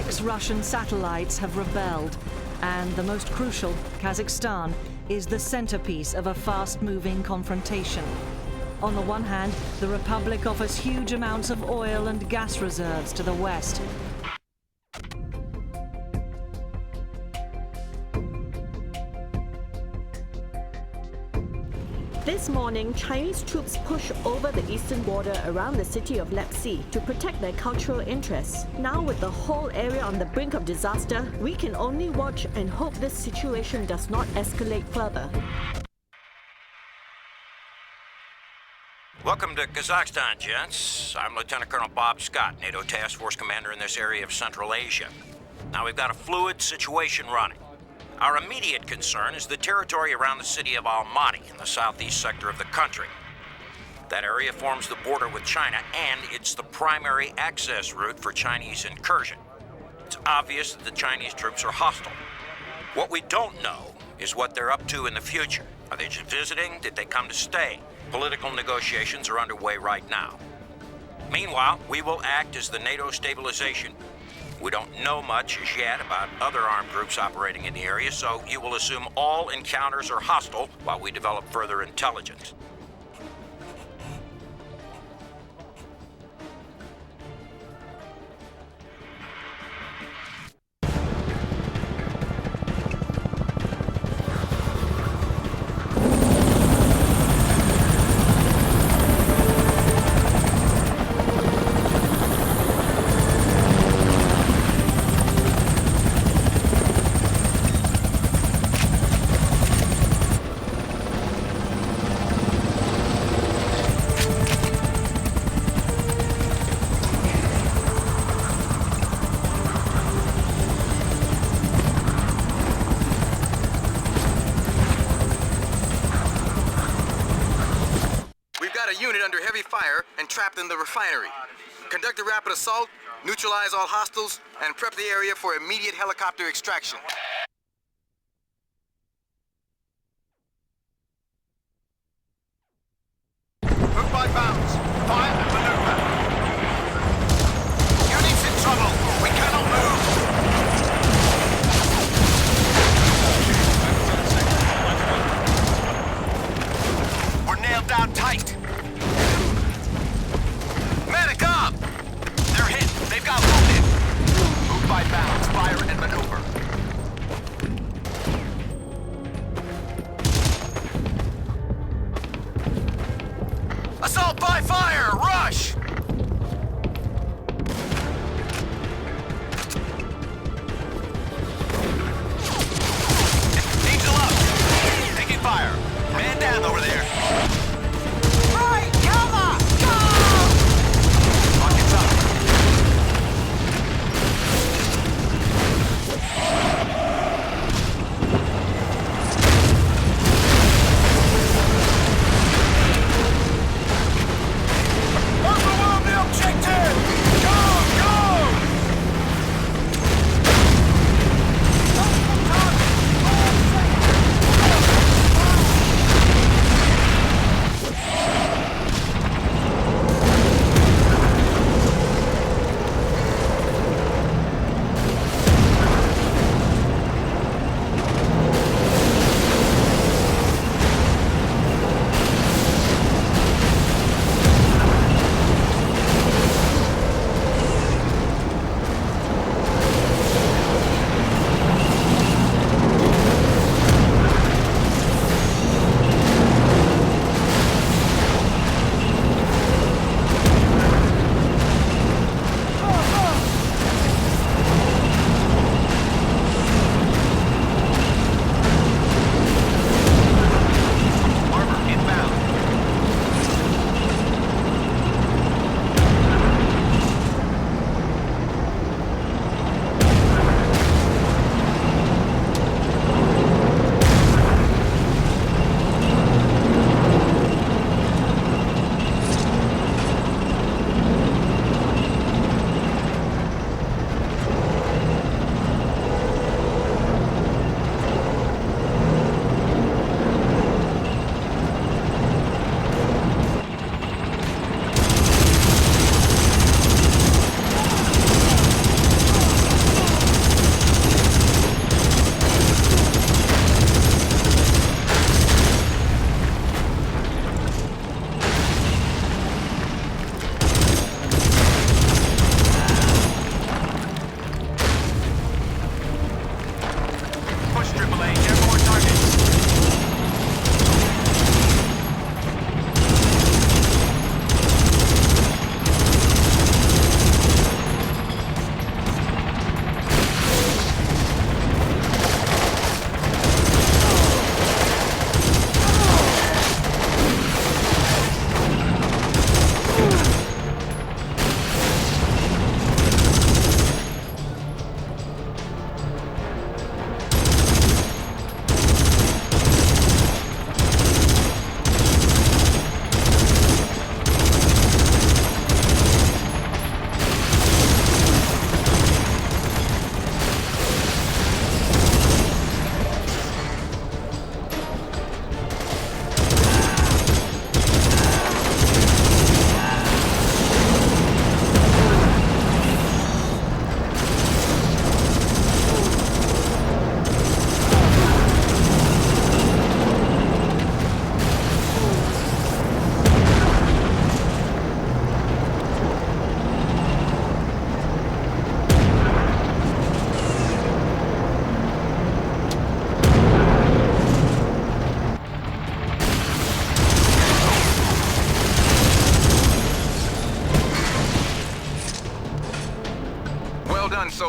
6 Russian satellites have rebelled, and the most crucial, Kazakhstan, is the centerpiece of a fast-moving confrontation. On the one hand, the Republic offers huge amounts of oil and gas reserves to the west. This morning, Chinese troops pushed over the eastern border around the city of Leipzig to protect their cultural interests. Now, with the whole area on the brink of disaster, we can only watch and hope this situation does not escalate further. Welcome to Kazakhstan, gents. I'm Lieutenant Colonel Bob Scott, NATO Task Force Commander in this area of Central Asia. Now, we've got a fluid situation running. Our immediate concern is the territory around the city of Almaty in the southeast sector of the country. That area forms the border with China, and it's the primary access route for Chinese incursion. It's obvious that the Chinese troops are hostile. What we don't know is what they're up to in the future. Are they just visiting? Did they come to stay? Political negotiations are underway right now. Meanwhile, we will act as the NATO stabilization. We don't know much as yet about other armed groups operating in the area, so you will assume all encounters are hostile while we develop further intelligence. Under heavy fire and trapped in the refinery. Conduct a rapid assault, neutralize all hostiles, and prep the area for immediate helicopter extraction. Move by bounds. Fire and maneuver. Units in trouble. We cannot move. We're nailed down tight. Medic up! They're hit. They've got wounded. Move by bounds. Fire and maneuver. Assault by fire! Rush! Angel up! Taking fire. Man down over there. Right! Cover! Go! Rockets up.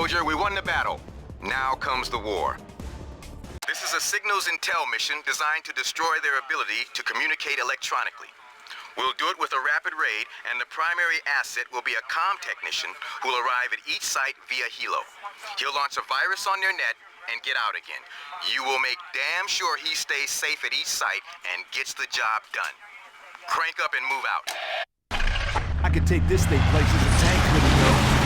soldier, we won the battle. Now comes the war. This is a signals intel mission designed to destroy their ability to communicate electronically. We'll do it with a rapid raid, and the primary asset will be a comm technician who'll arrive at each site via helo. He'll launch a virus on their net and get out again. You will make damn sure he stays safe at each site and gets the job done. Crank up and move out. I could take this thing places a tank couldn't go.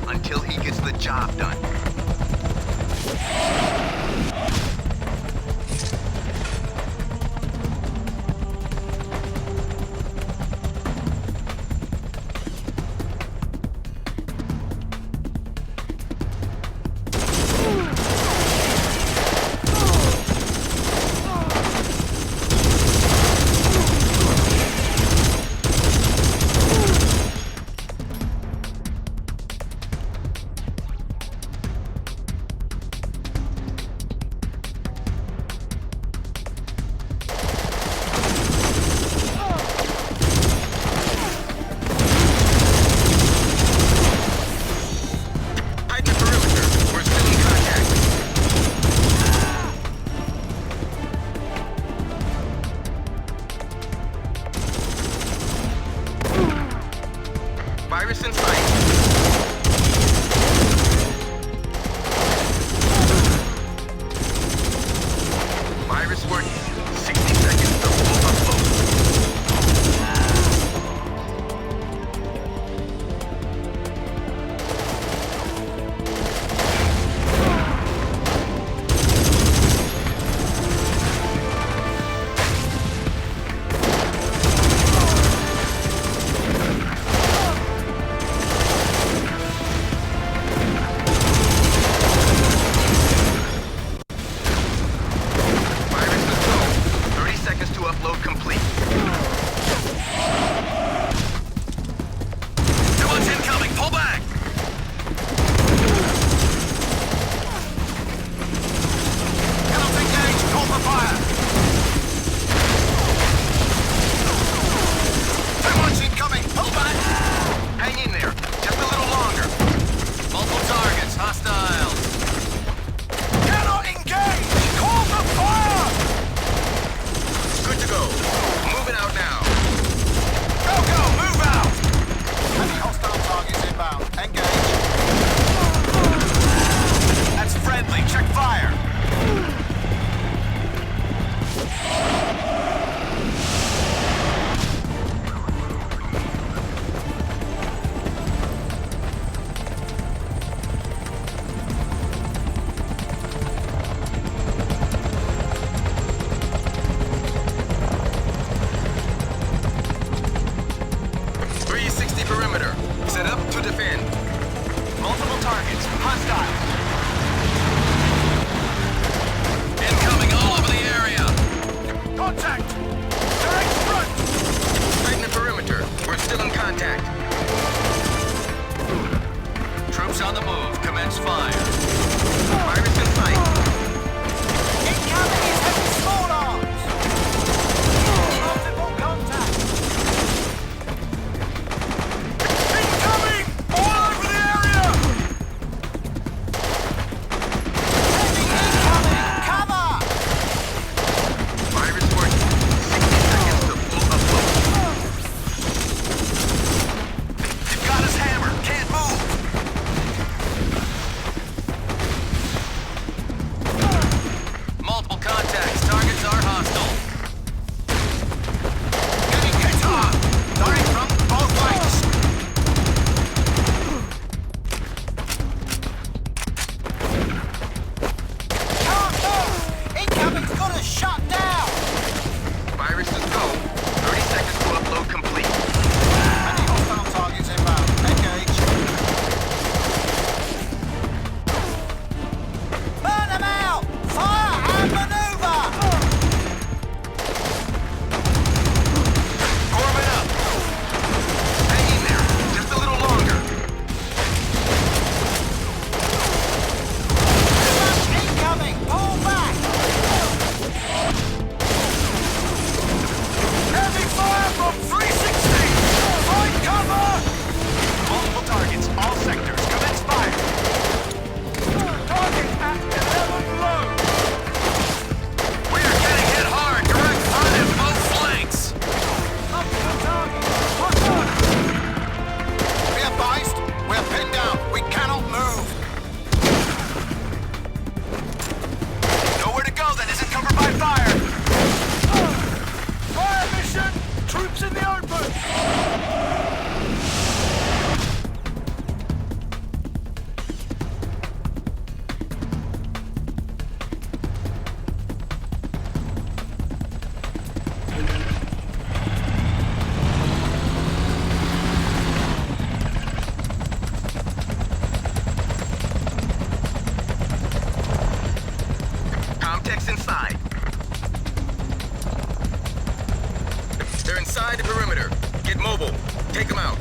Until he gets the job done. inside the perimeter. Get mobile. Take them out.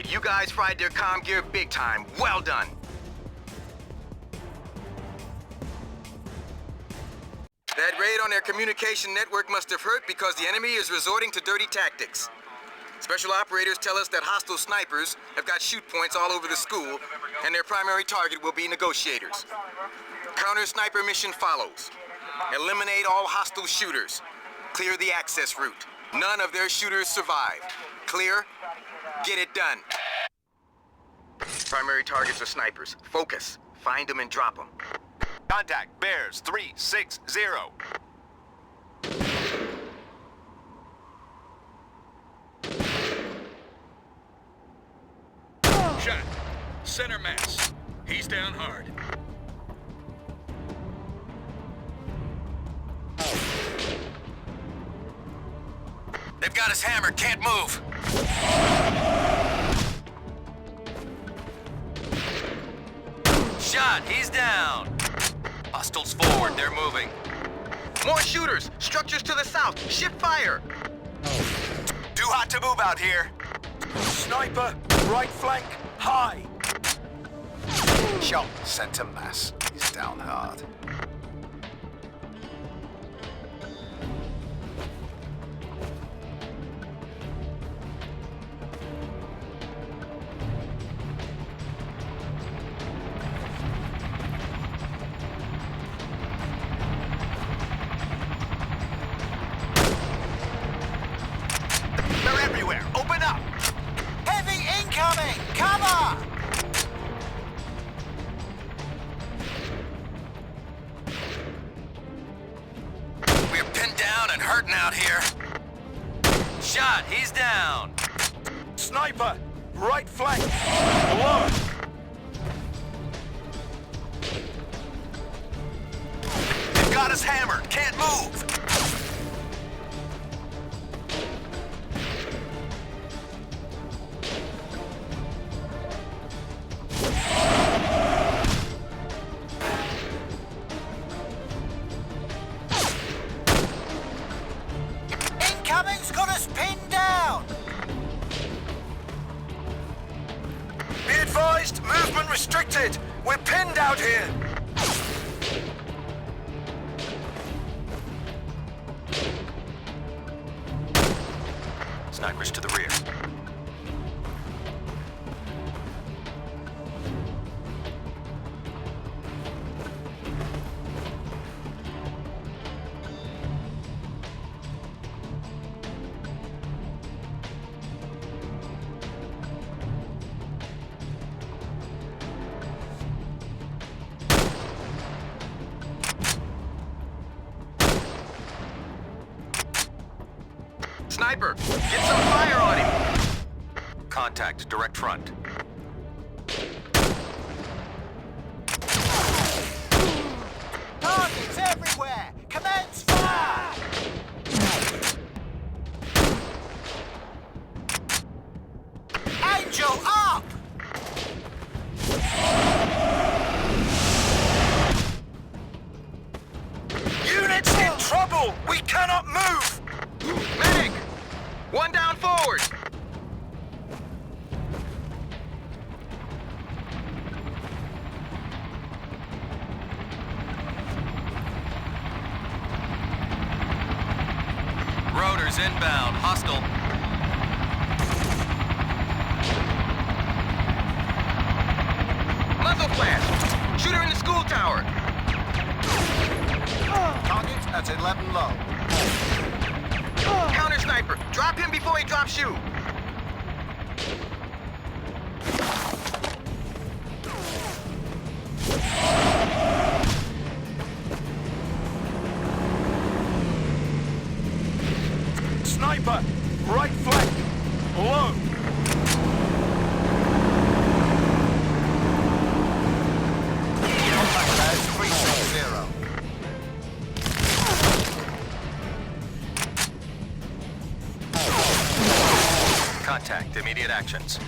You guys fried their comm gear big time. Well done. That raid on their communication network must have hurt because the enemy is resorting to dirty tactics. Special operators tell us that hostile snipers have got shoot points all over the school, and their primary target will be negotiators. Counter-sniper mission follows. Eliminate all hostile shooters. Clear the access route. None of their shooters survived. Clear? Get it done. Primary targets are snipers. Focus. Find them and drop them. Contact Bears 360. Shot. Center mass. He's down hard. They've got us hammered. Can't move. Shot. He's down. Hostiles forward. They're moving. More shooters. Structures to the south. Shift fire. Too hot to move out here. Sniper, right flank, high. Shot. Center mass. He's down hard. Out here. Shot, he's down. Sniper, right flank, below. They've got us hammered. Can't move. restricted! We're pinned out here! Snipers to the rear. Sniper, get some fire on him! Contact, direct front. Targets everywhere! Commence fire! Angel up! Units in trouble! We cannot move! Medic! One down forward! Rotors inbound, hostile. Muzzle flash! Shooter in the school tower! Target at 11 low. Counter sniper! Drop him before he drops you! Sniper! Right flank! Low! Contact badge 360. Contact, immediate actions.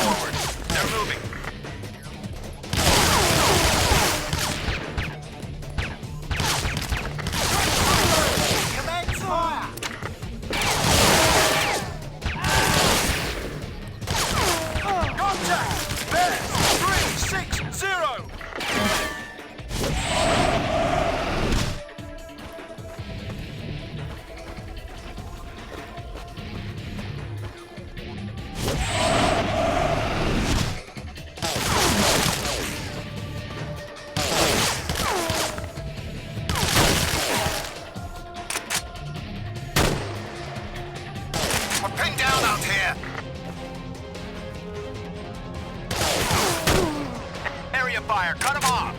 Forward. They're moving. Commence fire! Contact! Bears! 360! We're pinned down out here! Area fire, cut them off!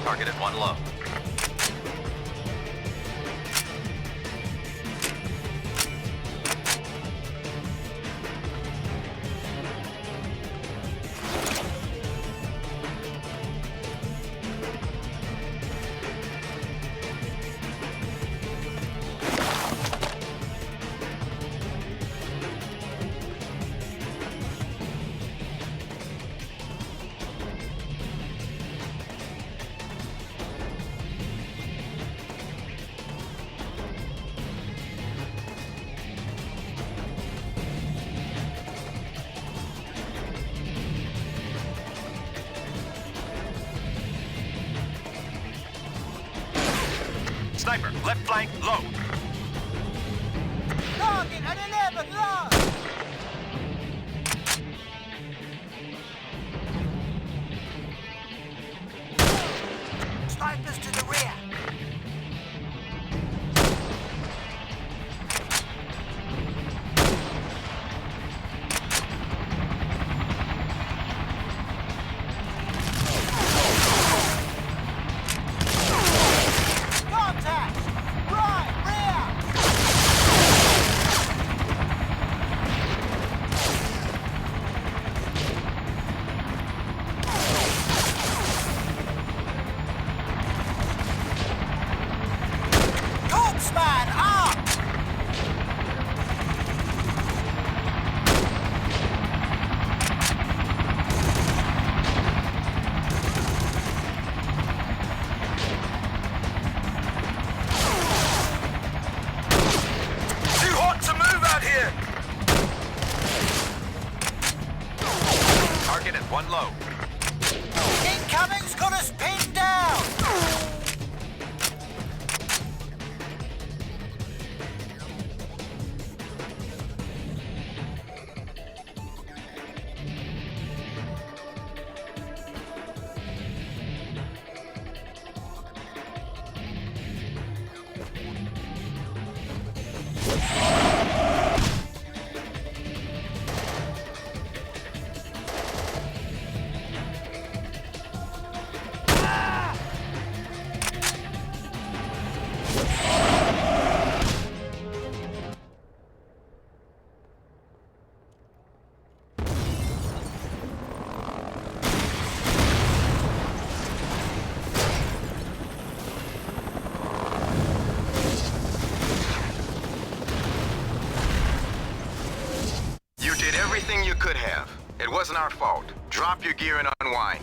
Target at one low. Sniper, left flank, low. Target at 11 low! Snipers to the rear! Contact! Right, rear! Target at 1 low. Incoming's got us pinned down! You did everything you could have. It wasn't our fault. Drop your gear and unwind.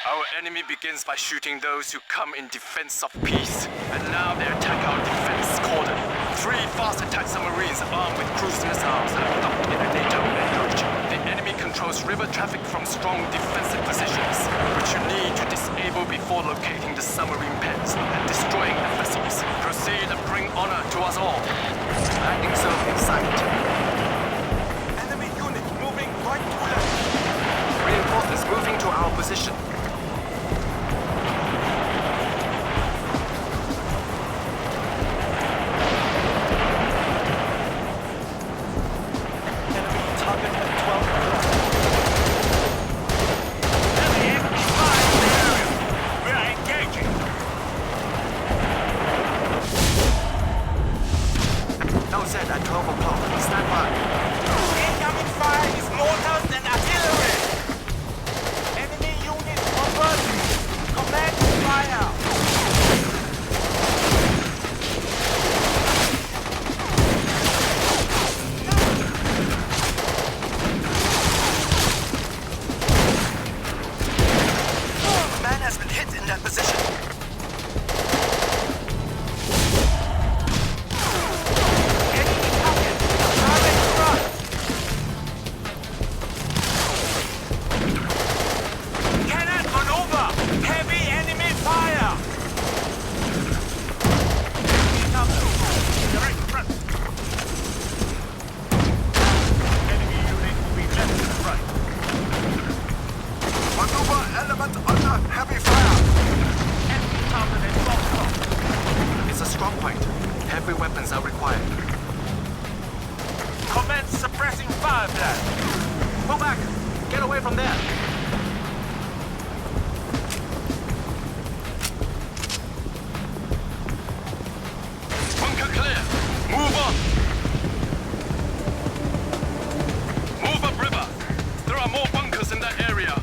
Our enemy begins by shooting those who come in defense of peace. And now they attack our defense cordon. 3 fast attack submarines armed with cruise missiles have docked in a NATO anchorage. The enemy controls river traffic from strong defensive positions, which you need to disable before locating the submarine pens and destroying the vessels. Proceed and bring honor to us all. Landing zone in sight. Enemy unit moving right to left. Reinforcements moving to our position. At 12 o'clock. Stand by. Incoming fire is mortars and artillery! Enemy unit over! Command fire! Man has been hit in that position. Heavy weapons are required. Commence suppressing fire blast! Move back! Get away from there! Bunker clear! Move on! Move upriver! There are more bunkers in that area!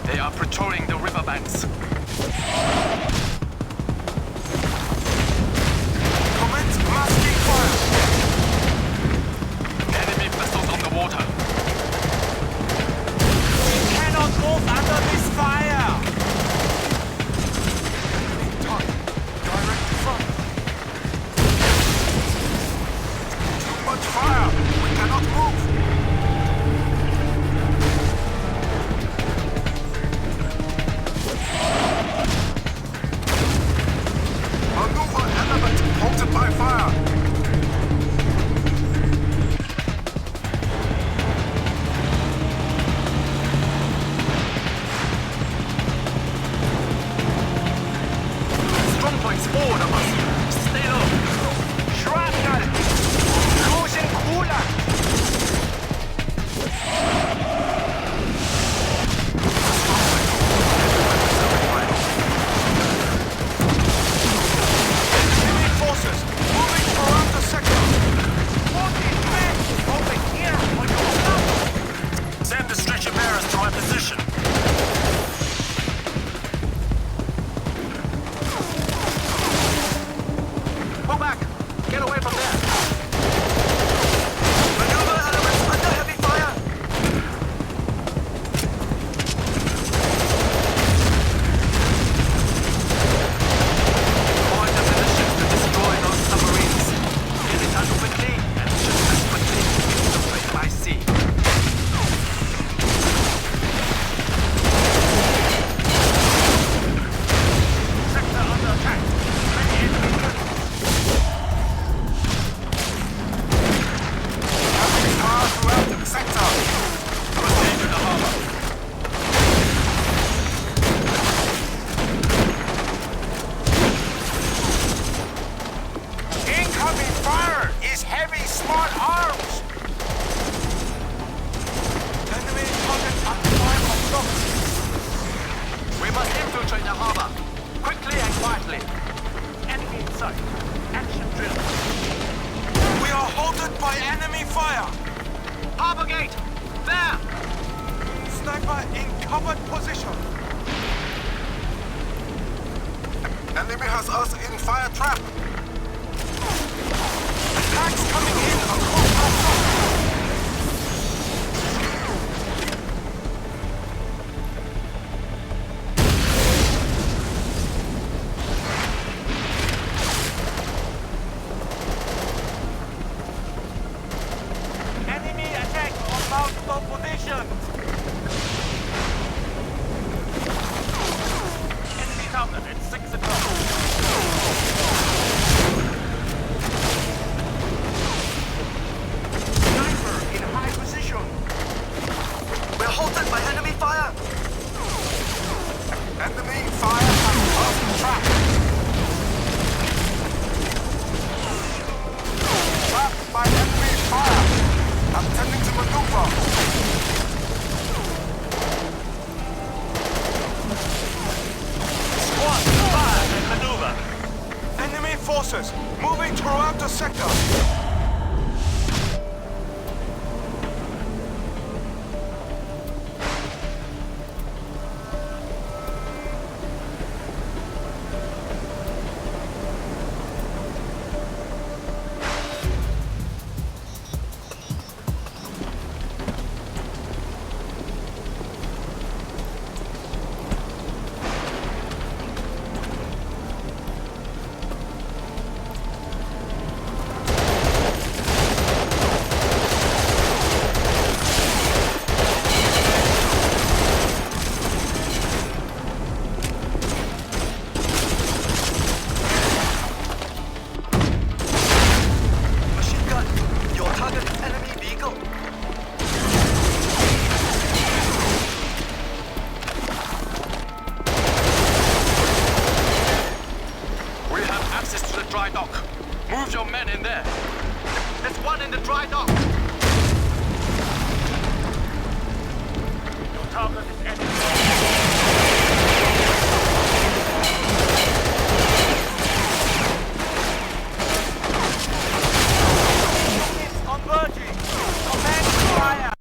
They are patrolling the riverbanks. Commence masking fire. Enemy vessels on the water. We cannot move under this fire. Target. Direct front. Too much fire. We cannot move. Maneuver element halted by fire. Strong points forward of us. Stay low. Shrapnel. Losing coolant. Enemy forces moving around the sector. 14 men over here on your left. Send the stretcher bearers to our position. Pull back. Get away from there. Maneuver elements under heavy fire. Find the munitions to destroy those submarines. Get it done quickly and just as quickly the way by sea. Sector under attack. Many enemy Having fire throughout the sector. Proceed to the harbor. Incoming fire is heavy smart arms. Enemy target at 5 o'clock. We must infiltrate the harbor. Quickly and quietly. Enemy in sight. Action drill. We are halted by enemy fire. Harbor gate! There! Sniper in covered position. Enemy has us in fire trap. Attacks coming in across our front. Enemy attack on multiple positions. Enemy target at 6 o'clock. Sniper in high position. We're halted by enemy fire. Enemy fire has us trapped. Trapped by enemy fire. Attempting to maneuver. Squad, fire and maneuver. Enemy forces moving throughout the sector. Move your men in there. There's one in the dry dock. Your target is enemy. It's converging. Command fire.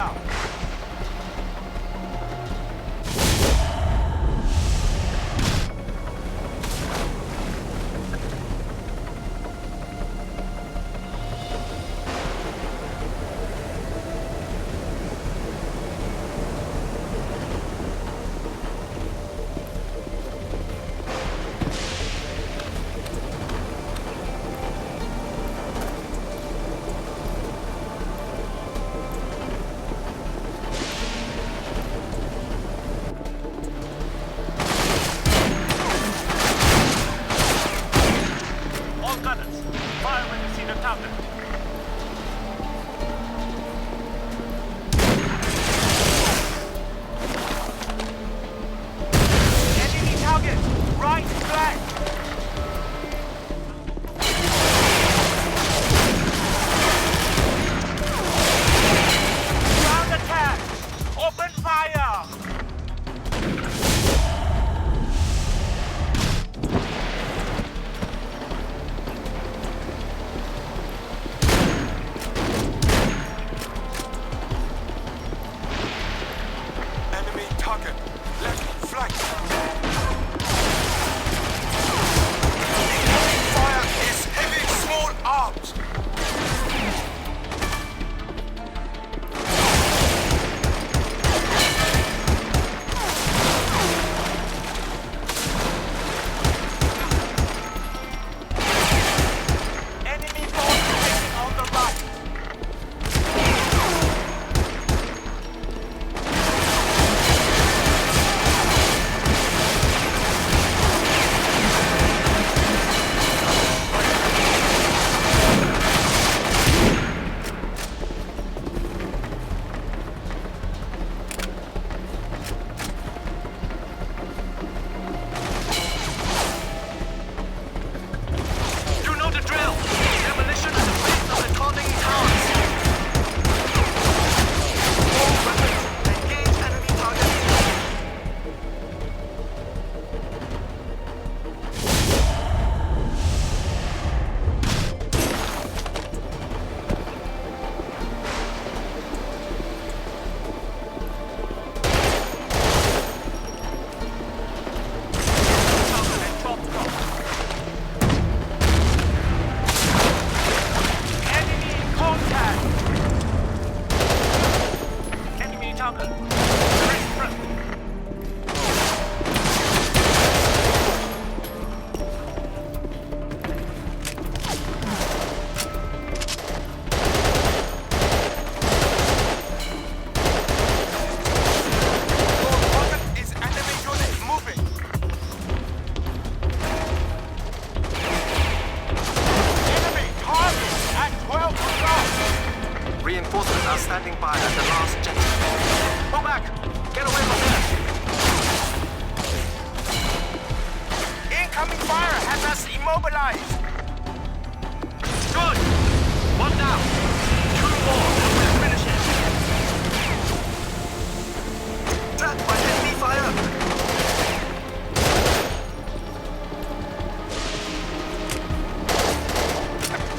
immobilized! Good! One down. Two more, and we'll finish it. Trapped by enemy fire!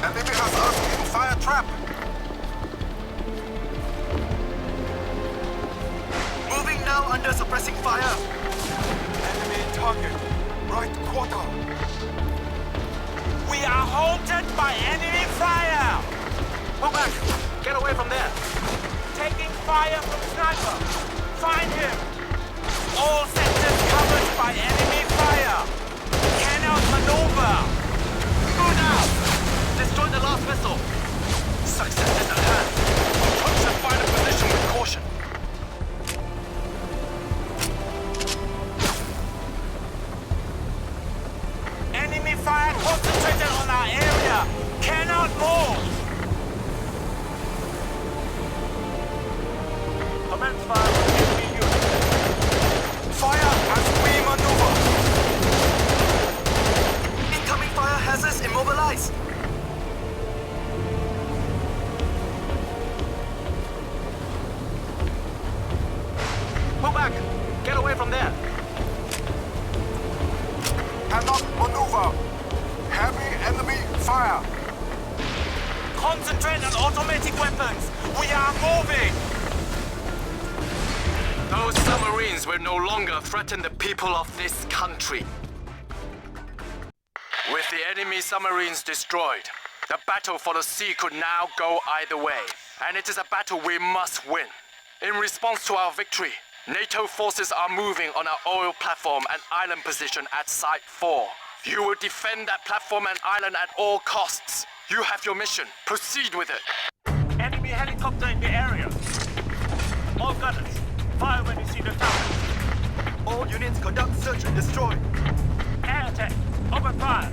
Enemy has us in fire trap! Moving now under suppressing fire! Enemy target, right quarter! We are halted by enemy fire! Pull back! Get away from there! Taking fire from sniper! Find him! All sectors covered by enemy fire! Cannot maneuver! Go now! Destroy the last vessel! Success is at hand. Approach the final position with caution. Enemy fire concentrated on our area! Cannot move! Commence fire on enemy unit. Fire as we maneuver! Incoming fire has us immobilized! Pull back! Get away from there! Cannot maneuver! Heavy enemy fire! Concentrate on automatic weapons! We are moving! Those submarines will no longer threaten the people of this country. With the enemy submarines destroyed, the battle for the sea could now go either way. And it is a battle we must win. In response to our victory, NATO forces are moving on our oil platform and island position at Site 4. You will defend that platform and island at all costs. You have your mission. Proceed with it. Enemy helicopter in the area. All gunners, fire when you see the tower. All units conduct search and destroy. Air attack. Open fire.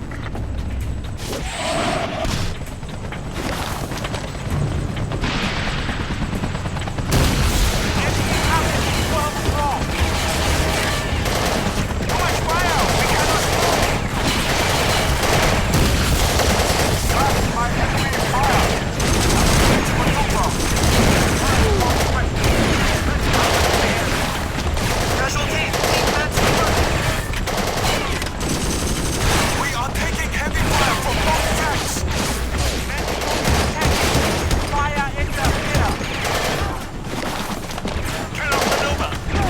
Enemy target 12 strong. Too much fire. We cannot move. Trapped by enemy fire. Let's maneuver. Casualties. Defense over. We are taking heavy fire from both tanks. Fire in the rear. Kill off maneuver. The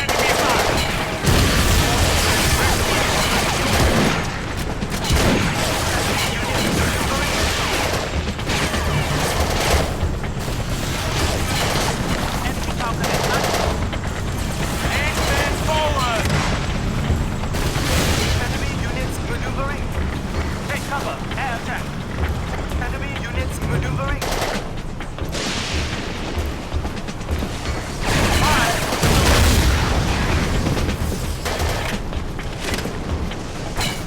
enemy fire. Enemy target is active. 8 men forward. Enemy units maneuvering. Take cover. Air attack. Enemy units maneuvering. Fire.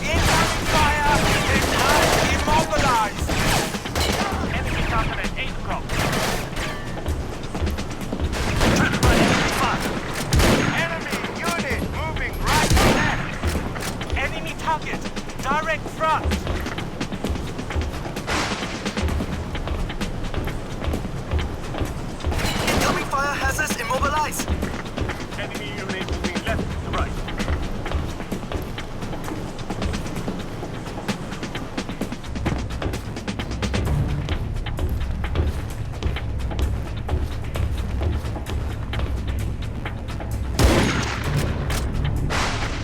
Incoming fire is now immobilized. Enemy target at 8 o'clock. Trapped by enemy fire. Enemy unit moving right left. Enemy target. Direct front. Incoming fire has us immobilized. Enemy unit moving left to right.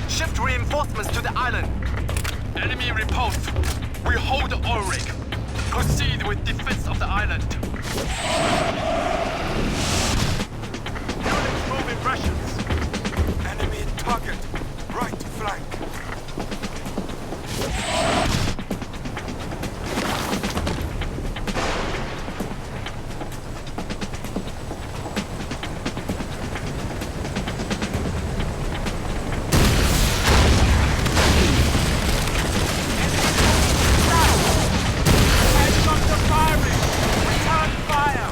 Shift reinforcements to the island. Enemy repulsed. We hold the oil rig. Proceed with defense of the island. Units moving Russians. Enemy target. Right flank. Helicopter firing! Return fire!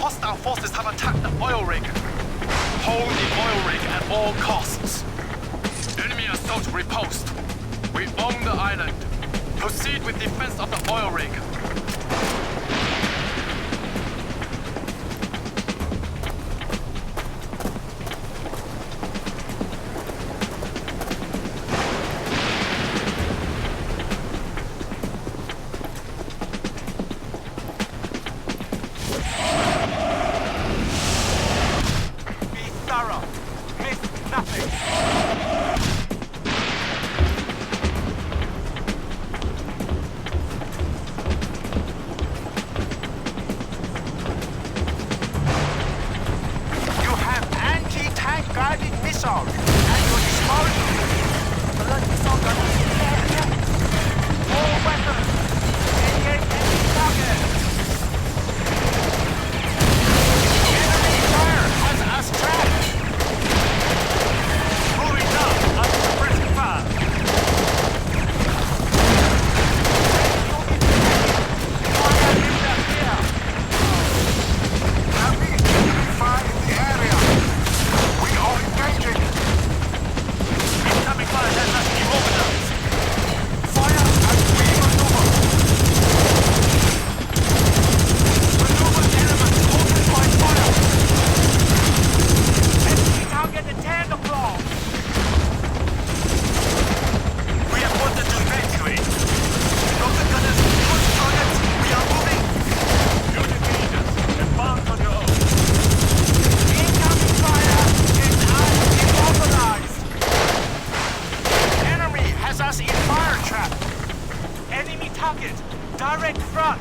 Hostile forces have attacked the oil rig. Hold the oil rig at all costs. Enemy assault repulsed. We own the island. Proceed with defense of the oil rig. Be thorough. Miss nothing. You have anti-tank guided missiles at your disposal. All weapons. Engage any target. Enemy fire has us trapped. Moving up under suppressing fire. Fire in the air. Heavy enemy fire in the area. We are engaging. Incoming fire has us immobilized. Fire as we maneuver. Maneuver elements opened by fire. Enemy target at 10 o'clock. We have wanted to evacuate. Drop the gunners, push targets, we are moving. Unit leaders, advance on your own. Incoming fire is immobilized. Enemy has us in fire trap. Enemy target, direct front.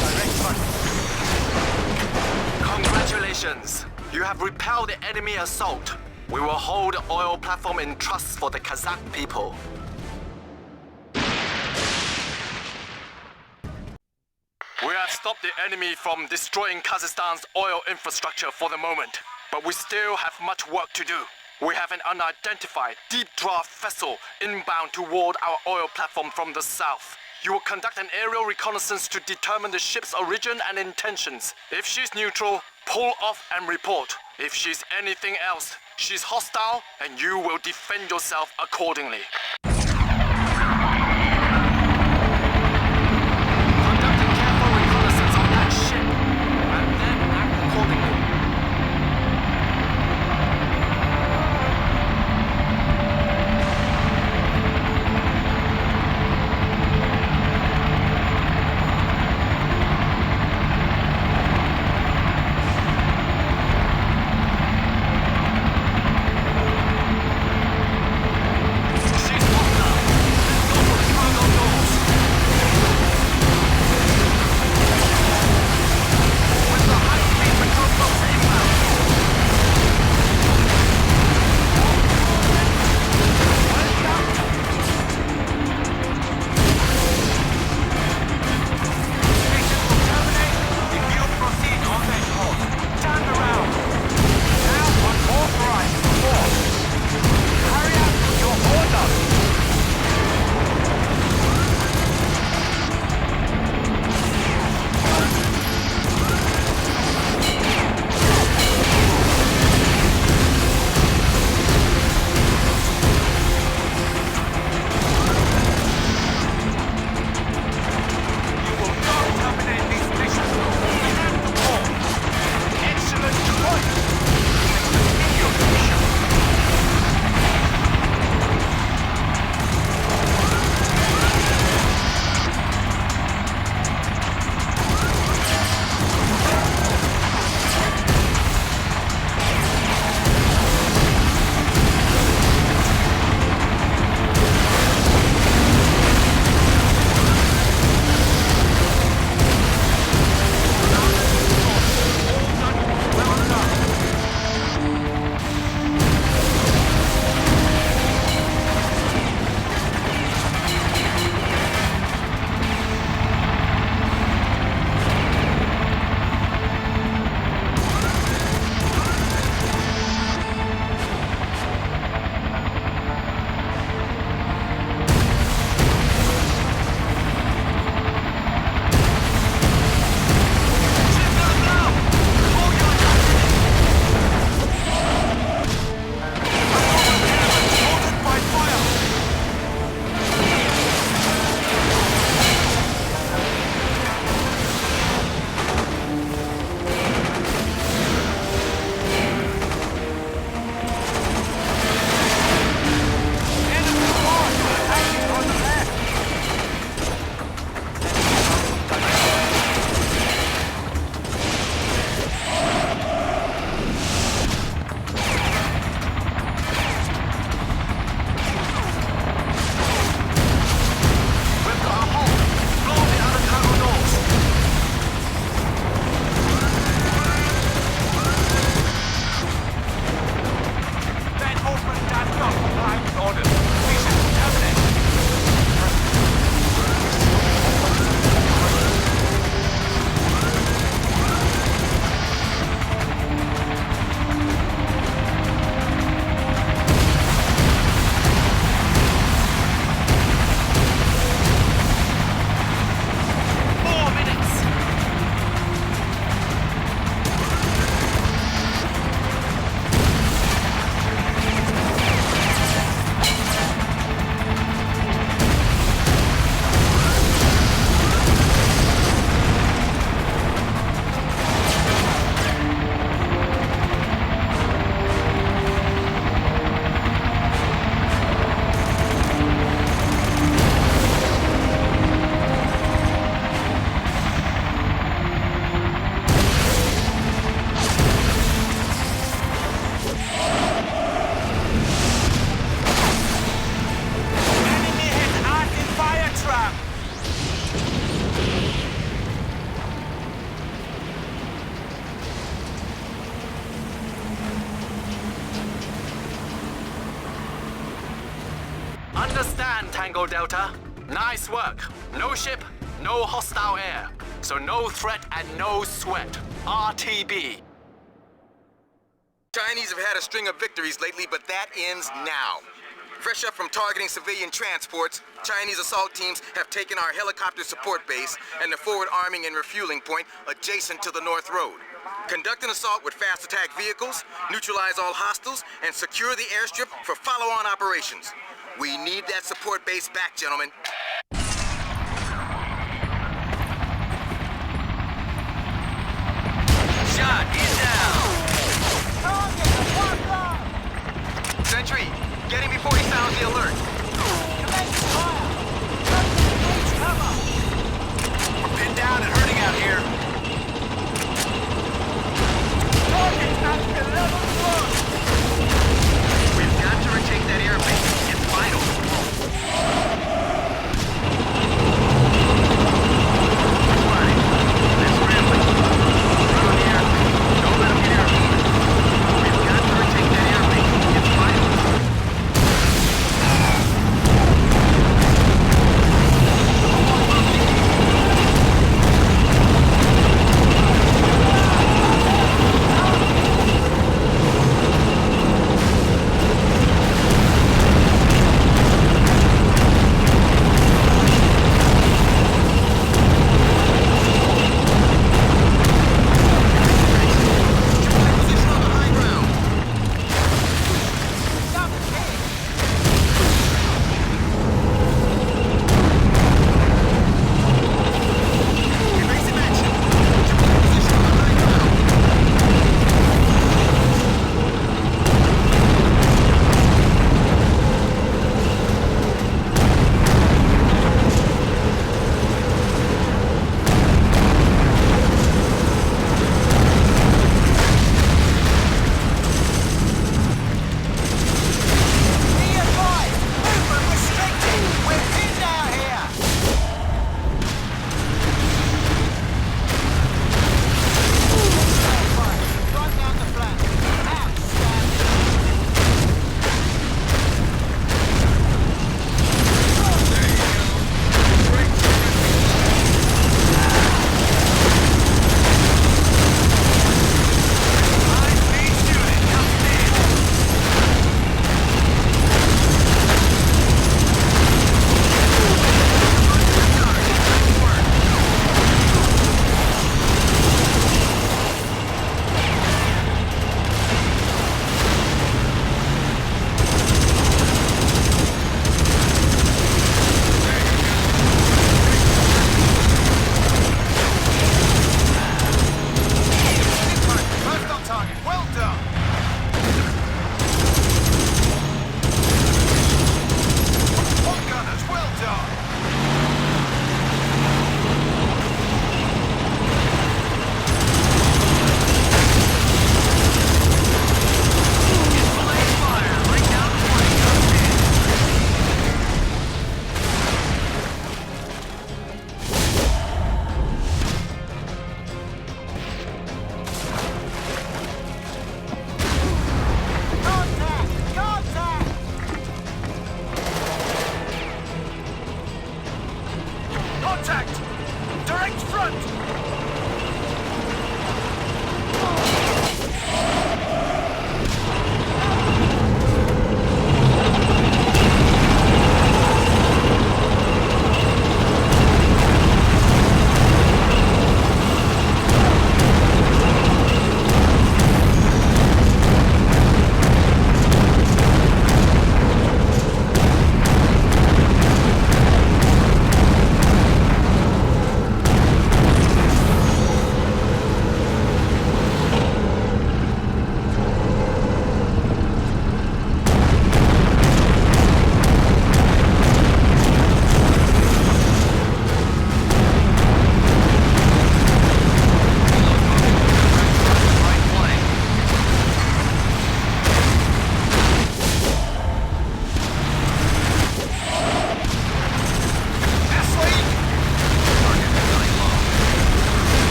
Direct front. Congratulations! You have repelled the enemy assault. We will hold the oil platform in trust for the Kazakh people. We have stopped the enemy from destroying Kazakhstan's oil infrastructure for the moment, but we still have much work to do. We have an unidentified deep draft vessel inbound toward our oil platform from the south. You will conduct an aerial reconnaissance to determine the ship's origin and intentions. If she's neutral, pull off and report. If she's anything else, she's hostile, and you will defend yourself accordingly. Conduct a careful reconnaissance on that ship, and then act accordingly. She's Understand, Tango Delta. Nice work. No ship, no hostile air. So no threat and no sweat. RTB. Chinese have had a string of victories lately, but that ends now. Fresh up from targeting civilian transports, Chinese assault teams have taken our helicopter support base and the forward arming and refueling point adjacent to the North Road. Conduct an assault with fast attack vehicles, neutralize all hostiles, and secure the airstrip for follow-on operations. We need that support base back, gentlemen. Shot, he's down. Sentry, get him before he sounds the alert. We're pinned down and hurting out here. We've got to retake that airbase. It's vital.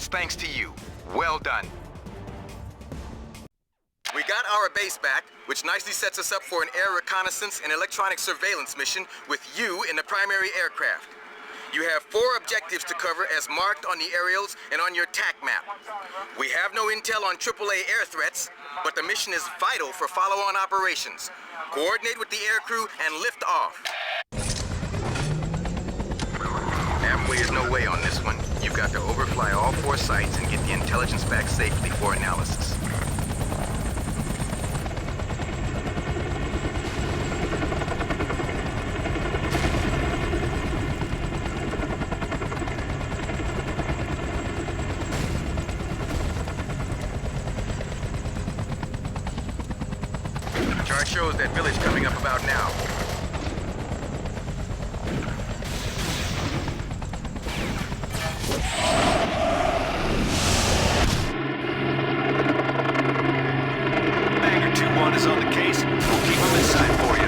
That's thanks to you. Well done. We got our base back, which nicely sets us up for an air reconnaissance and electronic surveillance mission with you in the primary aircraft. You have 4 objectives to cover as marked on the aerials and on your TAC map. We have no intel on AAA air threats, but the mission is vital for follow-on operations. Coordinate with the aircrew and lift off. Halfway is no way on this one. You've got to overfly all 4 sites and get the intelligence back safely for analysis. Chart shows that village coming up about now. Banger 2-1 is on the case. We'll keep him in sight for you.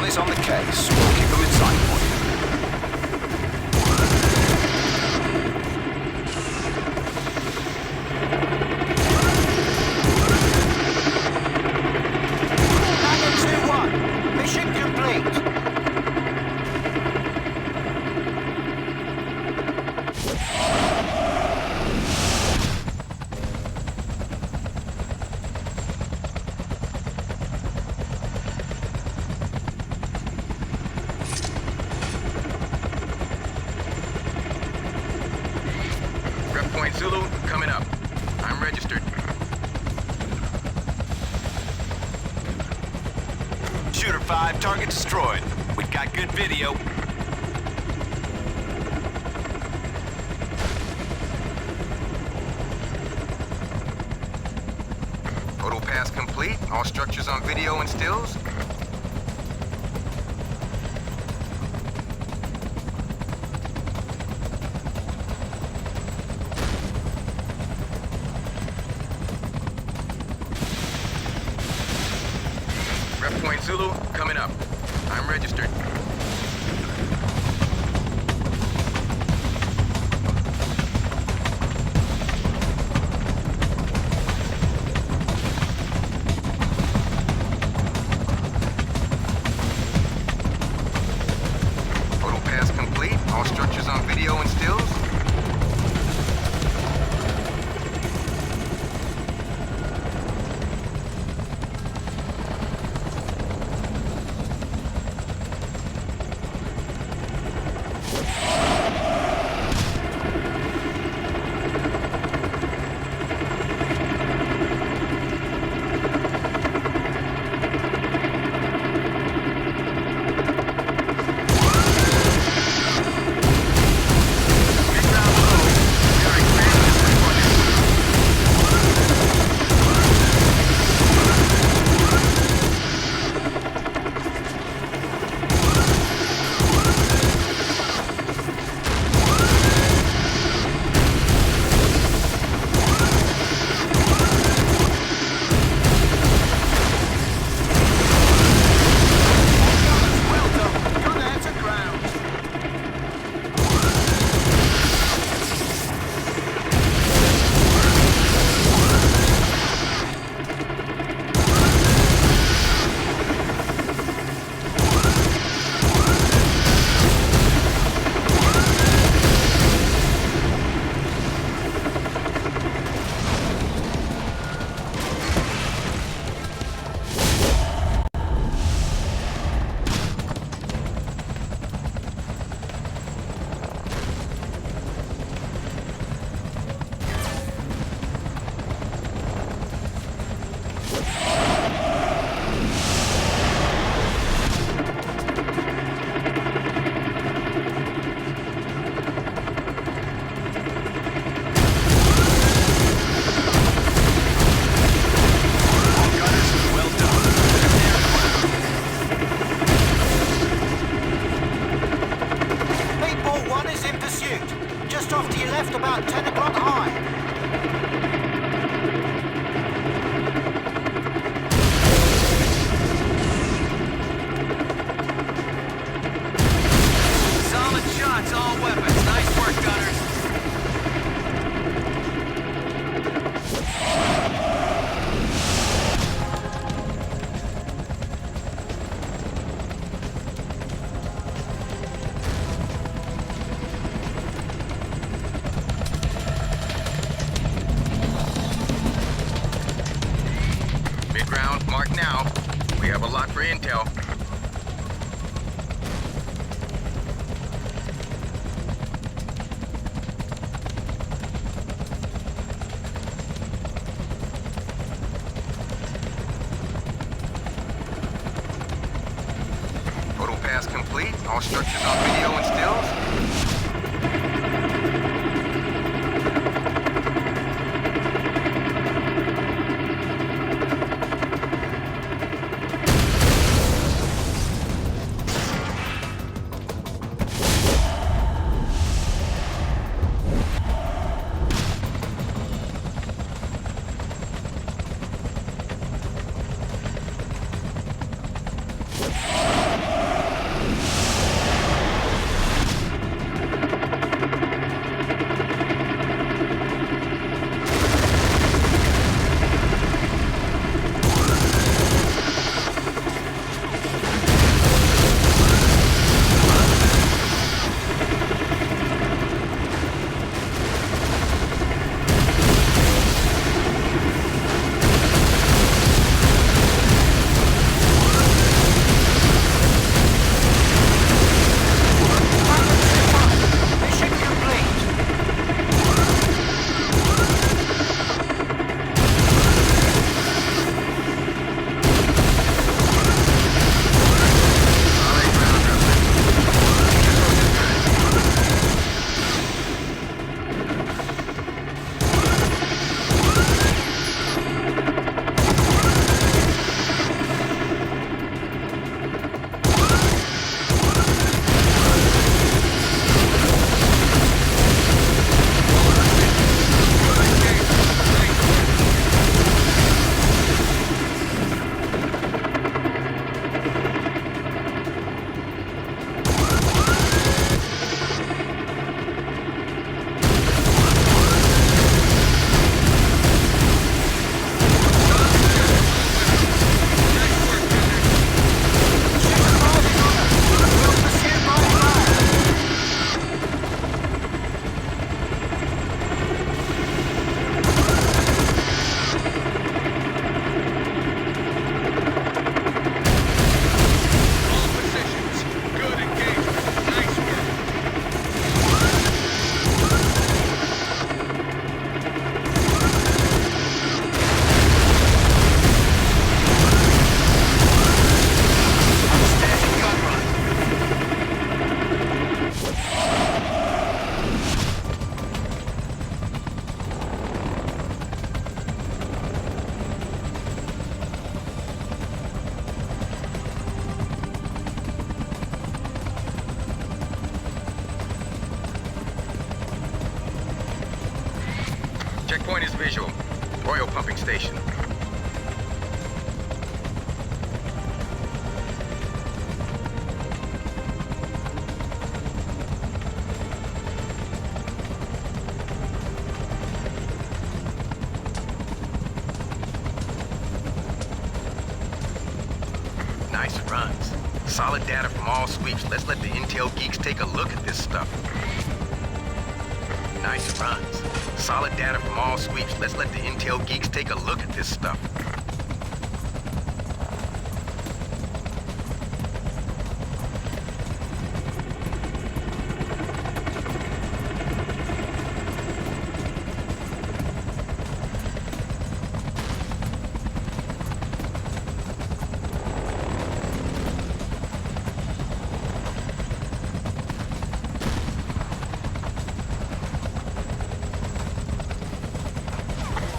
Is on the case. We'll keep them in sight for you. Banger 2-1. Mission complete. Point Zulu, coming up. I'm registered. Shooter 5, target destroyed. We've got good video. Photo pass complete. All structures on video and stills. Point Zulu, coming up. I'm registered. Photo pass complete. All structures on video and stills. Enemy left about 10 o'clock high. Solid shots, all weapons. Nice work, gunners. Mid-ground, mark now. We have a lot for intel. Total pass complete. All structures on video and stills. Mission complete. We'll pursue by fire. All positions. Good engagement. Nice work. Outstanding gun run. Checkpoint is visual. Oil pumping station. Nice runs. Solid data from all sweeps. Let's let the intel geeks take a look at this stuff. Nice runs. Solid data from all sweeps. Let's let the intel geeks take a look at this stuff.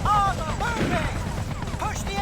On the moving! Push the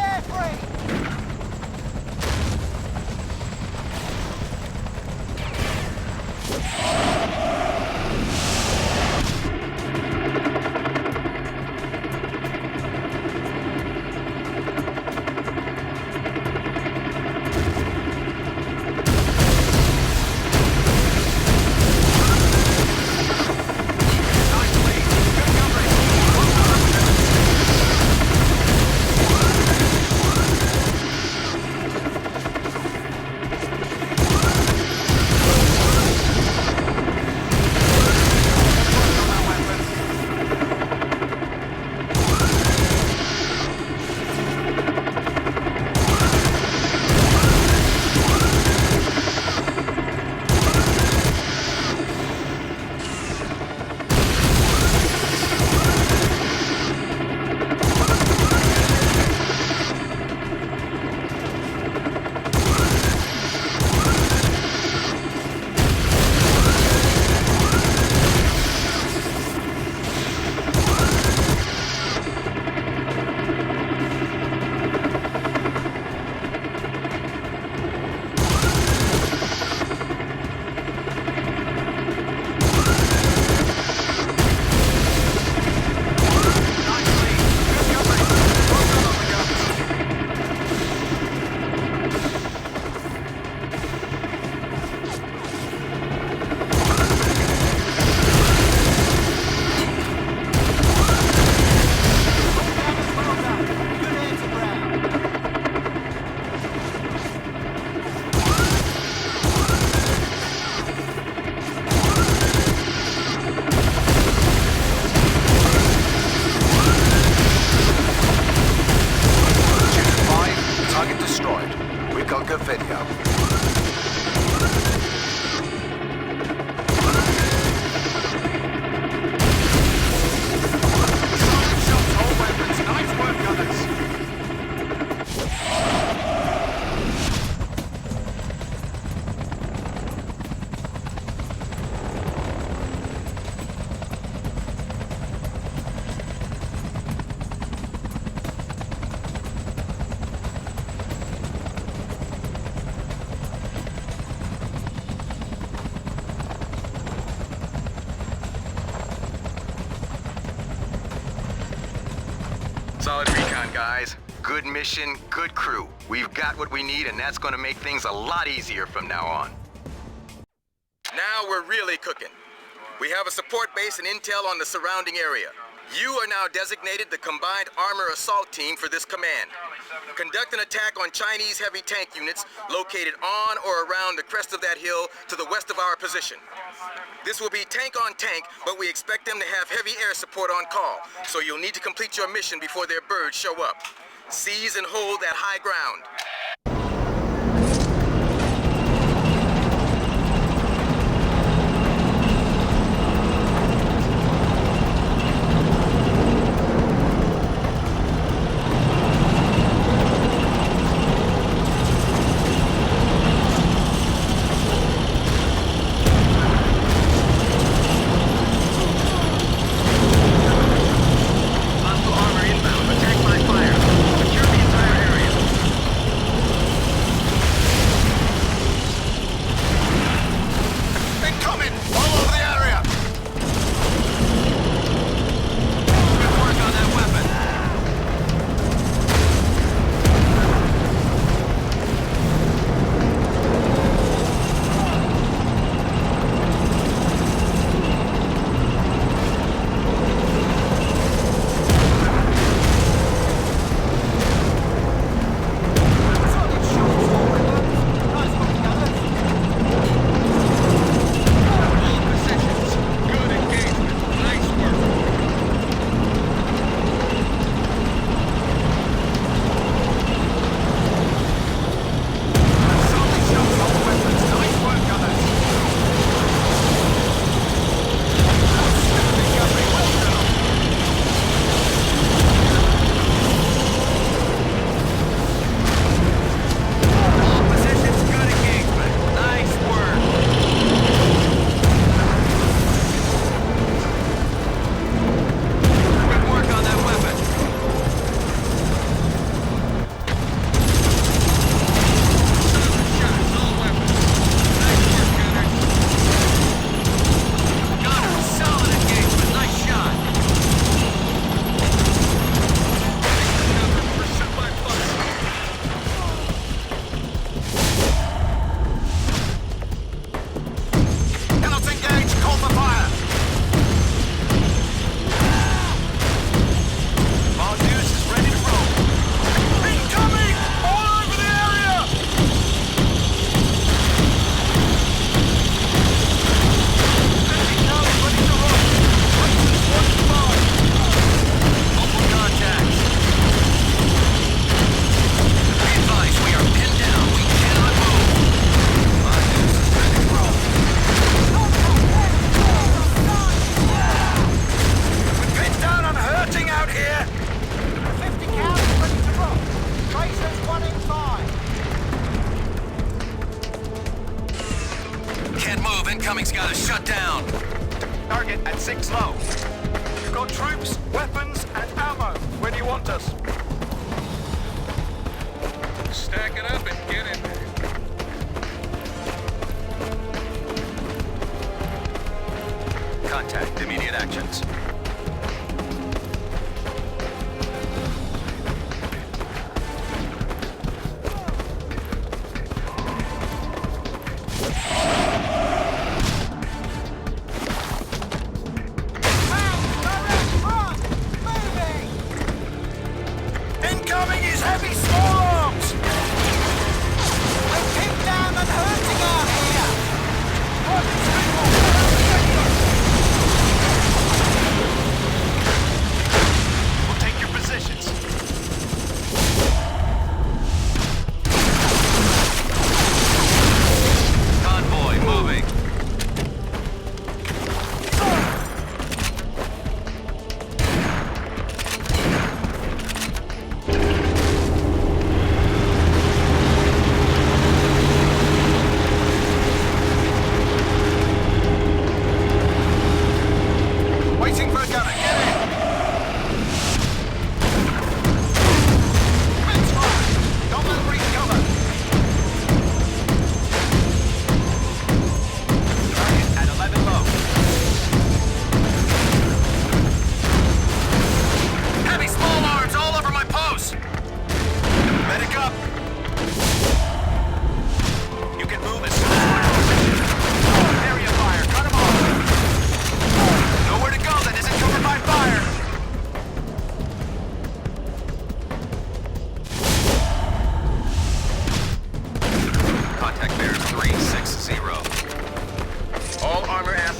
Solid recon, guys. Good mission, good crew. We've got what we need, and that's gonna make things a lot easier from now on. Now we're really cooking. We have a support base and intel on the surrounding area. You are now designated the Combined Armor Assault Team for this command. Conduct an attack on Chinese heavy tank units located on or around the crest of that hill to the west of our position. This will be tank on tank, but we expect them to have heavy air support on call, so you'll need to complete your mission before their birds show up. Seize and hold that high ground. Incoming's got us shut down. Target at 6 low. You've got troops, weapons, and ammo. Where do you want us? Stack it up and get in there. Contact immediate actions. Incoming is heavy small arms! We're pinned down and hurting out here!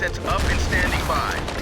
assets up and standing by.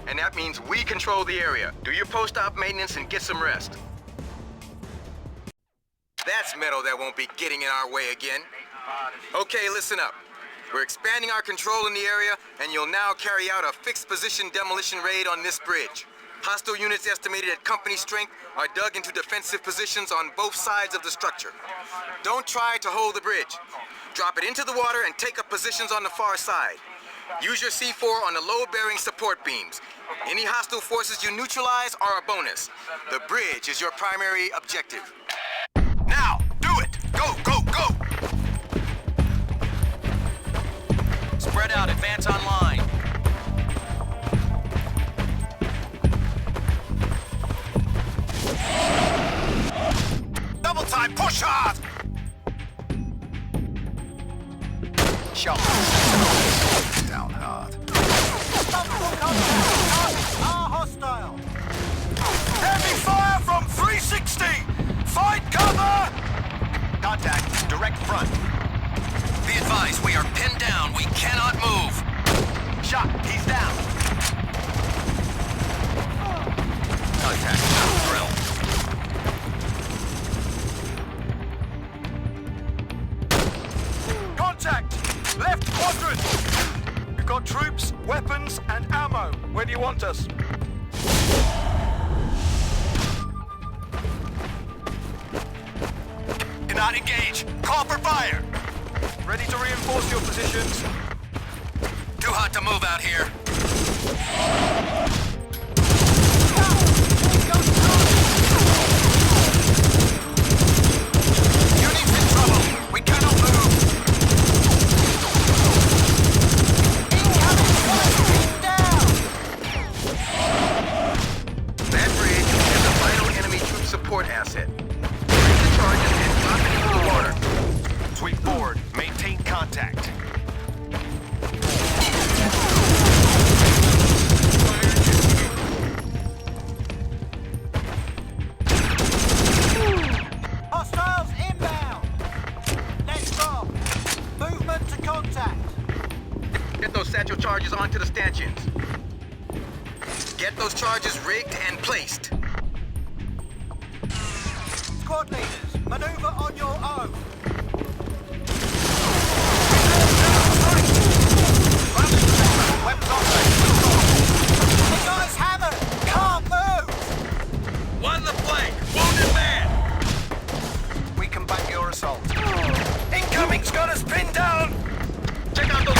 And that means we control the area. Do your post-op maintenance and get some rest. That's metal that won't be getting in our way again. Okay, listen up. We're expanding our control in the area, and you'll now carry out a fixed position demolition raid on this bridge. Hostile units estimated at company strength are dug into defensive positions on both sides of the structure. Don't try to hold the bridge. Drop it into the water and take up positions on the far side. Use your C4 on the load-bearing support beams. Any hostile forces you neutralize are a bonus. The bridge is your primary objective. Now, do it! Go, go, go! Spread out, advance online. Double time, push hard! Shot. Down hard. Are hostile. Heavy fire from 360! Find cover! Contact, direct front. Be advised, we are pinned down. We cannot move. Shot, he's down. Contact, drill. Contact! Left quadrant! We've got troops, weapons, and ammo. Where do you want us? Cannot engage. Call for fire. Ready to reinforce your positions. Too hot to move out here. the stanchions. Get those charges rigged and placed. Squad leaders, maneuver on your own. Weapons on the guy's hammered! Can't move! One the flank! Wounded man! We can back your assault. Incoming's got us pinned down! Check out those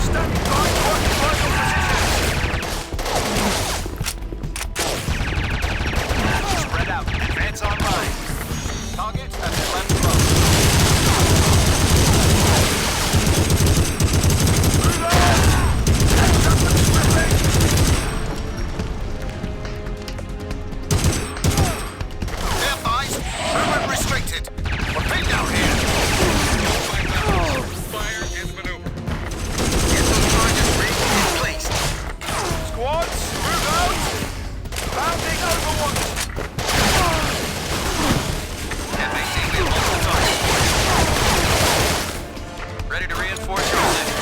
Standing by to occupy your positions! Spread out. Advance online. Target at the left front. ready to reinforce your position.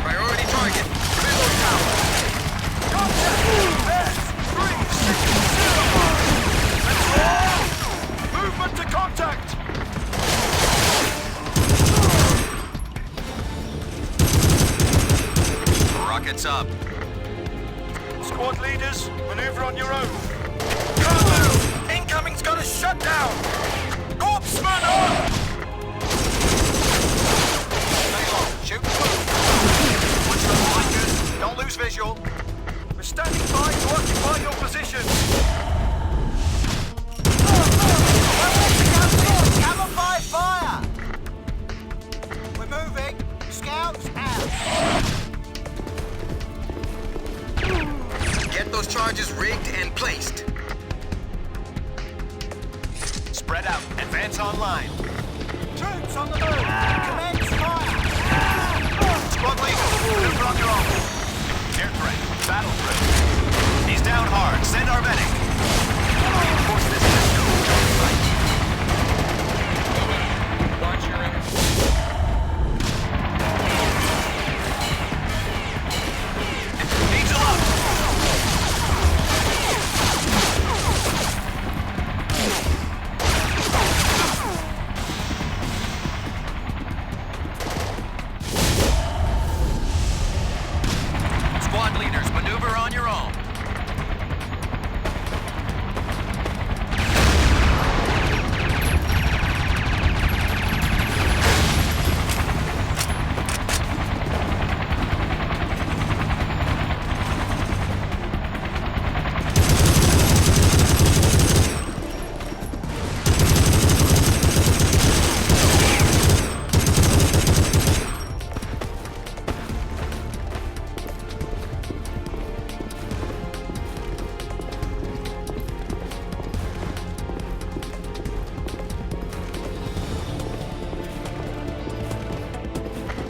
Priority target, middle tower. Movement to contact! Rockets up. Squad leaders, maneuver on your own. Can't move! Incoming's got us shut down! Corpsman on! Stay low, shoot and move. Watch the flankers, don't lose visual. We're standing by to occupy your position. Cover by fire! We're moving. Scouts out. Get those charges rigged and placed. Spread out. Advance online. Troops on the move. Commence fire. Squad leaders, maneuver on your own. Air threat. Battle threat. He's down hard. Send our medic. Reinforce this system. Watch your enemy. Angel up. Squad leaders, maneuver on your own.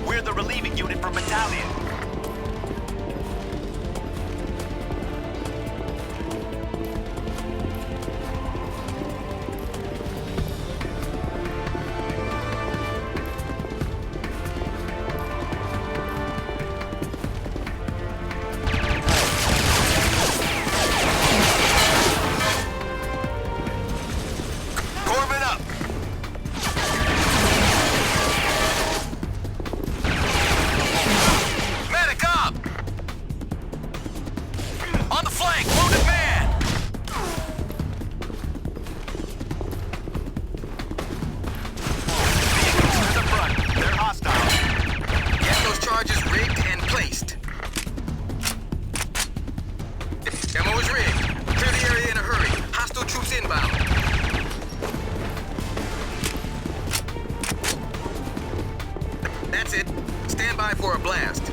We're the relieving unit from battalion. Corpsman up. Medic up! On the flank, wounded man! Vehicles to the front. They're hostile. Get those charges rigged and placed. Ammo is rigged. Clear the area in a hurry. Hostile troops inbound. That's it. Stand by for a blast.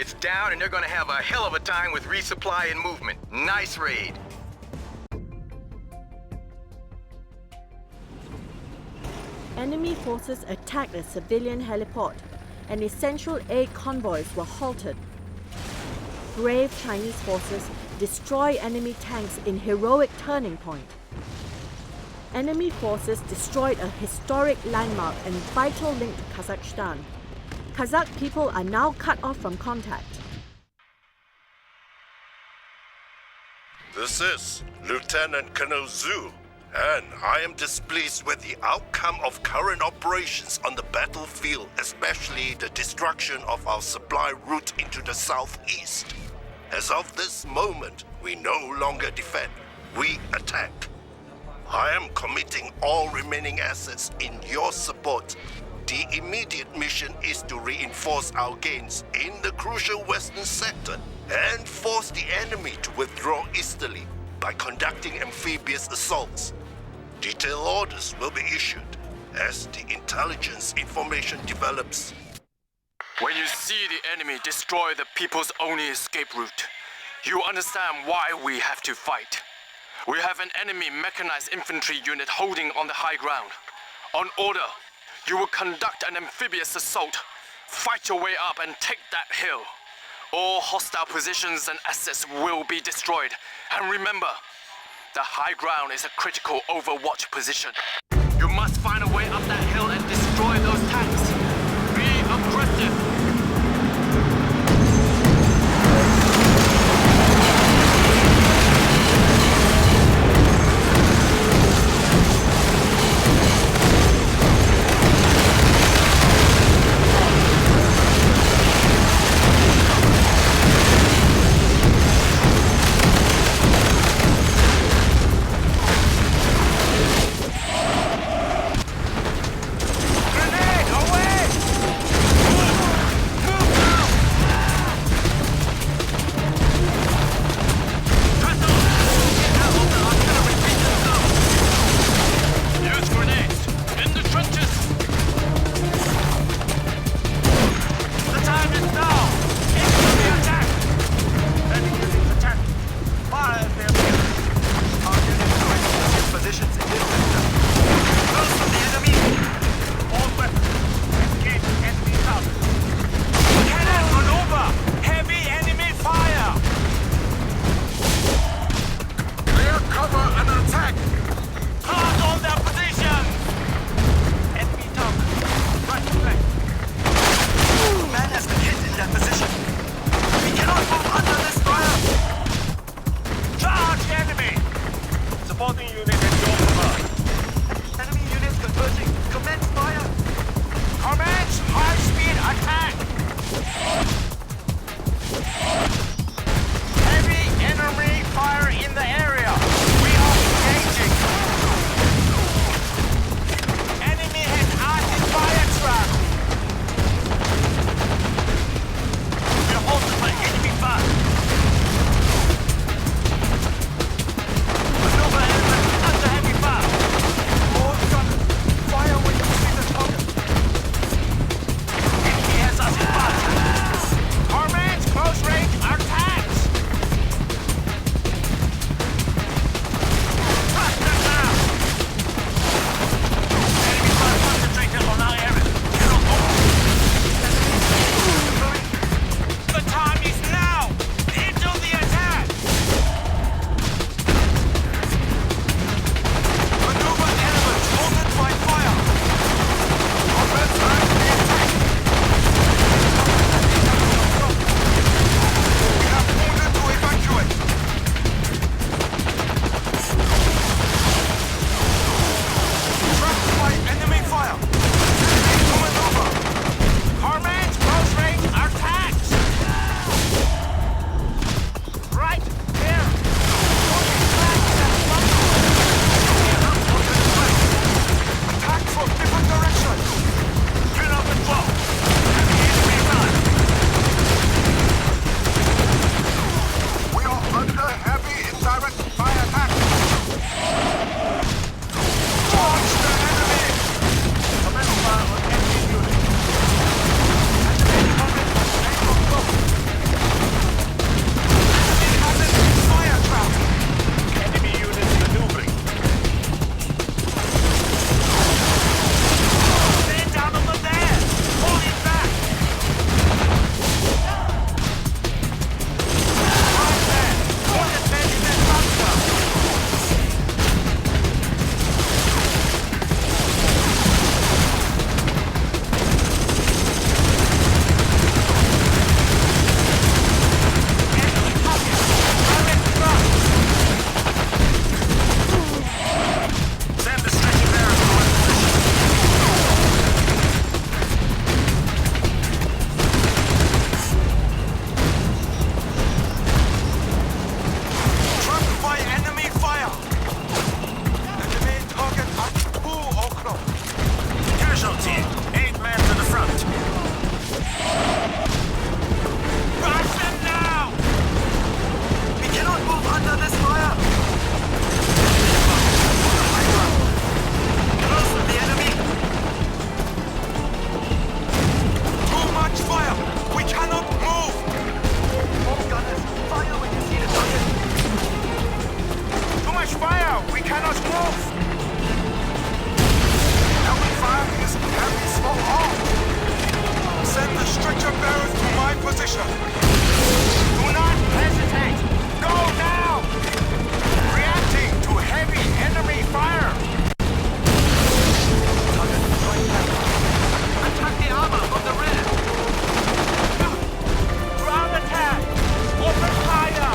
It's down and they're gonna have a hell of a time with resupply and movement. Nice raid. Enemy forces attacked a civilian heliport, and essential aid convoys were halted. Brave Chinese forces destroy enemy tanks in heroic turning point. Enemy forces destroyed a historic landmark and vital link to Kazakhstan. Kazakh people are now cut off from contact. This is Lieutenant Colonel Zhu, and I am displeased with the outcome of current operations on the battlefield, especially the destruction of our supply route into the southeast. As of this moment, we no longer defend, we attack. I am committing all remaining assets in your support. The immediate mission is to reinforce our gains in the crucial western sector and force the enemy to withdraw easterly by conducting amphibious assaults. Detailed orders will be issued as the intelligence information develops. When you see the enemy destroy the people's only escape route, you understand why we have to fight. We have an enemy mechanized infantry unit holding on the high ground. On order, you will conduct an amphibious assault, fight your way up and take that hill. All hostile positions and assets will be destroyed. And remember, the high ground is a critical overwatch position. You must find a way up that hill and destroy those tanks. Be aggressive. much fire! We cannot move! Enemy fire is heavy smoke off! Send the stretcher bearers to my position! Do not hesitate! Go now! Reacting to heavy enemy fire! Attack the armor from the rear! Ground attack! Open fire!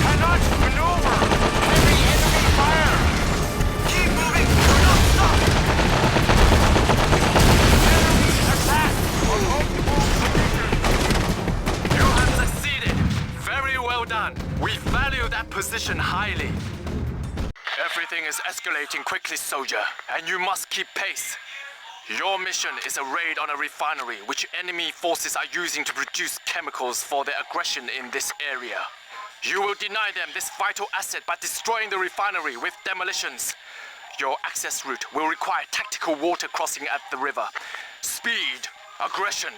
Cannot maneuver! Heavy enemy fire! Keep moving! Do not stop! Enemy attack! On multiple positions! You have succeeded. Very well done. We value that position highly. Everything is escalating quickly, soldier, and you must keep pace. Your mission is a raid on a refinery which enemy forces are using to produce chemicals for their aggression in this area. You will deny them this vital asset by destroying the refinery with demolitions. Your access route will require tactical water crossing at the river. Speed, aggression,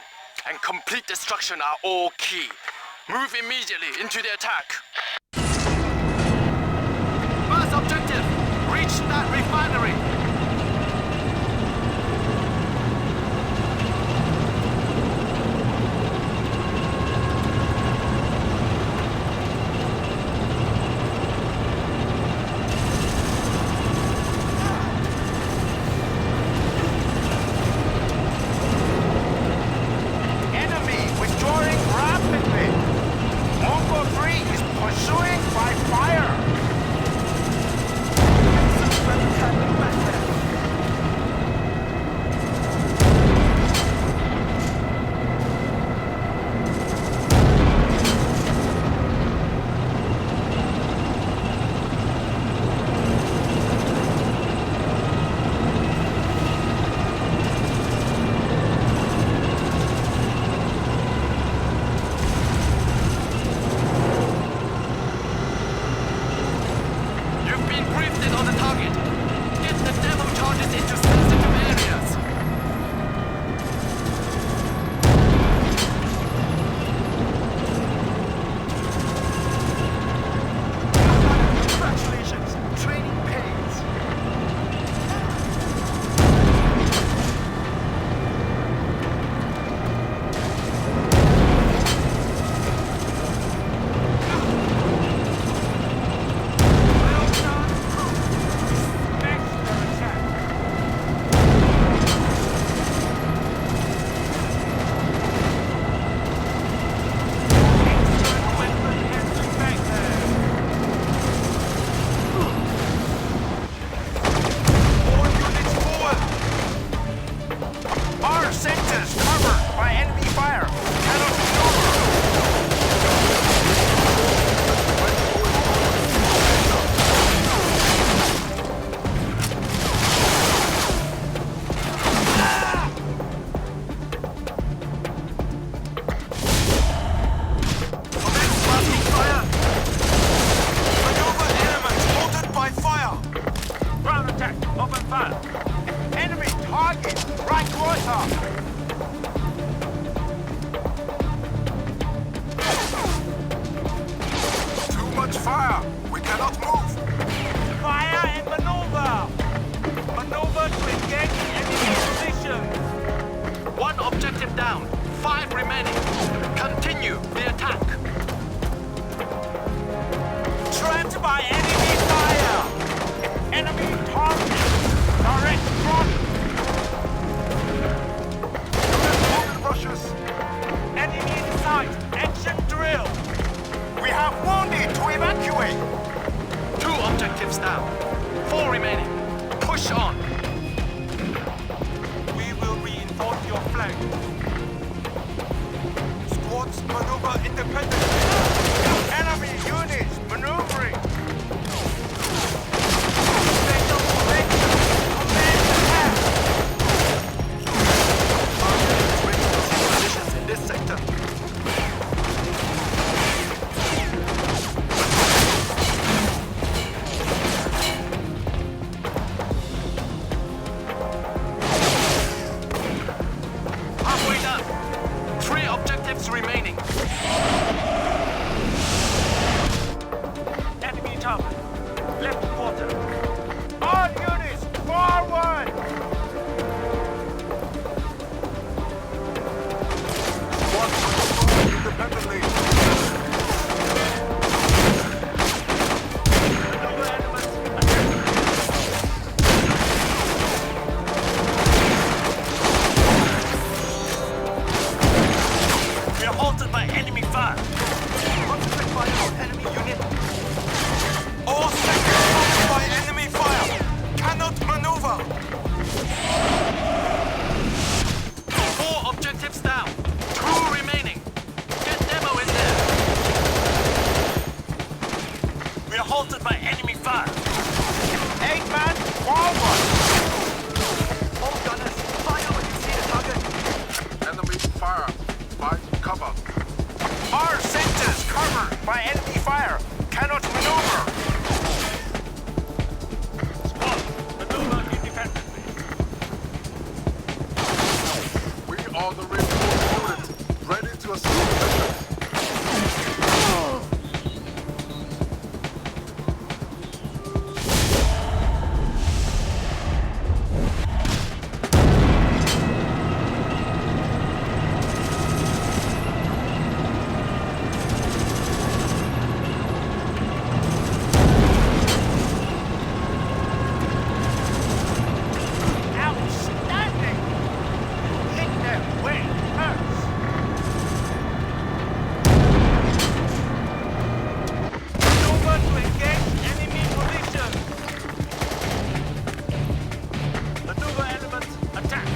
and complete destruction are all key. Move immediately into the attack. First objective, reach that refinery. Enemy withdrawing rapidly! Mongol 3 is pursuing by fire! You've been briefed on the target. Get the demo charges into sensitive areas. Congratulations! Training pays! Well done, crew! Smash their attack! Excellent weapon handling back there! All units forward! Our sectors covered by enemy fire! Cannot maneuver! Commence blasting fire! Maneuver elements halted by fire! Ground attack, open fire! Enemy target, right quarter! Too much fire! We cannot move! Fire and maneuver! Maneuver to engage enemy position! One objective down, 5 remaining. Continue the attack. Trapped by enemy fire! Enemy target! Direct front! Unit rushes! Enemy in sight! Action drill! We have wounded to evacuate! 2 objectives down, 4 remaining. Push on. We will reinforce your flank. Squads maneuver independently. Enemy units maneuvering. Special formation. Command attack. Positions in this sector. Halfway done. 3 objectives remaining. halted by enemy fire. 8 man, forward! All gunners, fire when you see the target. Enemy fire. Find cover. Our sectors covered by enemy fire. Cannot maneuver. Squad, maneuver independently. We are the reinforced unit. Ready to assume mission. Outstanding! Hit them where it hurts. Maneuver to engage enemy position. Maneuver elements attack.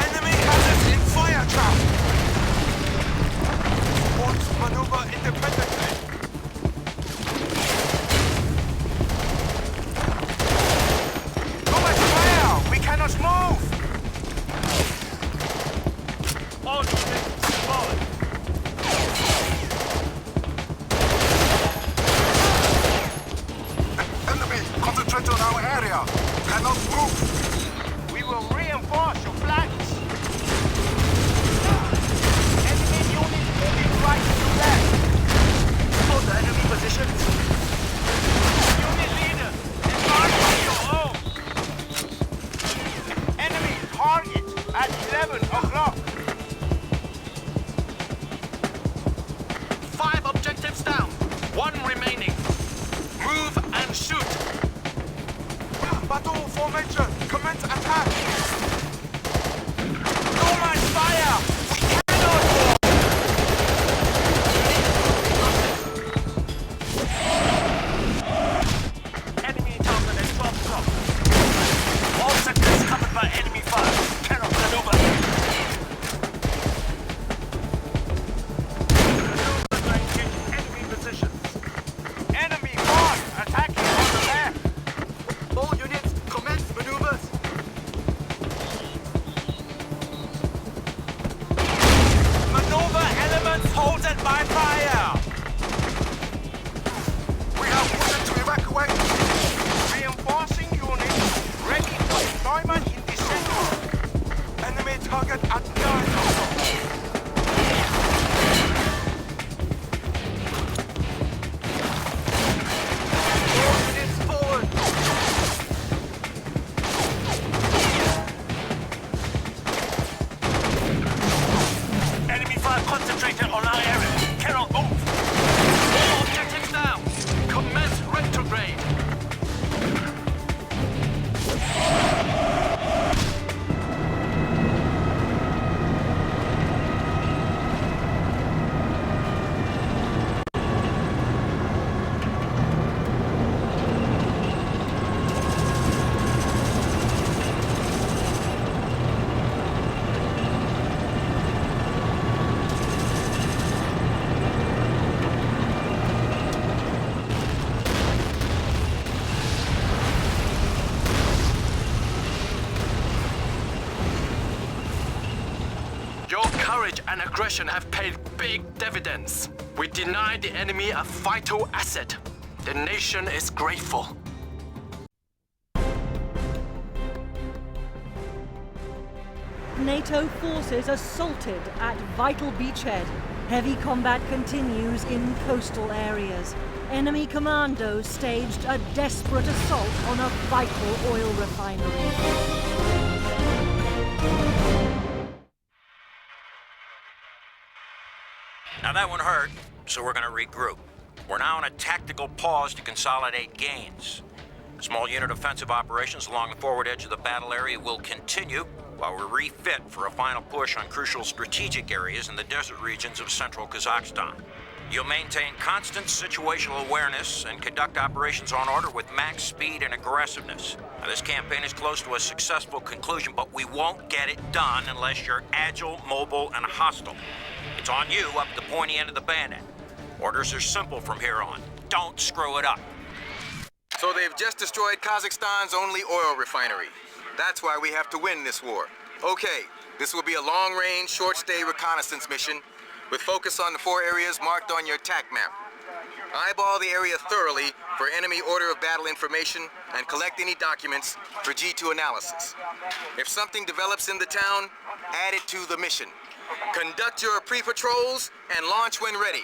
Enemy has us in fire trap. Wants maneuver independently. Too much fire! We cannot move! All units forward. Enemy concentrate on our area. Cannot move. We will reinforce your flanks. Enemy unit moving right to left. Hold the enemy positions. Unit leader, embark on your own. Enemy target at 11 o'clock. 5 objectives down. 1 remaining. Move and shoot. Battle formation, commence attack. No man's fire. We cannot walk. Enemy target at 12 o'clock. All sectors covered by enemy fire. Cannot maneuver. Maneuver to engage enemy positions. Enemy force attacking on the left. All units commence maneuvers. Maneuver elements halted by fire. We have movement to evacuate. Reinforcing units ready for deployment in December. Enemy target at 9 o'clock. All units forward. Enemy fire concentrated on our area. Cannot move. All objectives down. Commence retrograde. Your courage and aggression have paid big dividends. We denied the enemy a vital asset. The nation is grateful. NATO forces assaulted at vital beachhead. Heavy combat continues in coastal areas. Enemy commandos staged a desperate assault on a vital oil refinery. Now that one hurt, so we're gonna regroup. We're now on a tactical pause to consolidate gains. Small unit offensive operations along the forward edge of the battle area will continue while we refit for a final push on crucial strategic areas in the desert regions of central Kazakhstan. You'll maintain constant situational awareness and conduct operations on order with max speed and aggressiveness. Now, this campaign is close to a successful conclusion, but we won't get it done unless you're agile, mobile, and hostile. It's on you up at the pointy end of the bayonet. Orders are simple from here on. Don't screw it up. So they've just destroyed Kazakhstan's only oil refinery. That's why we have to win this war. Okay, this will be a long-range, short-stay reconnaissance mission with focus on the 4 areas marked on your TAC map. Eyeball the area thoroughly for enemy order of battle information and collect any documents for G2 analysis. If something develops in the town, add it to the mission. Conduct your pre-patrols and launch when ready.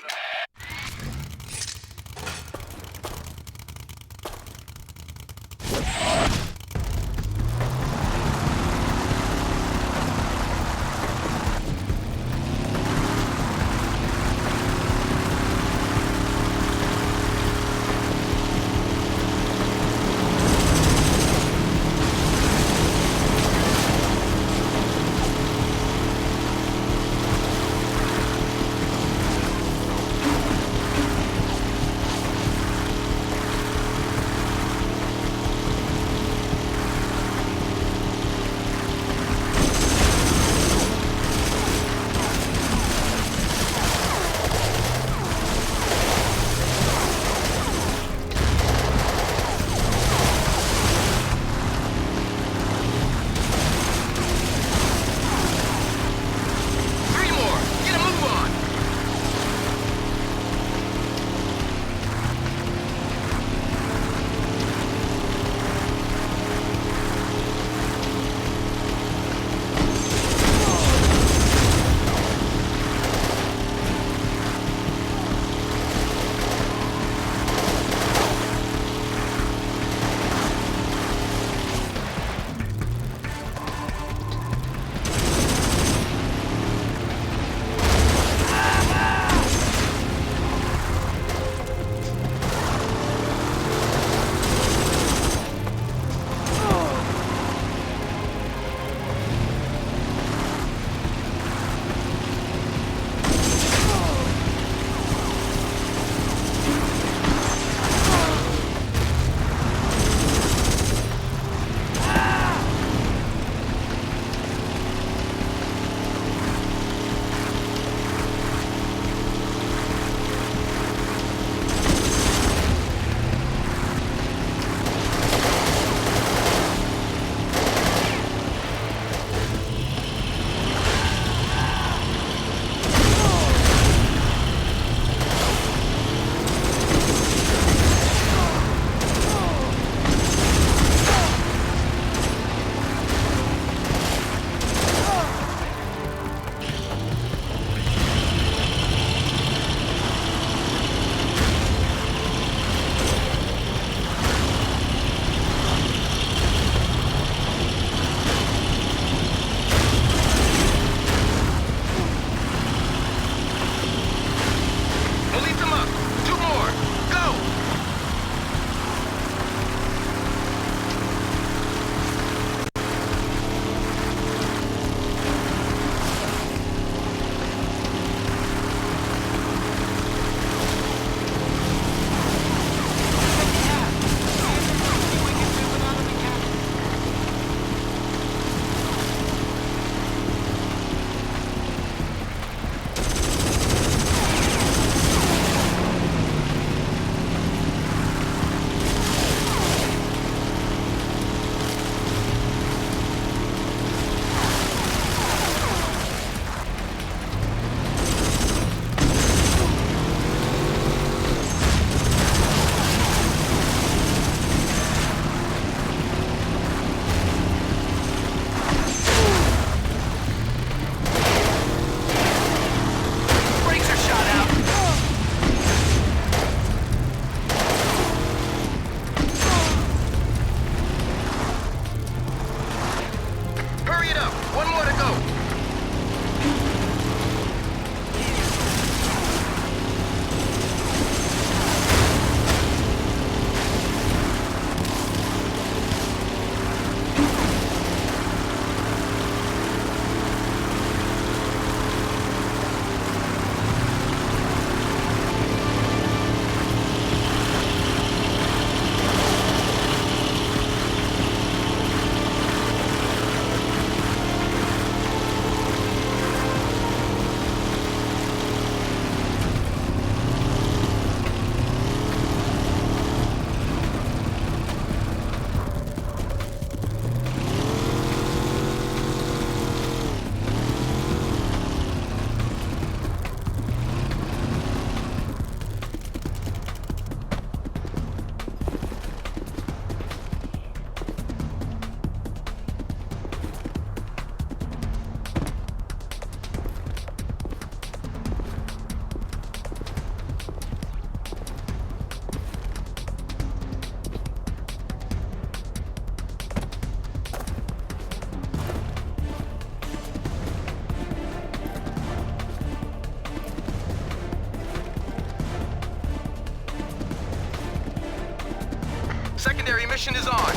mission is on.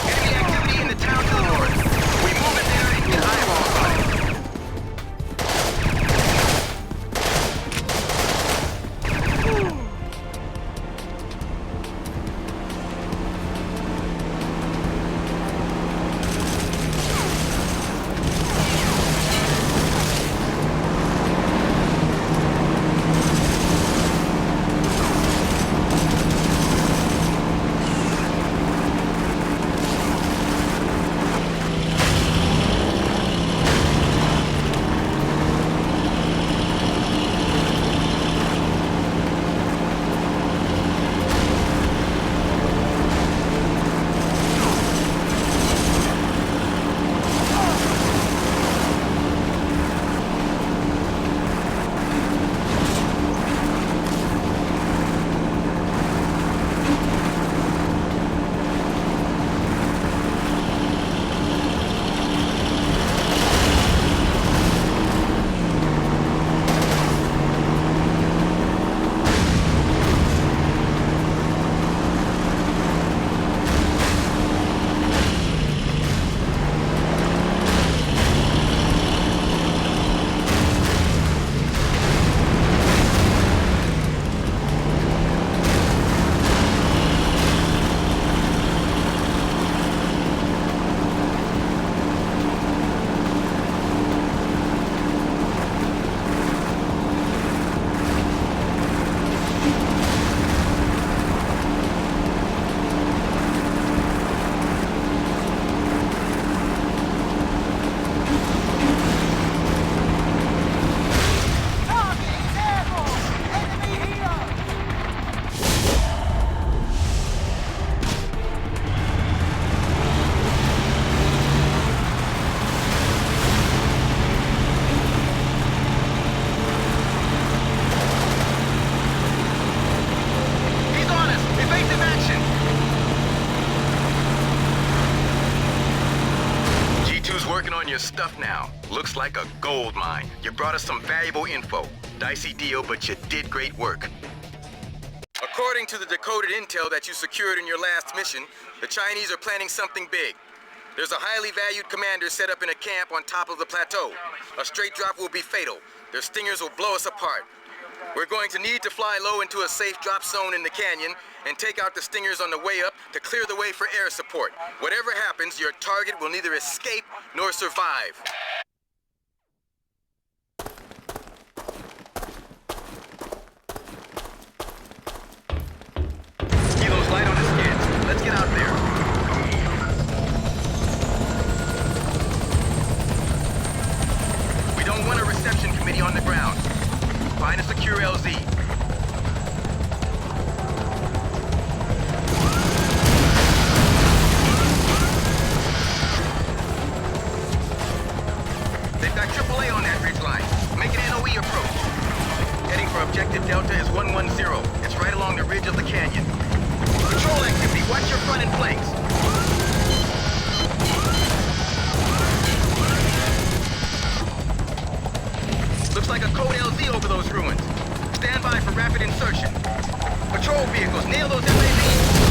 Enemy activity in the town to the north. We move in there and get eyeballs on it. Your stuff now. Looks like a gold mine. You brought us some valuable info. Dicey deal, but you did great work. According to the decoded intel that you secured in your last mission, the Chinese are planning something big. There's a highly valued commander set up in a camp on top of the plateau. A straight drop will be fatal. Their stingers will blow us apart. We're going to need to fly low into a safe drop zone in the canyon and take out the stingers on the way up to clear the way for air support. Whatever happens, your target will neither escape nor survive. Kilo's light on the skids. Let's get out there. We don't want a reception committee on the ground. Find a secure LZ. They've got AAA on that ridge line. Make an NOE approach. Heading for objective Delta is 110. It's right along the ridge of the canyon. Patrol activity. Watch your front and flanks. Looks like a code LZ over those ruins. Stand by for rapid insertion. Patrol vehicles, nail those LAVs.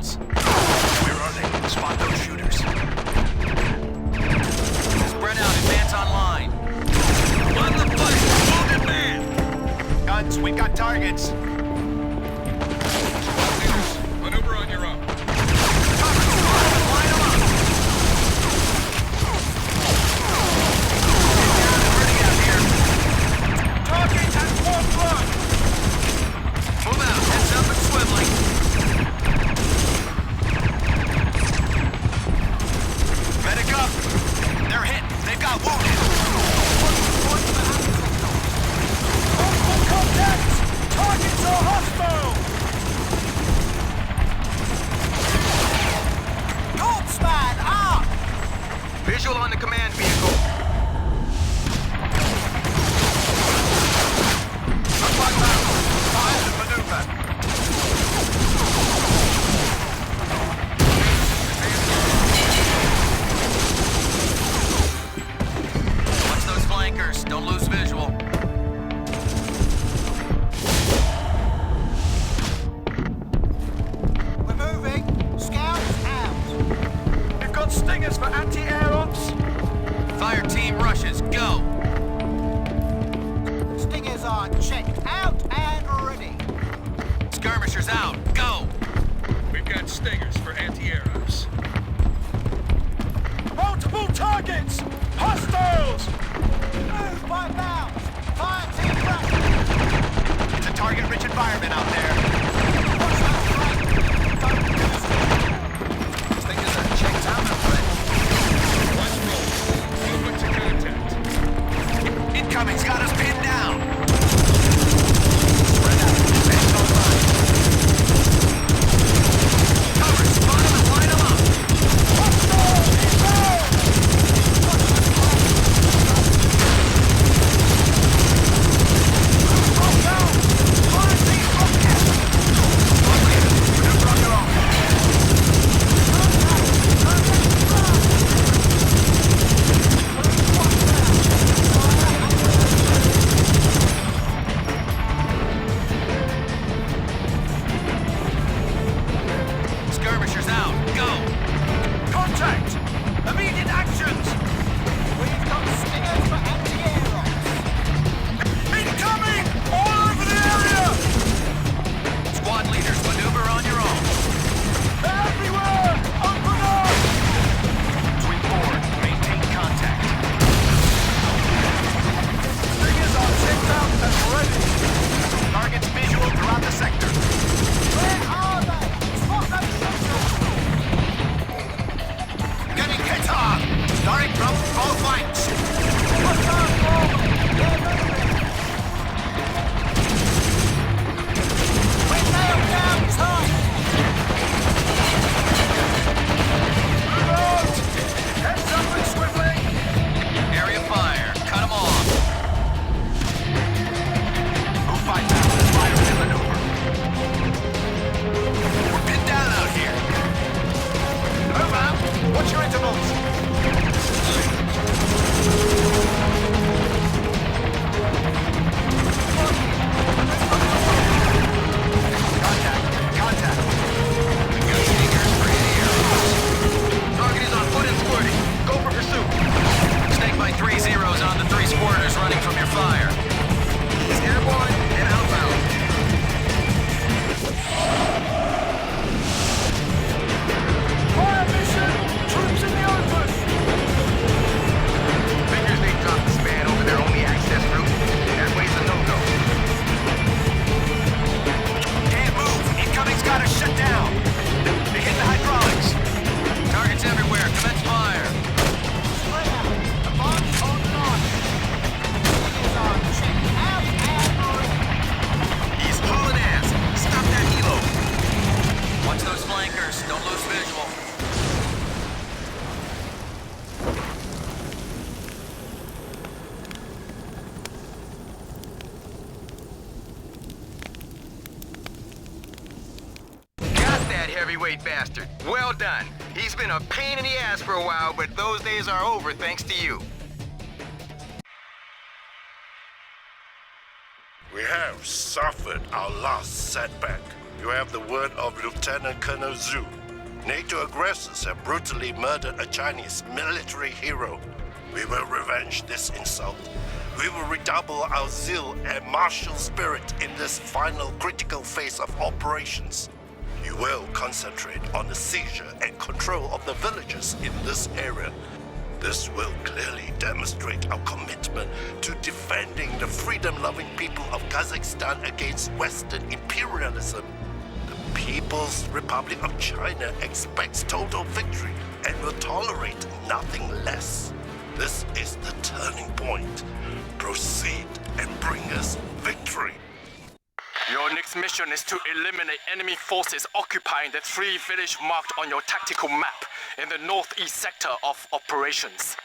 hostiles. Where are they? Spot those shooters. Spread out, advance online. On the fight, wounded man! Guns, we've got targets. Maneuver on your own. Move out, heads up and swiveling. Medic up! They're hit! They've got wounded! Multiple contacts! Targets are hostile! Goldsman, up! Visual on the command vehicle. Watch those flankers, don't lose visual. We're moving. Scouts out. We've got stingers for anti-air ops. Fire team rushes, go! Stingers are checked out and ready. Skirmishers out, go! We've got stingers for anti-air ops. Multiple targets! Hostiles! Move by bounds! Fire team rush! It's a target-rich environment out there. Watch that flank! Don't lose it. Stingers are checked out and ready. Let's roll. Movement to contact. Incoming's got us pinned down. Spread out, advance online. Cover, spot them and line them up. Hostiles! Inbound! Roll down! Fire team rocket! Maneuver on your own. Skirmishers out, go! Contact! Immediate actions! We've got stingers for anti-air ops. Incoming! All over the area! Squad leaders, maneuver on your own. They're everywhere! Open up! Swing forward. Maintain contact. Stingers are checked out and ready. Targets visual throughout the sector. Where are they? Spot those shooters! Getting hit on. Starting from both flanks. Hostile forward! They're moving! We're nailed down tight! Move out! Heads up and swiveling! Area fire, cut them off. Move 5,000. Fire and maneuver. We're pinned down out here. Move out. Watch your intervals. Contact. Contact. We got stingers for anti-air ops. Target is on foot and squirting. Go for pursuit. Snake by 3 zeros on the 3 squirters running from your fire. He's airborne and outbound. Fire mission! Troops in the open! Figures they dropped the span over their only access route. That way's a no-go. Can't move. Incoming's got us shut down. They hit the hydraulics. Targets everywhere, commence fire. Spread out! The bomb's on and on! Stingers are checked out and ready! He's hauling ass. Stop that helo. Watch those flankers, don't lose visual. Got that heavyweight bastard. Well done. He's been a pain in the ass for a while, but those days are over thanks to you. We have suffered our last setback. You have the word of Lieutenant Colonel Zhu. NATO aggressors have brutally murdered a Chinese military hero. We will revenge this insult. We will redouble our zeal and martial spirit in this final critical phase of operations. You will concentrate on the seizure and control of the villages in this area. This will clearly demonstrate our commitment to defending the freedom-loving people of Kazakhstan against Western imperialism. The People's Republic of China expects total victory and will tolerate nothing less. This is the turning point. Proceed and bring us victory. Your next mission is to eliminate enemy forces occupying the 3 villages marked on your tactical map in the northeast sector of operations.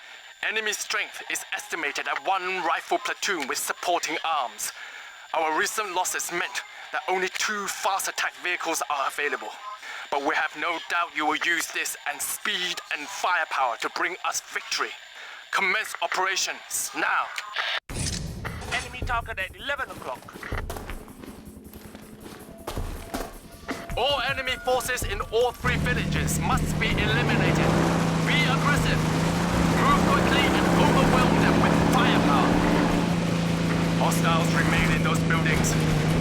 Enemy strength is estimated at 1 rifle platoon with supporting arms. Our recent losses meant that only 2 fast attack vehicles are available. But we have no doubt you will use this and speed and firepower to bring us victory. Commence operations now. Enemy target at 11 o'clock. All enemy forces in all 3 villages must be eliminated. Be aggressive. Move quickly and overwhelm them with firepower. Hostiles remain in those buildings.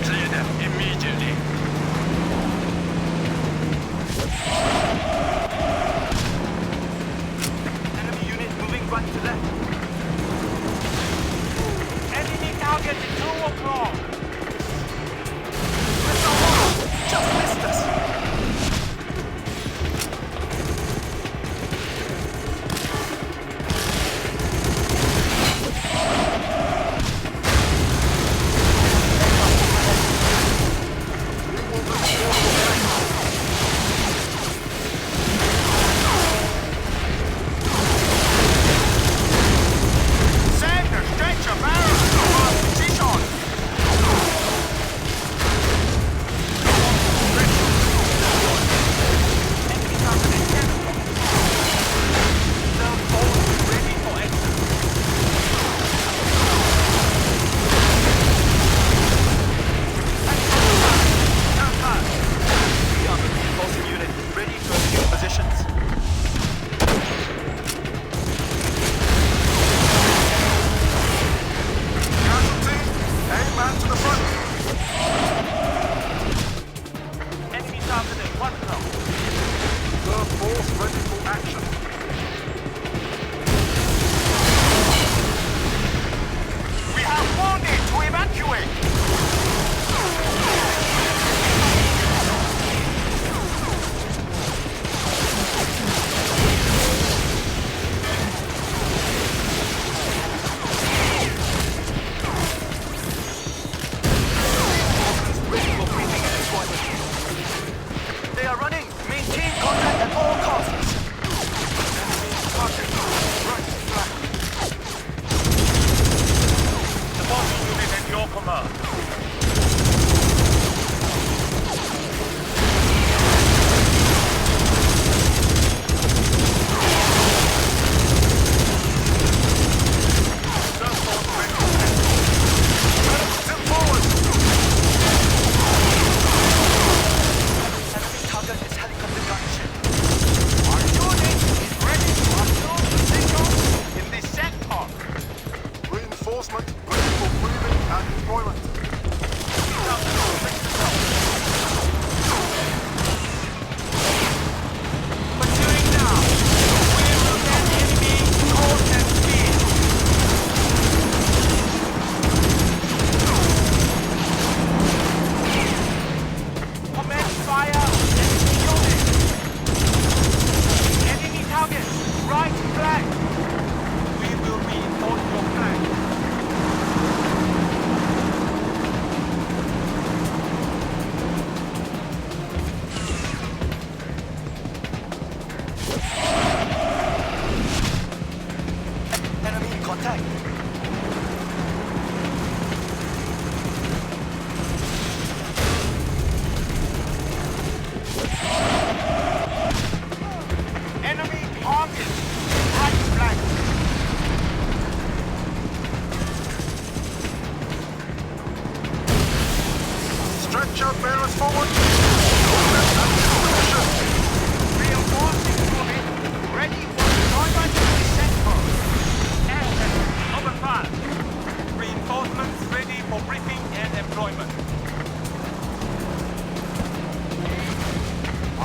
Clear them immediately. Enemy unit moving right to left. Enemy target at 2 o'clock. Just missed us. Sender, stretch your barrels. Position.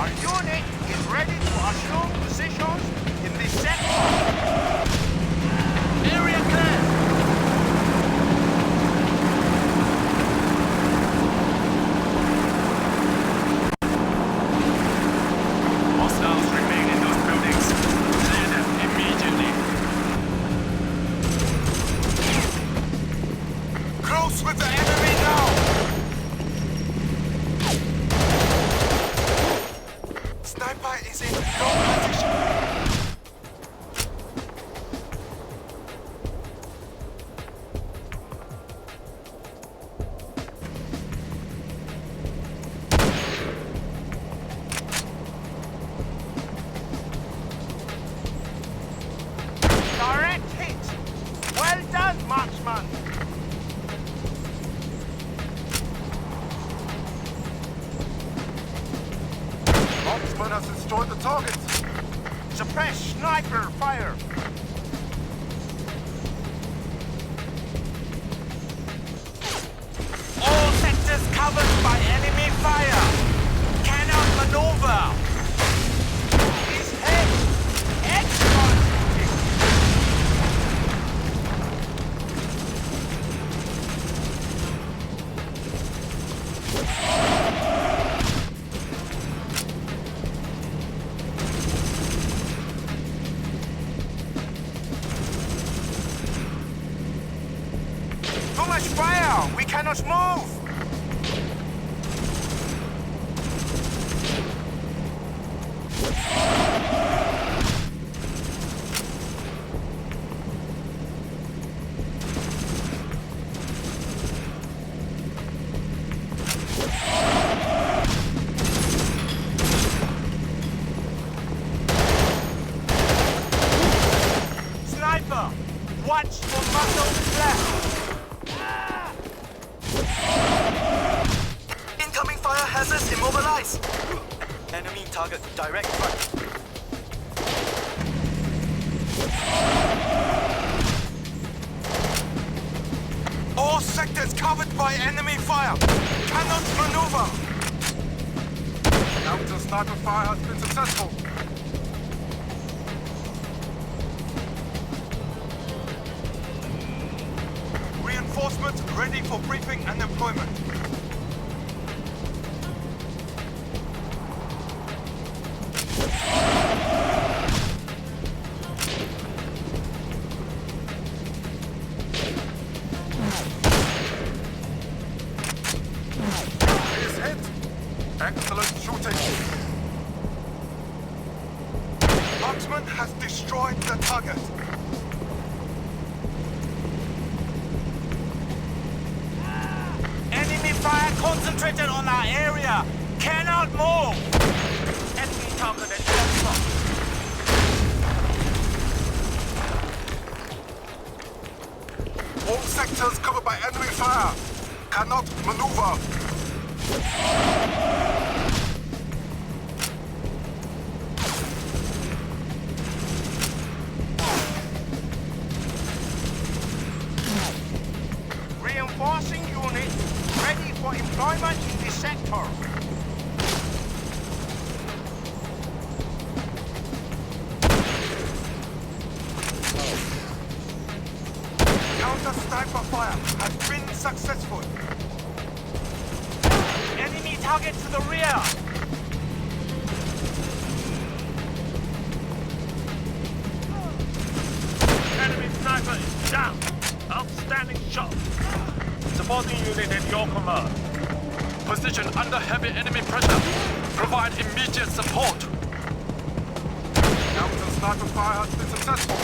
Our unit is ready to assume positions in this sector. Area clear. Hostiles remain in those buildings. Clear them immediately. Close with the enemy now. Sniper is in low position. Direct hit. Well done, marksman. Marksman has destroyed the target. Suppress sniper fire. All sectors covered by enemy fire. Cannot maneuver. His head. Excellent shooting. Too much fire! We cannot move! Sniper! Watch for muscle left! Incoming fire hazards immobilized. Enemy target direct front. All sectors covered by enemy fire! Cannot maneuver! Counter sniper fire has been successful. Reinforcements ready for briefing and employment. He is hit. Excellent shooting. Marksman has destroyed the target. Enemy fire concentrated on our area. Cannot move. Enemy target at left. All sectors covered by enemy fire. Cannot maneuver. Reinforcing unit ready for employment in this sector. Counter sniper fire has been successful. Enemy target to the rear. Enemy sniper is down. Outstanding shot. Supporting unit at your command. Position under heavy enemy pressure. Provide immediate support. Counter sniper fire has been successful.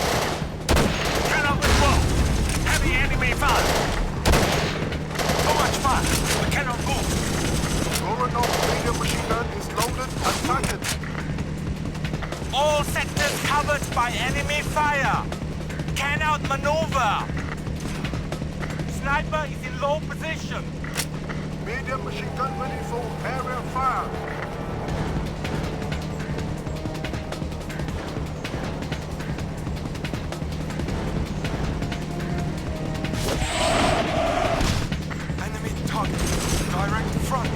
Cannot withdraw. Heavy enemy fire. Too much fire. We cannot move. Goranov medium machine gun is loaded and targeted. All sectors covered by enemy fire. Cannot maneuver. Sniper is in low position. Medium machine gun ready for area fire. Enemy target. Direct front.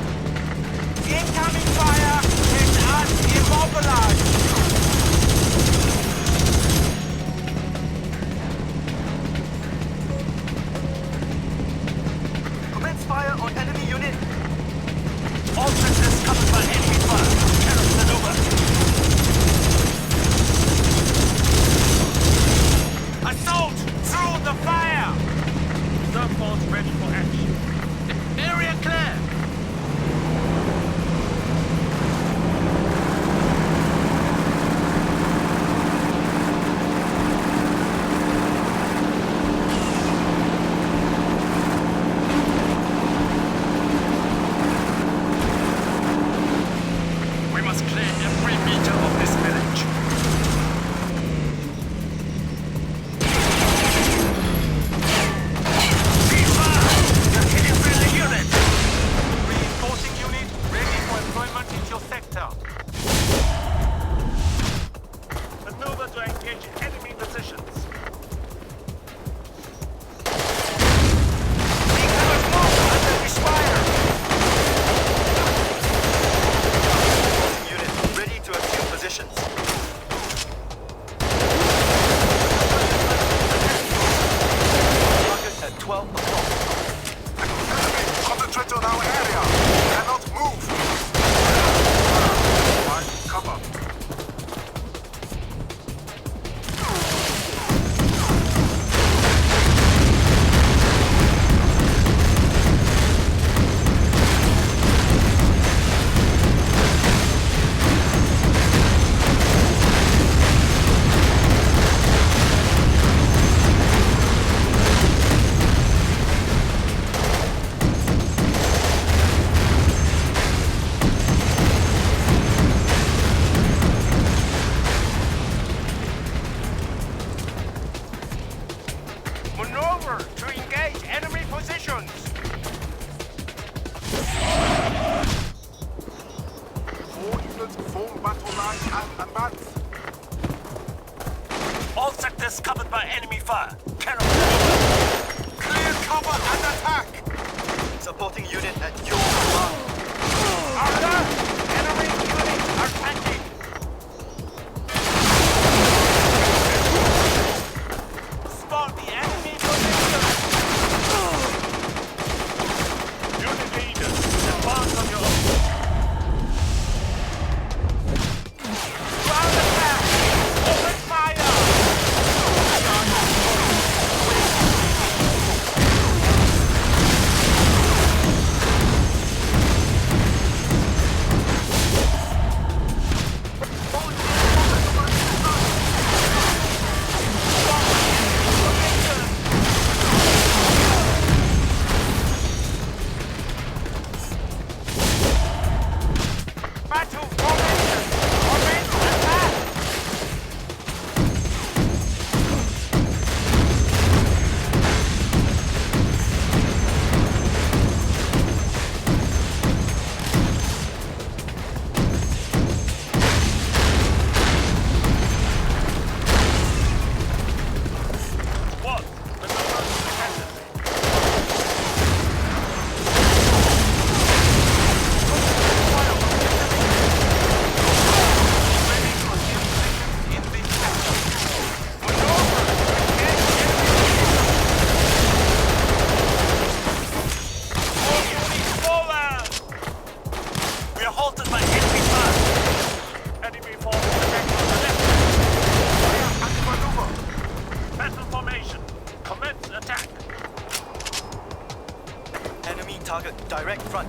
Incoming fire is us. must clear every meter of this village. Reinforcing unit, ready for employment in your sector. Maneuver to engage enemy positions. We cannot move under this fire. Unit ready to assume positions. Target at 12 o'clock. Concentrate on our area. Cannot move. Find cover. Maneuver to engage enemy positions. All units form battle line and advance. All sectors covered by enemy fire. Cannot move. Clear cover and attack. Supporting unit at your command. Alert! Enemy units are attacking. Spot the enemy position. Unit leaders, advance on your own. Ground attack! Open fire! Battle formation! Open attack! What? Maneuver independently. Ready to assume positions in this sector. Maneuver! Engage enemy. All units forward! We are halted by enemy fire. Enemy force attack on the left. Fire and maneuver. Battle formation. Commence attack. Enemy target direct front.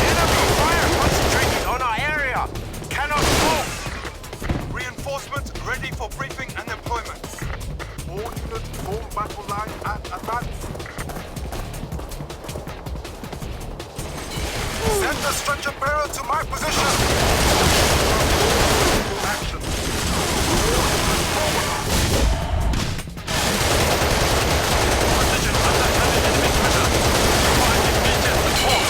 Enemy fire concentrated on our area. Cannot move. Reinforcements ready for briefing and employment. All units form battle line and advance. Send the stretcher bearer to my position. Action. Position under heavy enemy pressure. 5 meters support.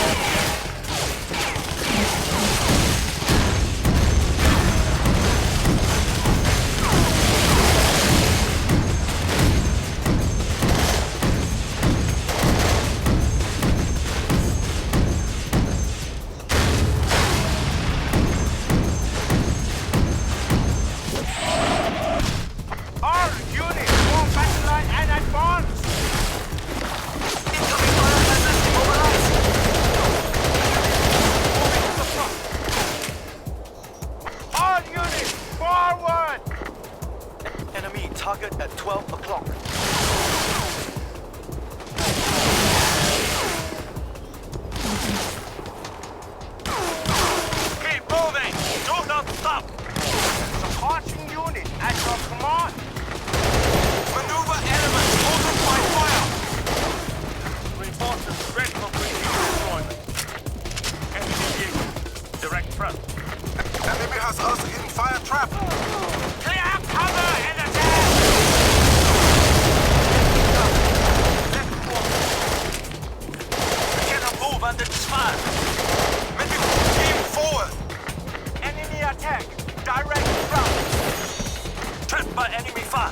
fire! Medical team forward! Enemy attack! Direct front! Trapped by enemy fire!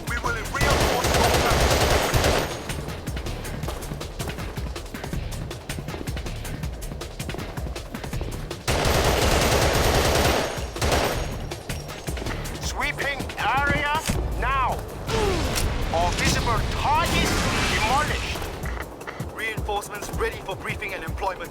We will reinforce all battle. Sweeping area now. All visible targets demolished. Reinforcements ready for briefing and employment.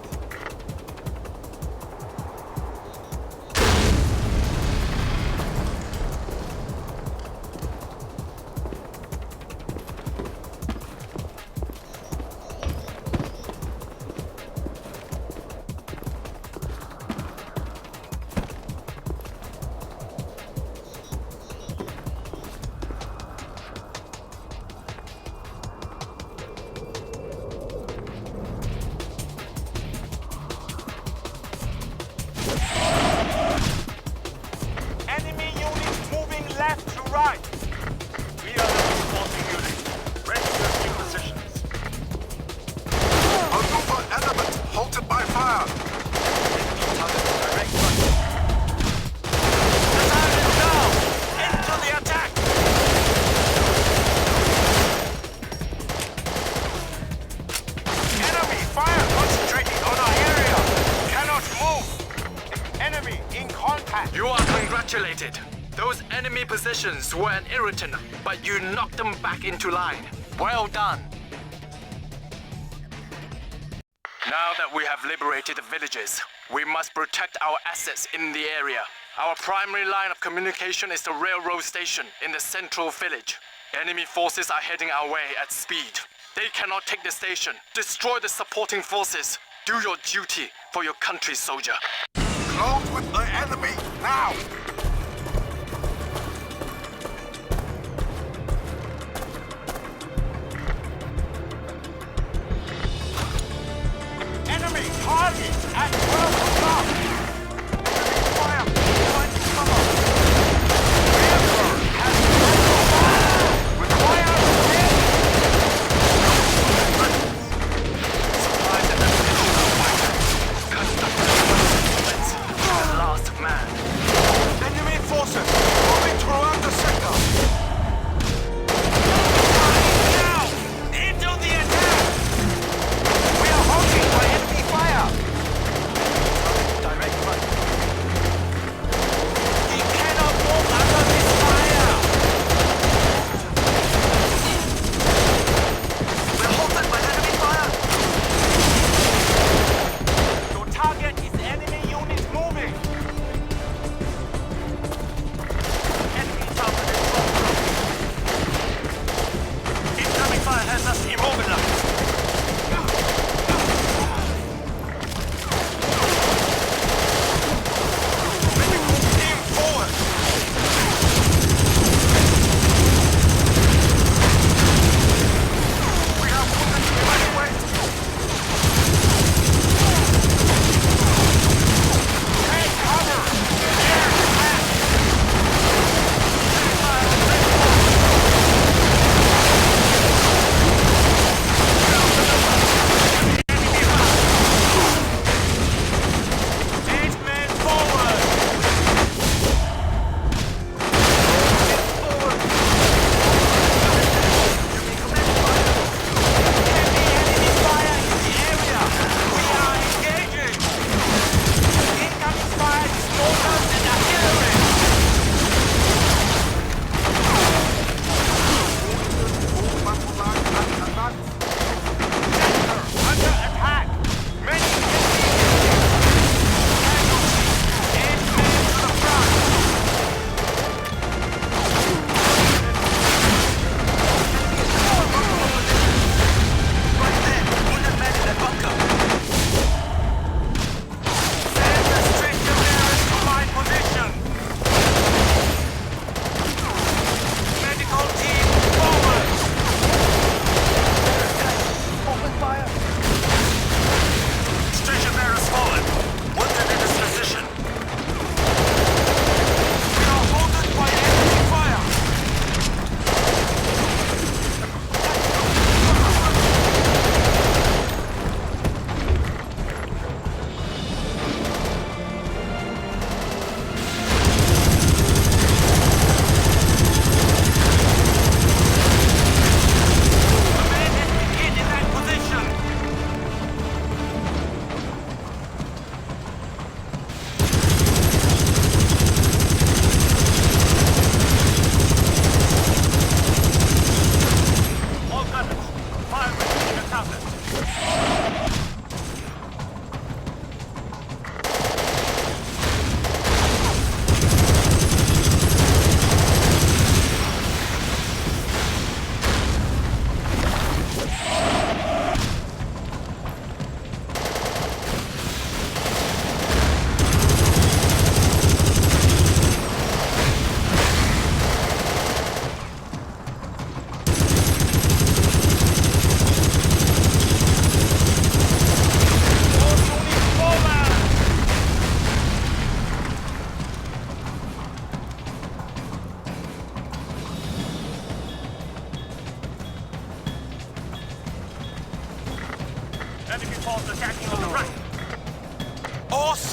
Enemy units moving left to right. We are the reinforcing unit. Ready to new positions. Maneuver element halted by fire. Enemy target direct front. The target is down. Into the attack. Enemy fire concentrating on our area. Cannot move. Enemy in contact. You are congratulated. Those enemy positions were an irritant, but you knocked them back into line. Well done. Now that we have liberated the villages, we must protect our assets in the area. Our primary line of communication is the railroad station in the central village. Enemy forces are heading our way at speed. They cannot take the station. Destroy the supporting forces. Do your duty for your country, soldier. Close with the enemy now. Enemy target at 12 o'clock. Enemy fire behind cover. Railroad has fire. Require Supplies and ammunition are vital. Conduct the last man.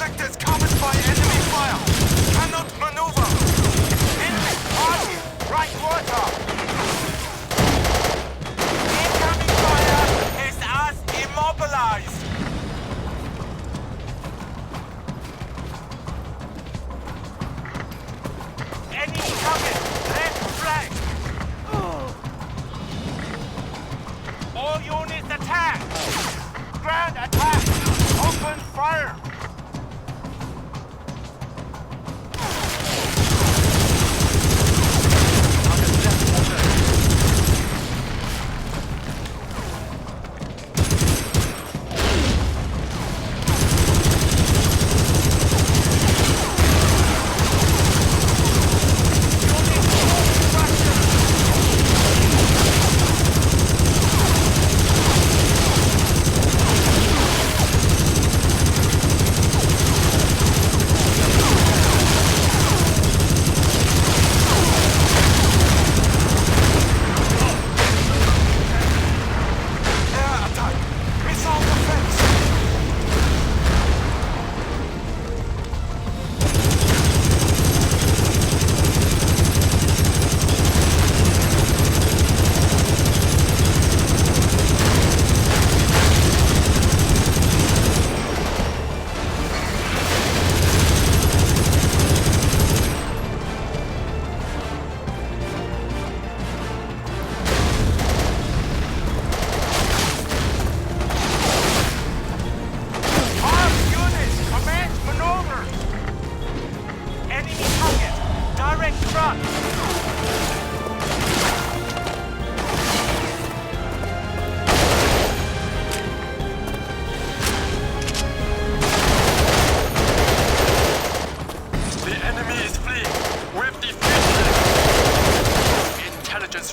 sectors covered by enemy fire. Cannot maneuver. Enemy party, right quarter. Incoming fire is us immobilized. Enemy target, left flank. All units attack. Ground attack. Open fire.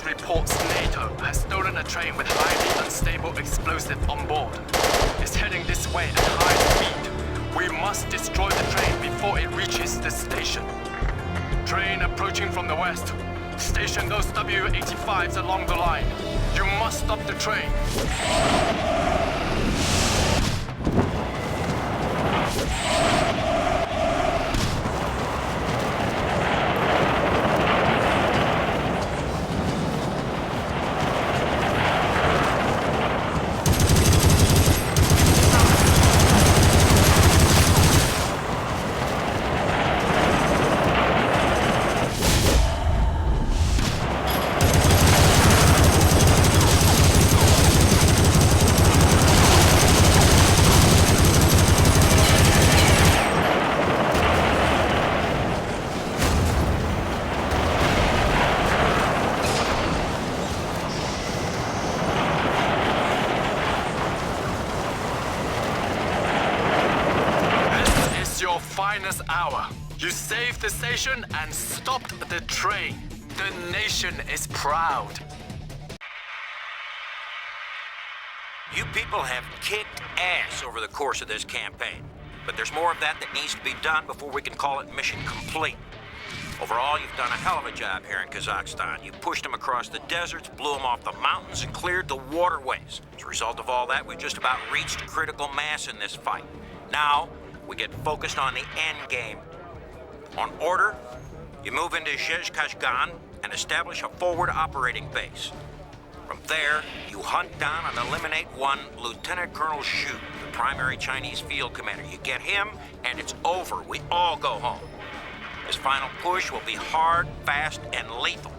Reports NATO has stolen a train with highly unstable explosive on board. It's heading this way at high speed. We must destroy the train before it reaches the station. Train approaching from the west. Station those W-85s along the line. You must stop the train. Finest hour. You saved the station and stopped the train. The nation is proud. You people have kicked ass over the course of this campaign, but there's more of that needs to be done before we can call it mission complete. Overall, you've done a hell of a job here in Kazakhstan. You pushed them across the deserts, blew them off the mountains, and cleared the waterways. As a result of all that, we've just about reached critical mass in this fight. Now, we get focused on the end game. On order, you move into Zhezkazgan and establish a forward operating base. From there, you hunt down and eliminate one Lieutenant Colonel Zhu, the primary Chinese field commander. You get him, and it's over. We all go home. This final push will be hard, fast, and lethal.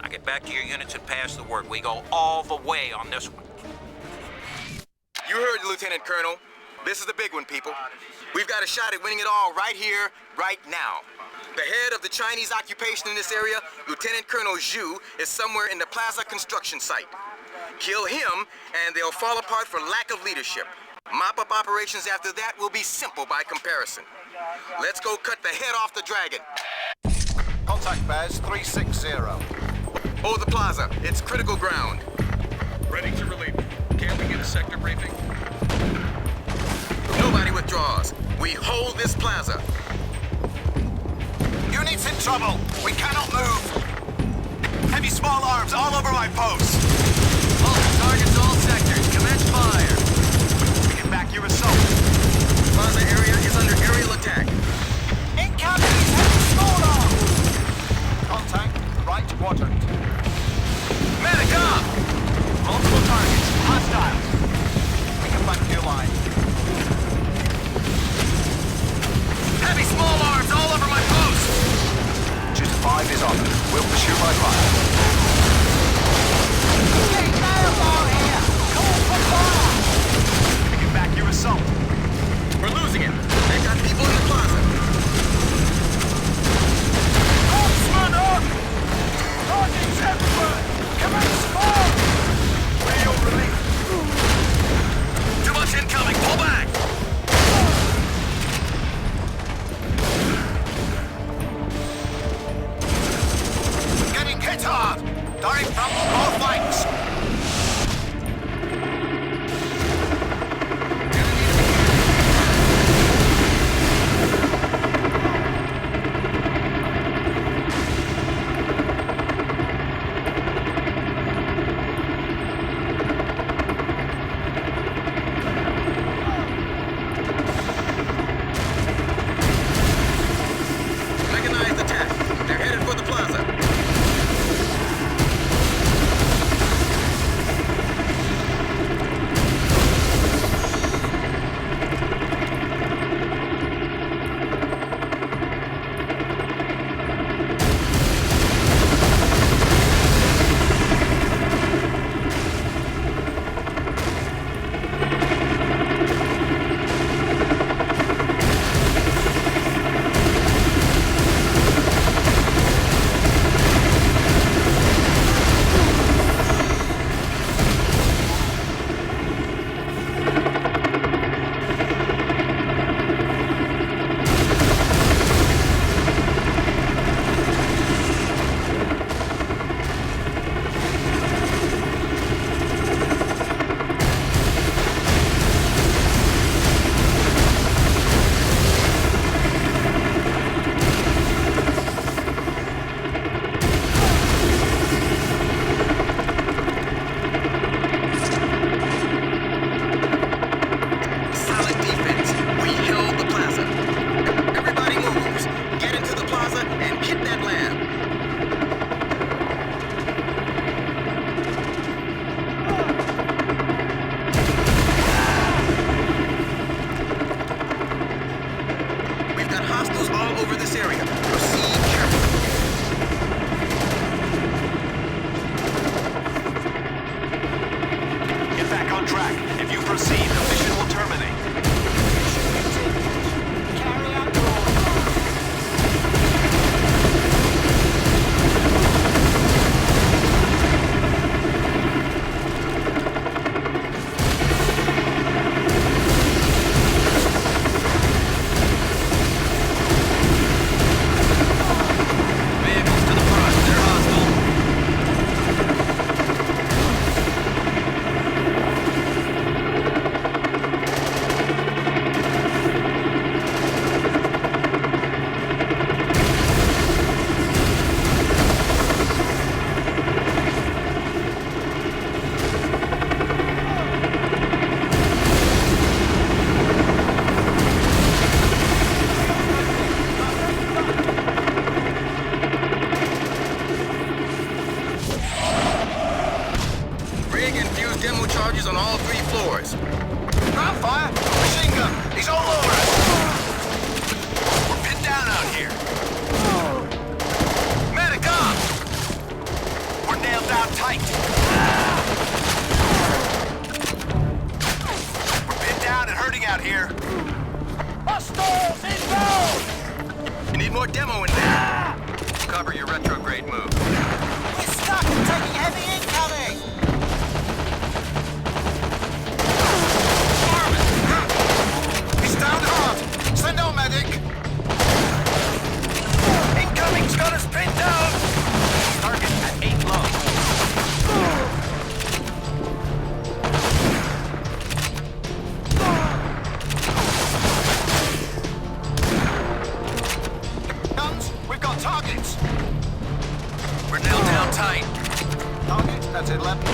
Now get back to your units and pass the word. We go all the way on this one. You heard, Lieutenant Colonel. This is the big one, people. We've got a shot at winning it all right here, right now. The head of the Chinese occupation in this area, Lieutenant Colonel Zhu, is somewhere in the Plaza construction site. Kill him, and they'll fall apart for lack of leadership. Mop-up operations after that will be simple by comparison. Let's go cut the head off the dragon. Contact Baz 360. Hold the Plaza. It's critical ground. Ready to relieve. Can we get a sector briefing? Nobody withdraws. We hold this plaza. Units in trouble. We cannot move. Heavy small arms all over my post. All targets, all sectors. Commence fire. We can back your assault. Plaza area is under aerial We're losing him. They've got people in the plaza. Marksman up! Targets everywhere! Commence fire! Where your relief? Too much incoming. Pull back. Getting hit hard! Direct from all flanks! Mechanized attack. They're headed for the plaza. Solid defense. We held the plaza. Everybody moves. Get into the plaza and hit that lab. We've got hostiles all over this area. Proceed carefully. Get back on track. If you proceed, the mission will terminate. Carry out your orders. Vehicles to the front. They're hostile. Rig and fuse demo charges on all 3 floors. Ground fire! Machine gun! He's all over us! We're pinned down out here. Medic up! We're nailed down tight. We're pinned down and hurting out here. Hostiles inbound! You need more demo in there. Cover your retrograde move. We're stuck! Taking heavy incoming! He's down hard! Send on medic! Incoming's got us pinned down! Target at 8 low. Guns, we've got targets! We're nailed down tight. Target, that's 11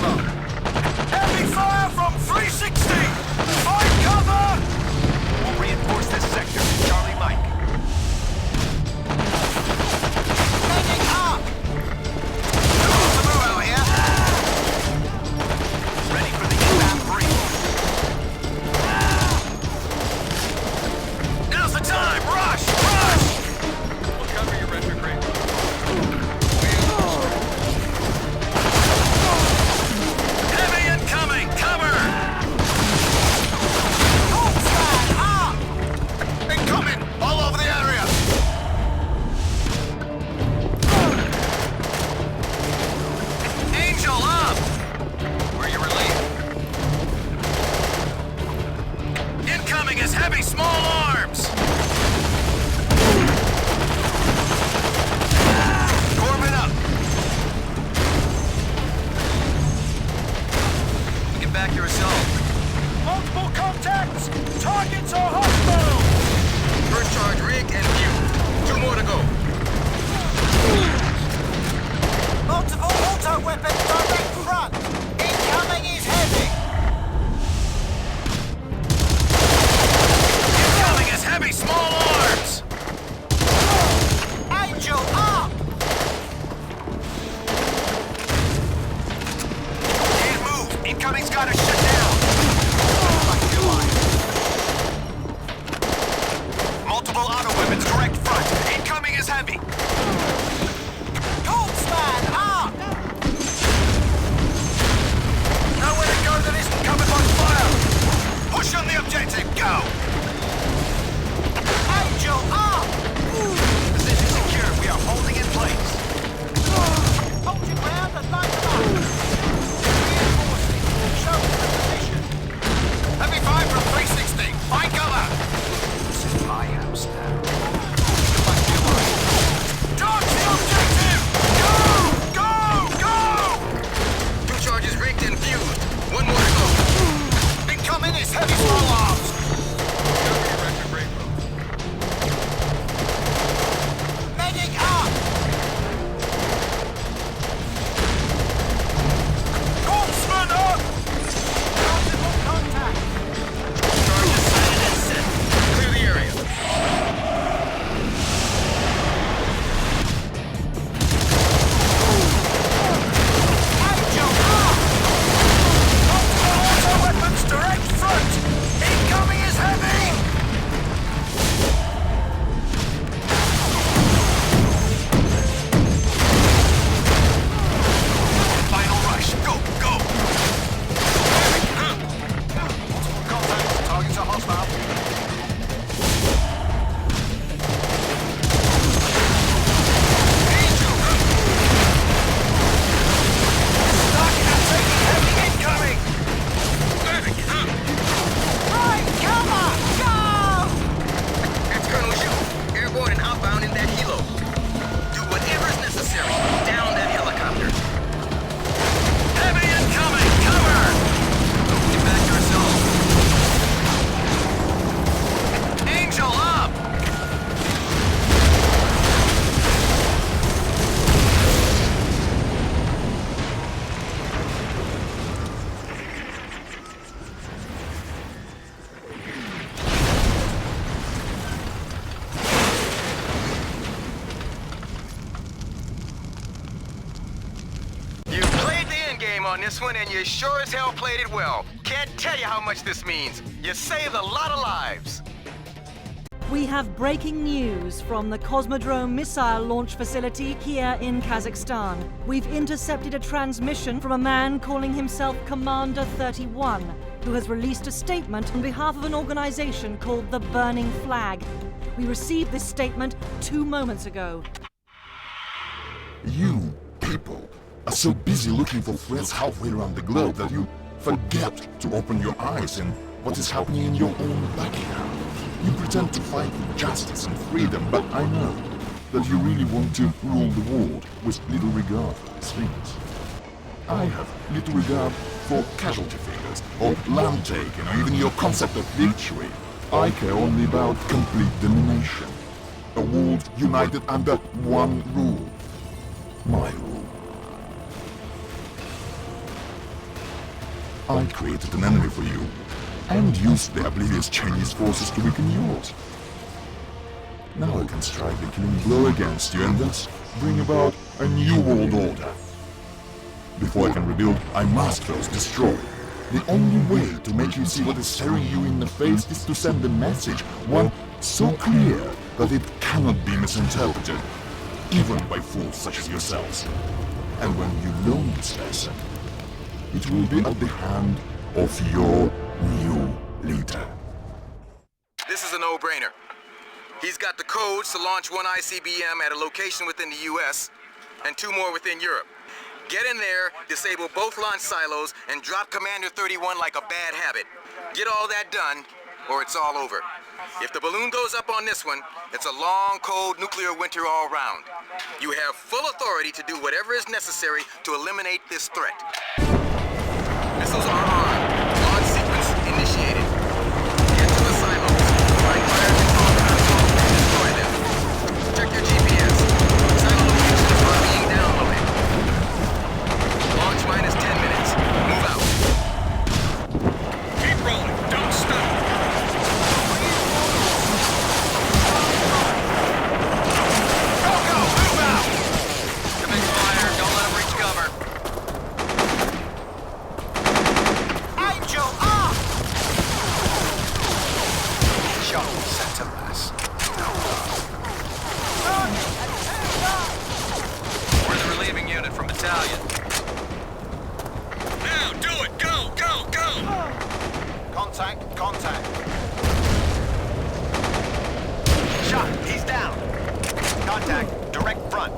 heavy small arms! Corbin up! Get back your assault. Multiple contacts! Targets are hostile! First charge rigged and fused. 2 more to go. Multiple auto weapons direct front! Incoming is heavy! Incoming is heavy small arms! Angel up! Can't move. Incoming's got us shut down. Back to your line. Multiple auto weapons direct front. Incoming is heavy. Coltsman up! Nowhere to go that isn't covered by fire. Push on the objective. Go. Angel up! Position secure. We are holding in place. Hold your ground and light them up! Reinforcing. Show us the position. Heavy fire from 360. Find cover. I am now. Back to your line. Dodge the objective. Go! Go! 2 charges rigged and fused. 1 more to go. Incoming is heavy small arms. Medic up! Coltsman up! Multiple contact! Charges sighted and set. Clear the area. Angel up! Multiple auto weapons direct front! Incoming is heavy! Final rush. Go, go. Multiple contacts. Targets are hostile. Angel. Stuck and taking heavy incoming! Right, cover! Go! That's Colonel Yu. Airborne and outbound in that helo. Do whatever's necessary. Down that helicopter. Heavy incoming. Cover. Get back your assault. Angel up. You played the end game on this one, and you sure as hell played it well. Can't tell you how much this means. You saved a lot of lives. We have breaking news from the Cosmodrome missile launch facility here in Kazakhstan. We've intercepted a transmission from a man calling himself Commander 31, who has released a statement on behalf of an organization called the Burning Flag. We received this statement 2 moments ago. You people are so busy looking for threats halfway around the globe that you forget to open your eyes in what is happening in your own backyard. You pretend to fight for justice and freedom, but I know that you really want to rule the world with little regard for these things. I have little regard for casualty figures, or land taking, or even your concept of victory. I care only about complete domination. A world united under one rule. My rule. I created an enemy for you, and used the oblivious Chinese forces to weaken yours. Now I can strike the killing blow against you and thus bring about a new world order. Before I can rebuild, I must first destroy. The only way to make you see what is staring you in the face is to send a message, one so clear that it cannot be misinterpreted, even by fools such as yourselves. And when you learn this lesson, it will be at the hand of your new leader. This is a no-brainer. He's got the codes to launch 1 ICBM at a location within the US and 2 more within Europe. Get in there, disable both launch silos, and drop Commander 31 like a bad habit. Get all that done, or it's all over. If the balloon goes up on this one, it's a long, cold nuclear winter all round. You have full authority to do whatever is necessary to eliminate this threat. Missiles are armed. Launch sequence initiated. Get to the silos. Find fire control console and destroy them. Check your GPS. Silo locations are being downloaded. Launch minus 10 minutes. Move out. Keep rolling. Don't stop. Go, go! Move out! Commence fire. Don't let them reach cover. Angel up! Show center mass. We're the relieving unit from battalion. Now, do it. Go, go, go. Contact, contact. Shot, he's down. Contact, direct front.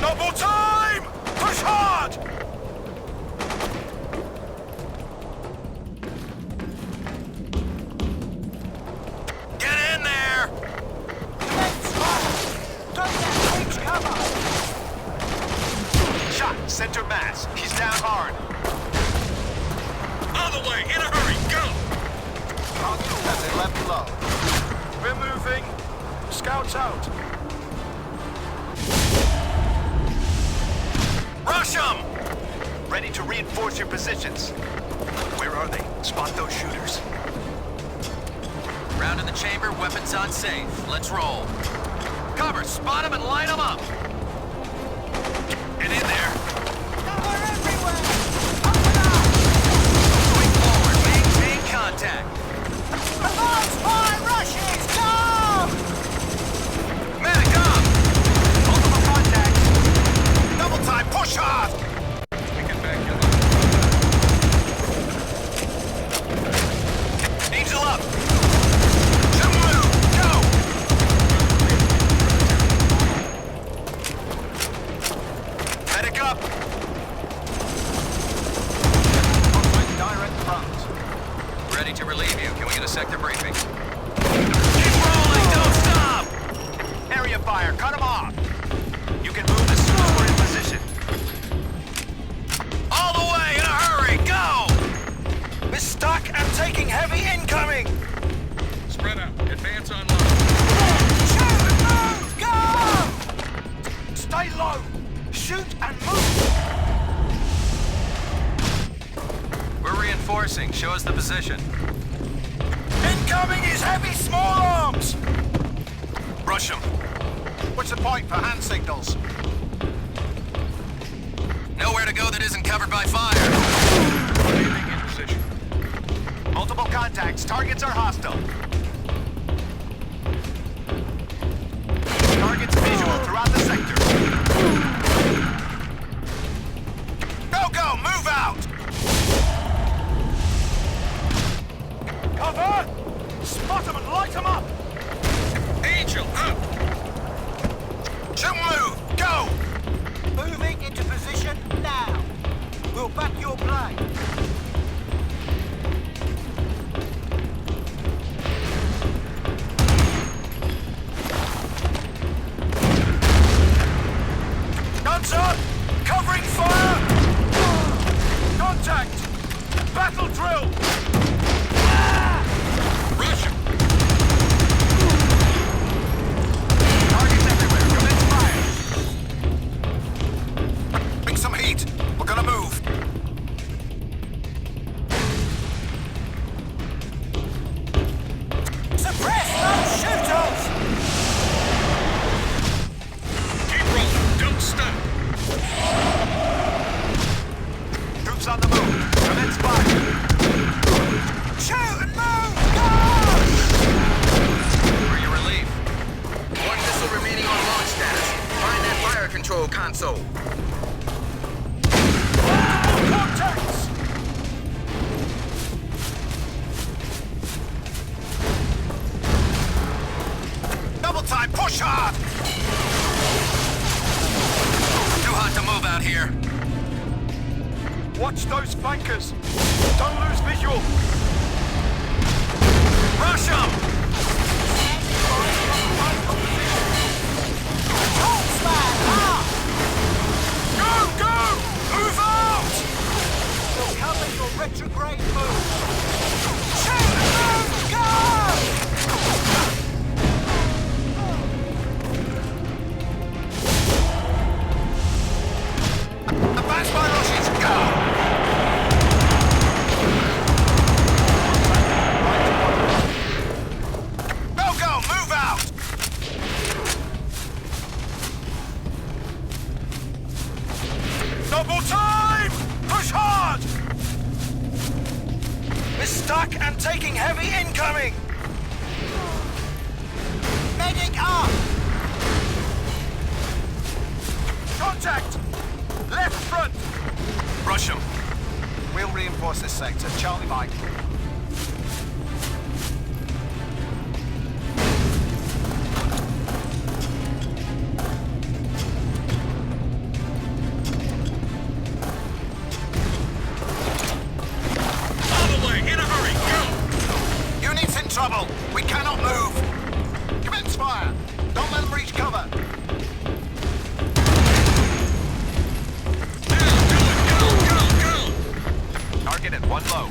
Double time! Push hard! Get in there! Shot, center mass. He's down hard. All the way. In a hurry. Go. Target has a left low. We're moving. Scouts out. Rush 'em! Ready to reinforce your positions. Where are they? Spot those shooters. Round in the chamber, weapons on safe. Let's roll. Cover, spot them and line them up. Get in there. Swing forward, maintain contact. Medic up! Multiple contacts. Double time, push hard! We can back you up. Angel up! Jump move! Go! Medic up! Conflict direct front. Ready to relieve you. Can we get a sector briefing? Keep rolling, don't stop! Area fire, cut them off! You can move as soon as we're in position. All the way, in a hurry, go! We're stuck and taking heavy incoming! Spread out. Advance online. Shoot and move! Go! Stay low! Shoot and move! We're reinforcing. Show us the position. Incoming is heavy small arms! Rush them. What's the point for hand signals? Nowhere to go that isn't covered by fire. Landing in position. Multiple contacts. Targets are hostile. Targets visual throughout the sector. Go, go! Move out! Cover! Spot them and light them up! Angel, up! Shoot and move! Go! Moving into position now. We'll back your play. Guns up! Covering fire! Contact! Battle drill! Rush 'em! Targets everywhere. Commence fire! Bring some heat. We're gonna move. Suppress those shooters! Keep rolling. Don't stop. Troops on the move. Commence fire. Shoot and move! Go! For your relief. One missile remaining on launch status. Find that fire control console. Contacts! Double time, push hard! Too hot to move out here. Watch those flankers. Don't lose visual. Rush them! Go, go! Move out! You'll cover your retrograde move. Shoot! Move! Go! Advance my rushes! Go! Go, go! Move out! Double time! Push hard! We're stuck and taking heavy incoming! Medic up! Contact! Left front! Rush them. We'll reinforce this sector. Charlie Mike. Units in trouble! We cannot move! Commence fire! Don't let them reach cover! Target at 1 low.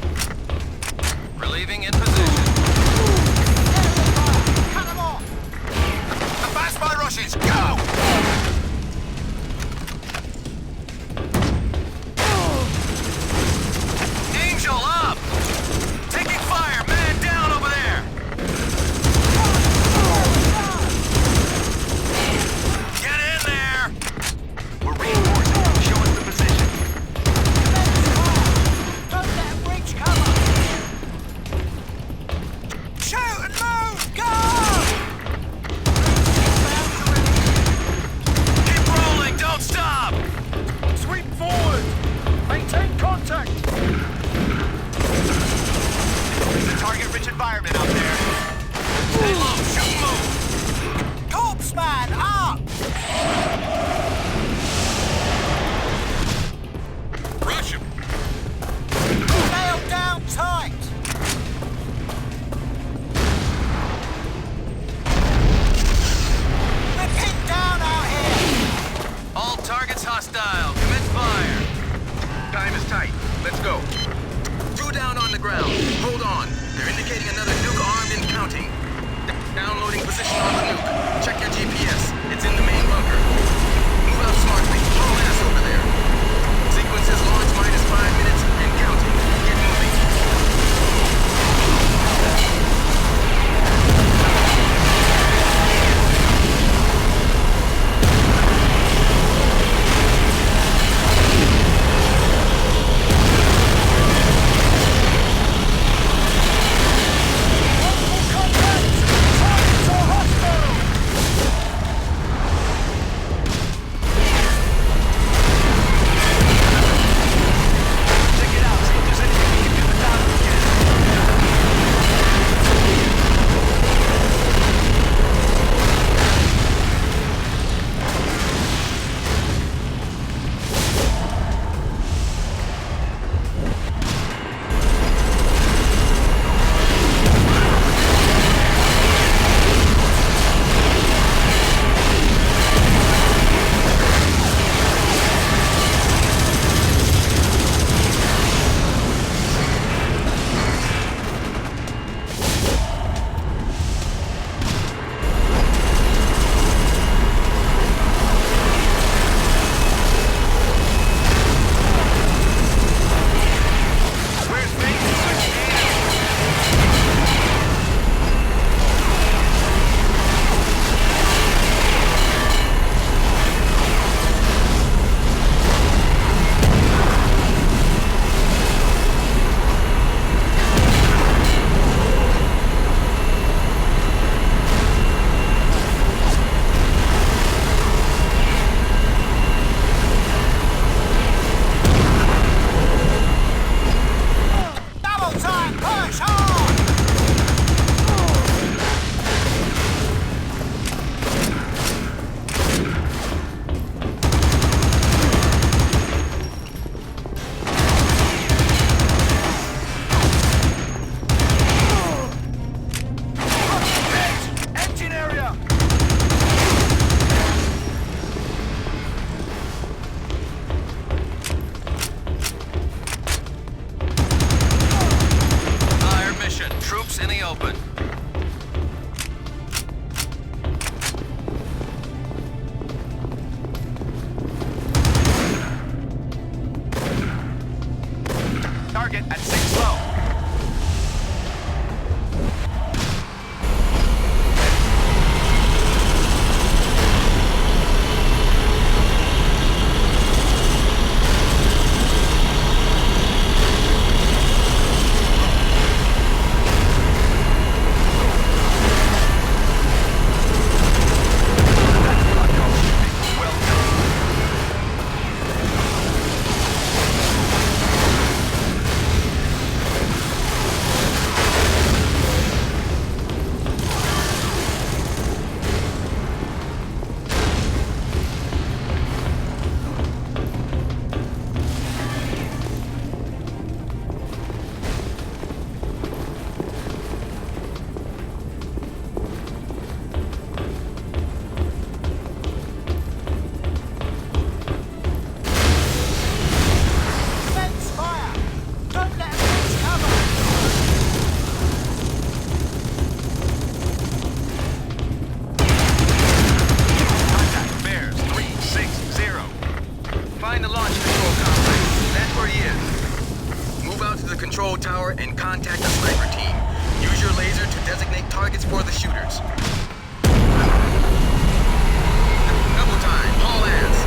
transport the shooters. Double time, haul ass.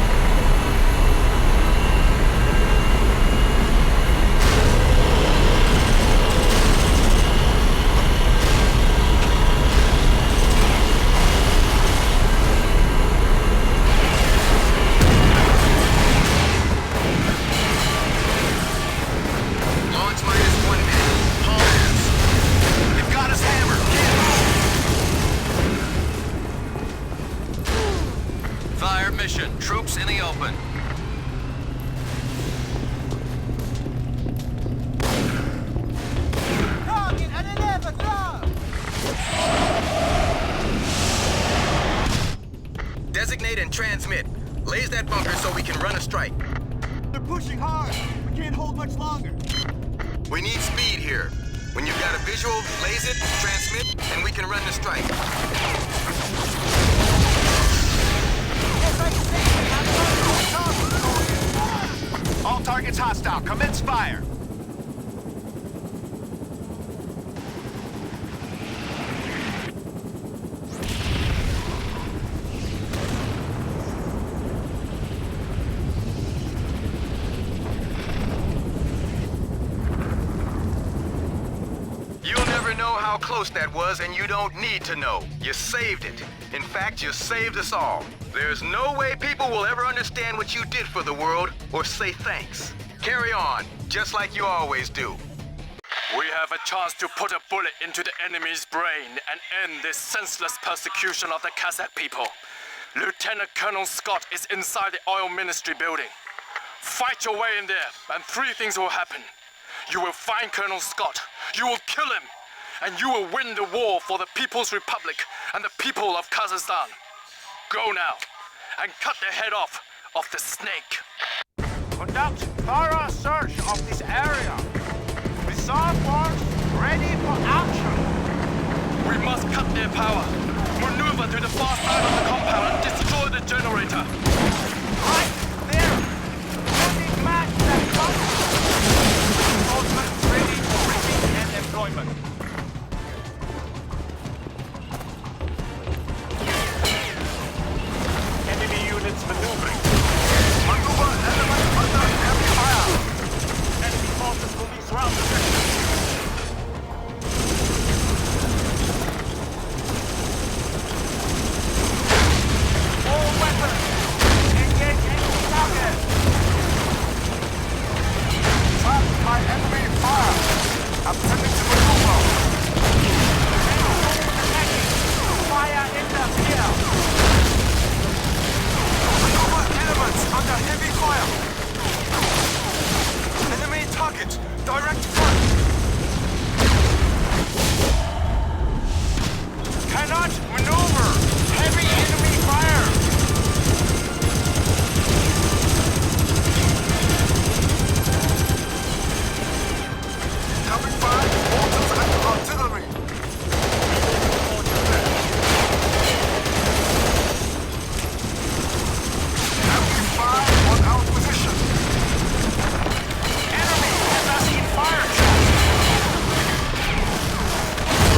Launch minus 1 minute. Haul ass. They've got us hammered. Fire mission. Troops in the open. Designate and transmit. Laze that bunker so we can run a strike. They're pushing hard. We can't hold much longer. We need speed here. When you've got a visual, laze it, transmit, and we can run the strike. All targets hostile. Commence fire. You'll never know how close that was, and you don't need to know. You saved it. In fact, you saved us all. There's no way people will ever understand what you did for the world or say thanks. Carry on, just like you always do. We have a chance to put a bullet into the enemy's brain and end this senseless persecution of the Kazakh people. Lieutenant Colonel Scott is inside the oil ministry building. Fight your way in there, and 3 things will happen. You will find Colonel Scott, you will kill him, and you will win the war for the People's Republic and the people of Kazakhstan. Go now, and cut the head off of the snake. Conduct thorough search of this area. Reserve force ready for action. We must cut their power. Maneuver to the far side of the compound and destroy the generator. Right there. Sending man that comes. Reinforcements ready for briefing and employment. Enemy units maneuvering. Maneuver element under heavy fire. Enemy forces will be surrounded. All weapons! Engage enemy target! Trapped by enemy fire! Attempting to maneuver! Attacking! Fire in the field! Maneuver elements under heavy fire! Enemy target! Direct front! Cannot maneuver! Heavy enemy fire! Coming by mortars and artillery! Heavy fire on our position! Enemy has us in fire trap!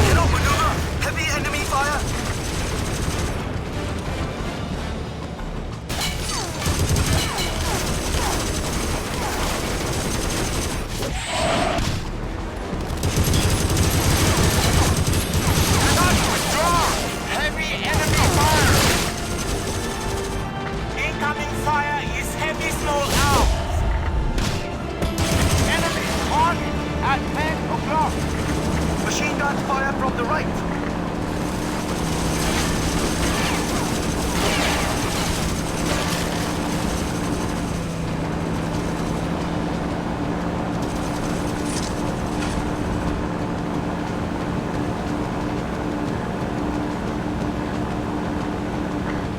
Cannot maneuver! Heavy enemy fire! Cannot withdraw! Heavy enemy fire! Incoming fire is heavy small arms! Enemy on at 10 o'clock! Machine gun fire from the right!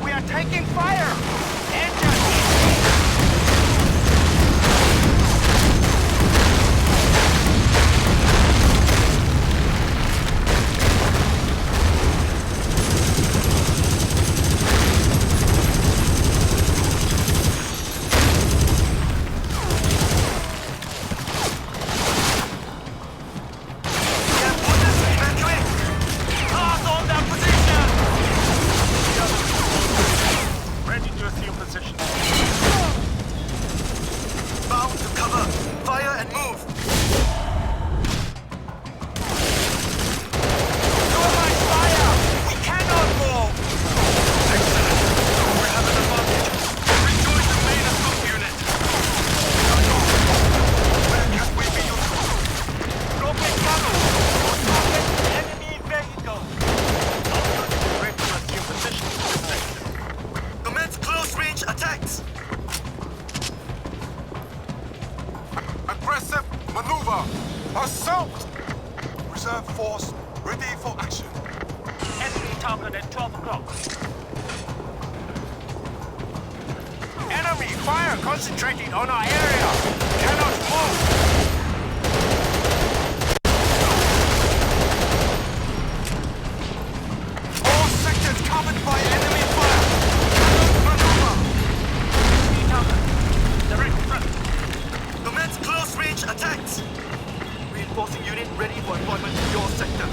We are taking fire! Engine! We have orders to evacuate! Cars target at 12 o'clock. Enemy fire concentrated on our area. Cannot move. All sectors covered by enemy fire. Cannot maneuver. Enemy target. Direct front. Commence close-range attacks. Reinforcing unit ready for deployment in your sector.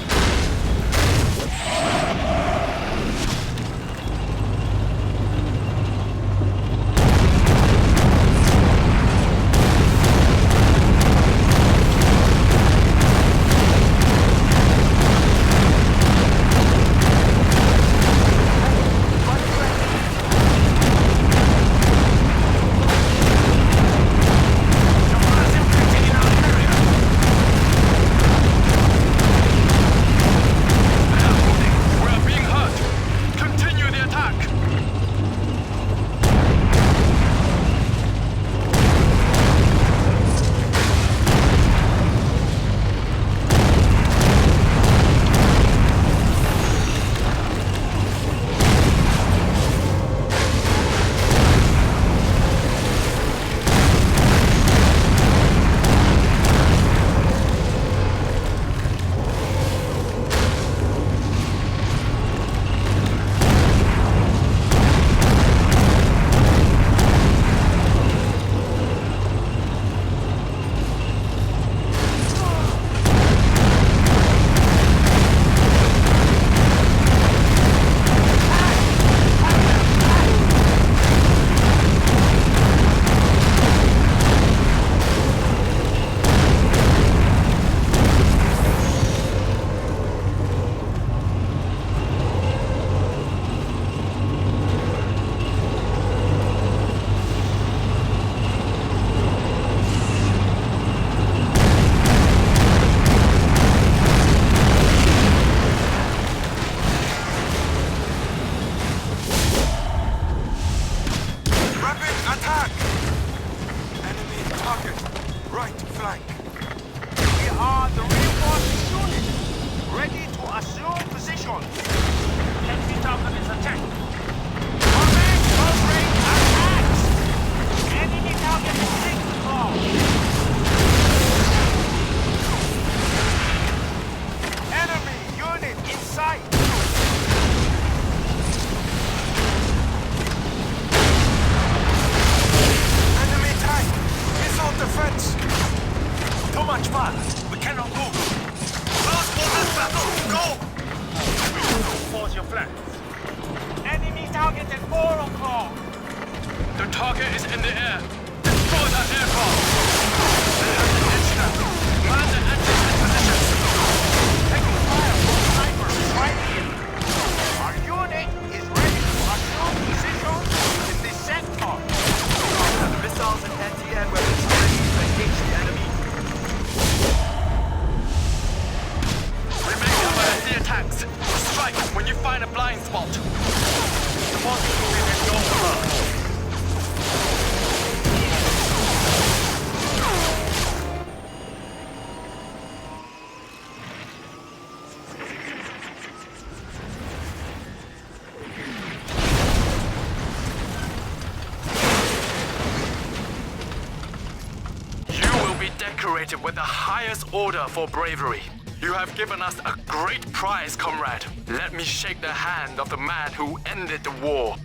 Decorated with the highest order for bravery. You have given us a great prize, comrade. Let me shake the hand of the man who ended the war.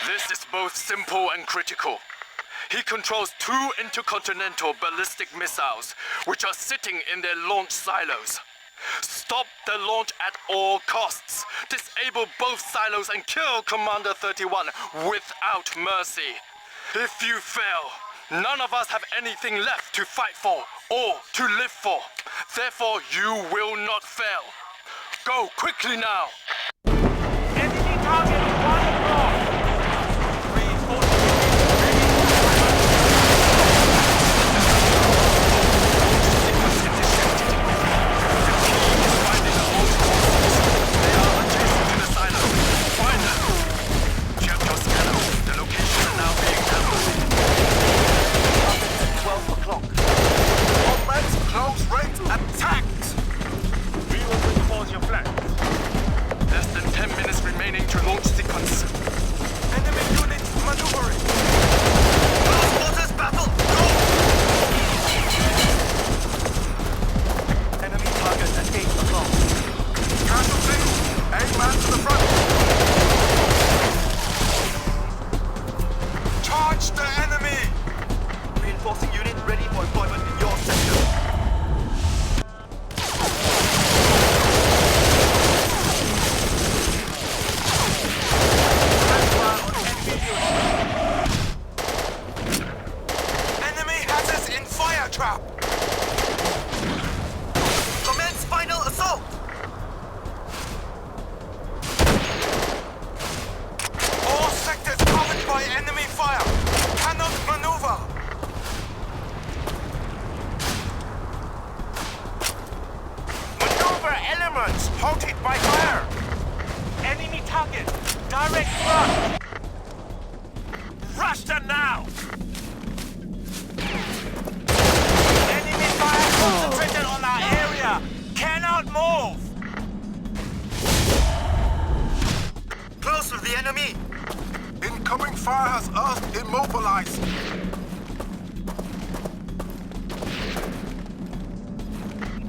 This is both simple and critical. He controls 2 intercontinental ballistic missiles, which are sitting in their launch silos. Stop the launch at all costs. Disable both silos and kill Commander 31 without mercy. If you fail, none of us have anything left to fight for or to live for. Therefore, you will not fail. Go quickly now. Enemy target 1 o'clock. Close range attacked! We will reinforce your flanks. once. Enemy units maneuvering. Close quarters battle, go! Enemy target at 8 o'clock. Casualty. A man to the front. Charge the enemy. Reinforcing unit ready for employment in your sector. Enemy has us in fire trap. Commence final assault! All sectors covered by enemy fire. Cannot maneuver. Maneuver elements halted by fire. Enemy target, direct front. Rush them now. Enemy fire concentrated on our area. Cannot move. Close with the enemy! Incoming fire has us immobilized.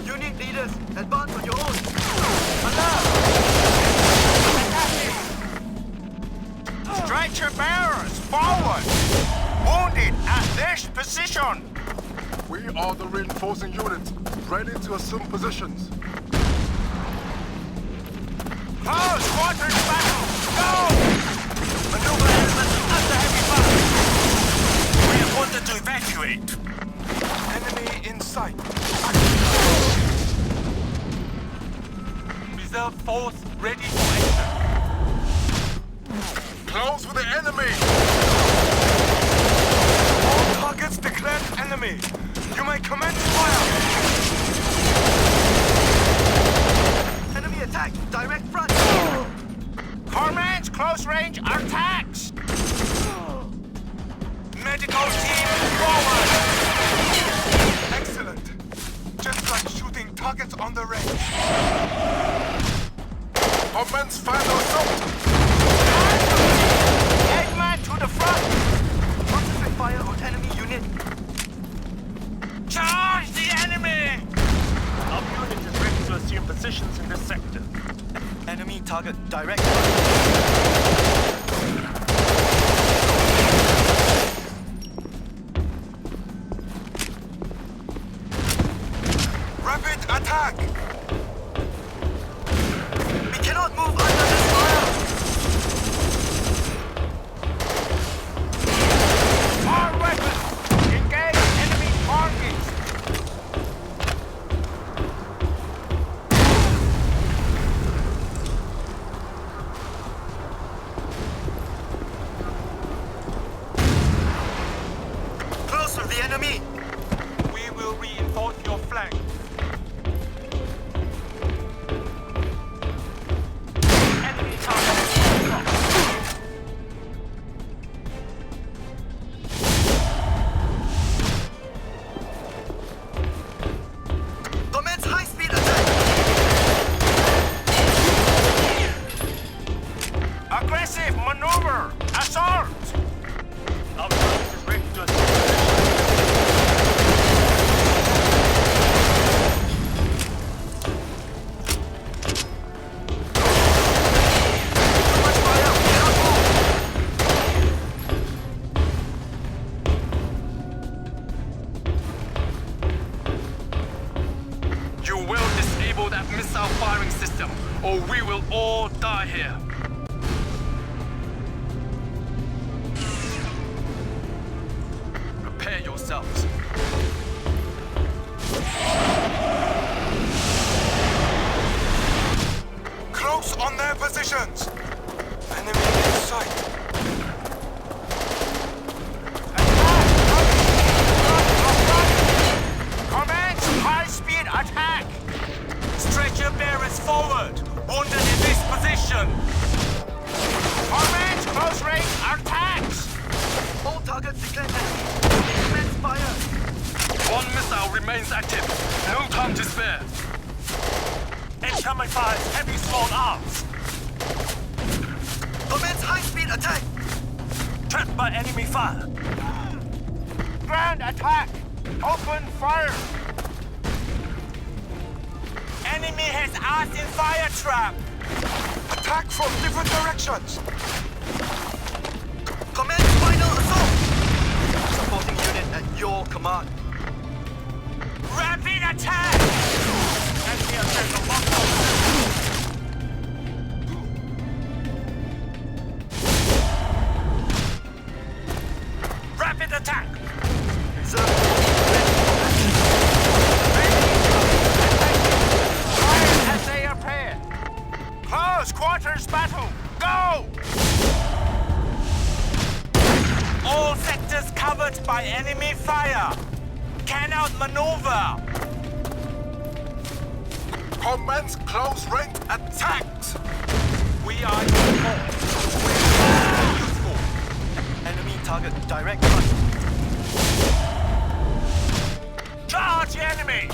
Unit leaders, advance on your own. Alert! Stretcher bearers, forward! Wounded at this position! We are the reinforcing units, ready to assume positions. Close quarters battle! Go! Maneuver elements under heavy fire! We have wanted to evacuate. Enemy in sight. Reserve force ready for action. Close with the enemy. All targets declared enemy. You may commence fire. Enemy attack! Direct front! Commands close range attacks! Medical team forward! Excellent. Just like shooting targets on the range. Commence final assault. Eggman to the front! Concentrate fire on enemy unit. Charge the enemy! Our unit is ready to assume positions in this sector. Enemy target direct. Rapid attack. We cannot move under this fire! Our weapons! Engage enemy targets! Close with the enemy! We will reinforce your flank. Enemy target. Commence high-speed attack! Aggressive maneuver! Assault! Our unit is ready to assault. You will disable that missile firing system, or we will all die here. Prepare yourselves. Close on their positions. Enemy in sight. Commence high-speed attack! Stretcher bearers forward! Wounded in this position! Commence close-range attacks! All targets declared enemy. Commence fire! One missile remains active. No time to spare. Incoming fires heavy small arms. Commence by enemy fire. Ground attack! Open fire! Enemy has us in fire trap! Attack from different directions! Command final assault! Supporting unit at your command. Rapid attack! Enemy official lockdown. Rapid attack! Fire as they appear! Close quarters battle! Go! All sectors covered by enemy fire! Cannot maneuver! Commence close range attacks! We are useful! We're useful! Enemy target direct front. Charge enemy!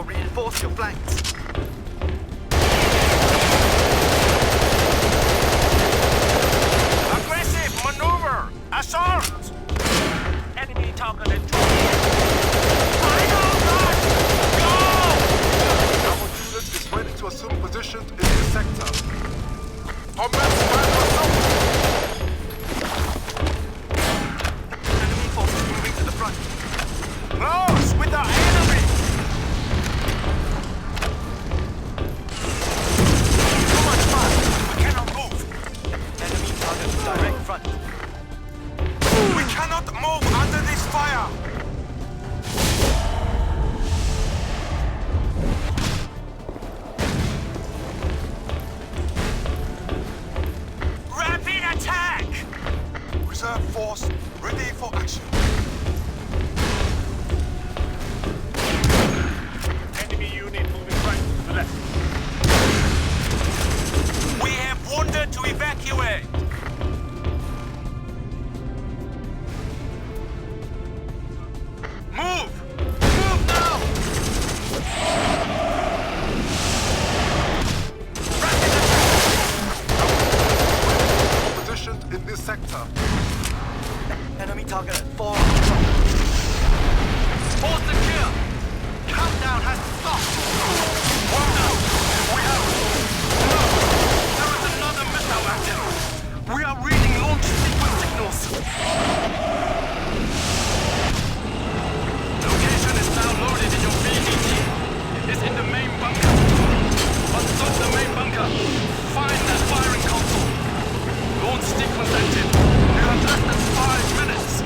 Reinforce your flanks. Aggressive maneuver! Assault! Enemy targeted. Final rush! Go! Our unit is ready to assume position in this sector. Commence fire assault! Enemy forces moving to the front. Close with the enemy! Direct front. We cannot move under this fire! Rapid attack! Reserve force ready for action. Enemy unit moving right to the left. We have wounded to evacuate! Move! Move now! Rapid attack! Positioned in this sector. Enemy target at 4. Hold secure! Countdown has stopped. We have... No! There is another missile active! We are reading launch sequence signals! Location is now loaded in your VDT. It's in the main bunker. Unstop the main bunker. Find that firing console. Launch sequence active. You have less than 5 minutes.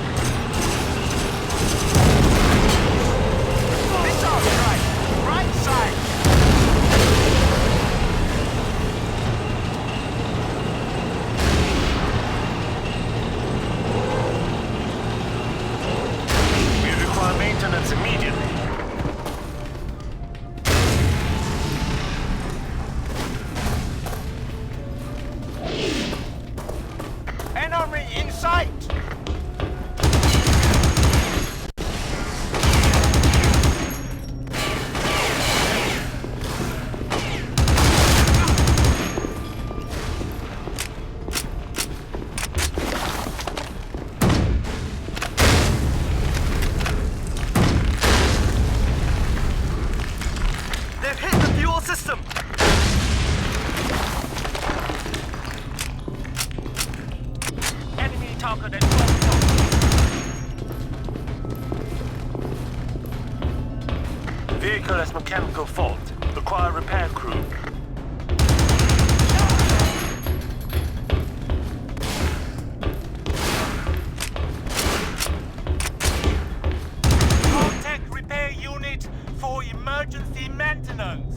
Missile strike. Right side. We require maintenance immediately. Enemy in sight! They've hit the fuel system. Enemy targeted. Vehicle has mechanical fault. Require repair crew. Contact repair unit for emergency maintenance.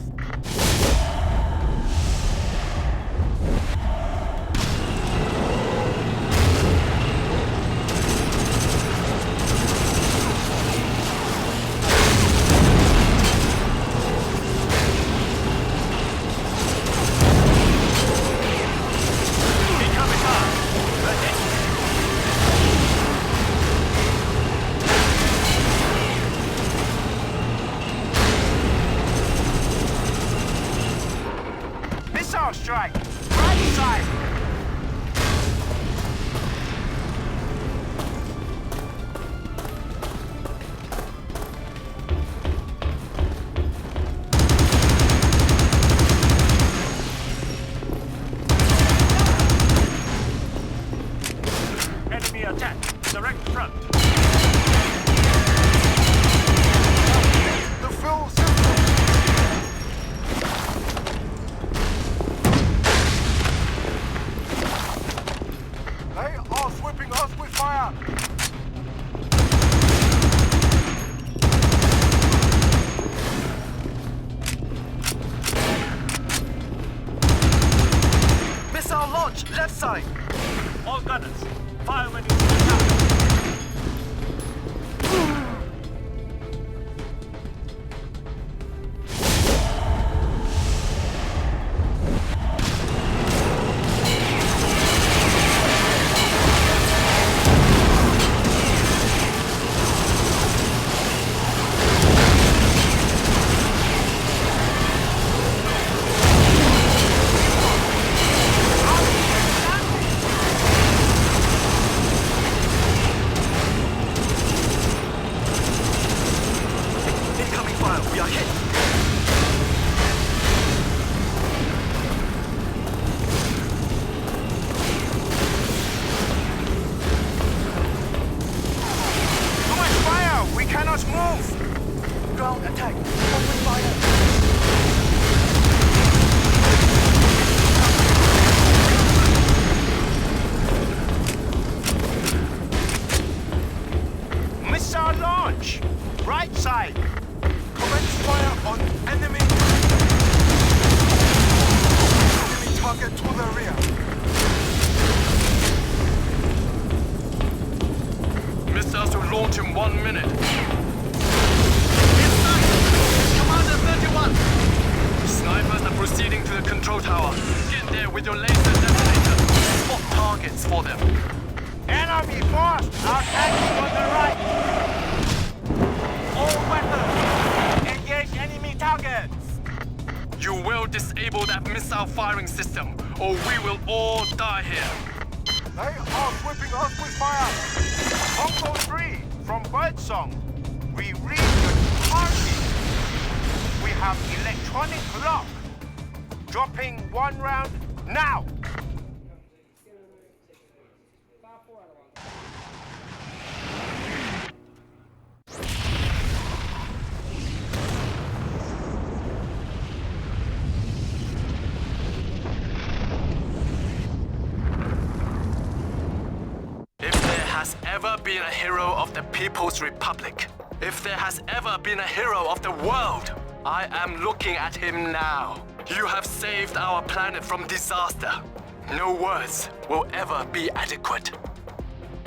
front. The fuel system! They are sweeping us with fire! Missile launch, left side. All gunners, fire when you see the target. Incoming fire, we are hit. Too much fire! We cannot move! Ground attack, open fire. Missile launch! Right side! Commence fire on enemy! Enemy target to the rear! Missiles to launch in 1 minute. Commander 31. Snipers are proceeding to the control tower. Get there with your laser detonator. Spot targets for them. Enemy force attacking on the right! All weapons! Engage enemy targets! You will disable that missile firing system, or we will all die here. They are sweeping us with fire! Hongo 3 from Birdsong. We read the target. We have electronic lock. Dropping 1 round now! If there has ever been a hero of the People's Republic, if there has ever been a hero of the world, I am looking at him now. You have saved our planet from disaster. No words will ever be adequate.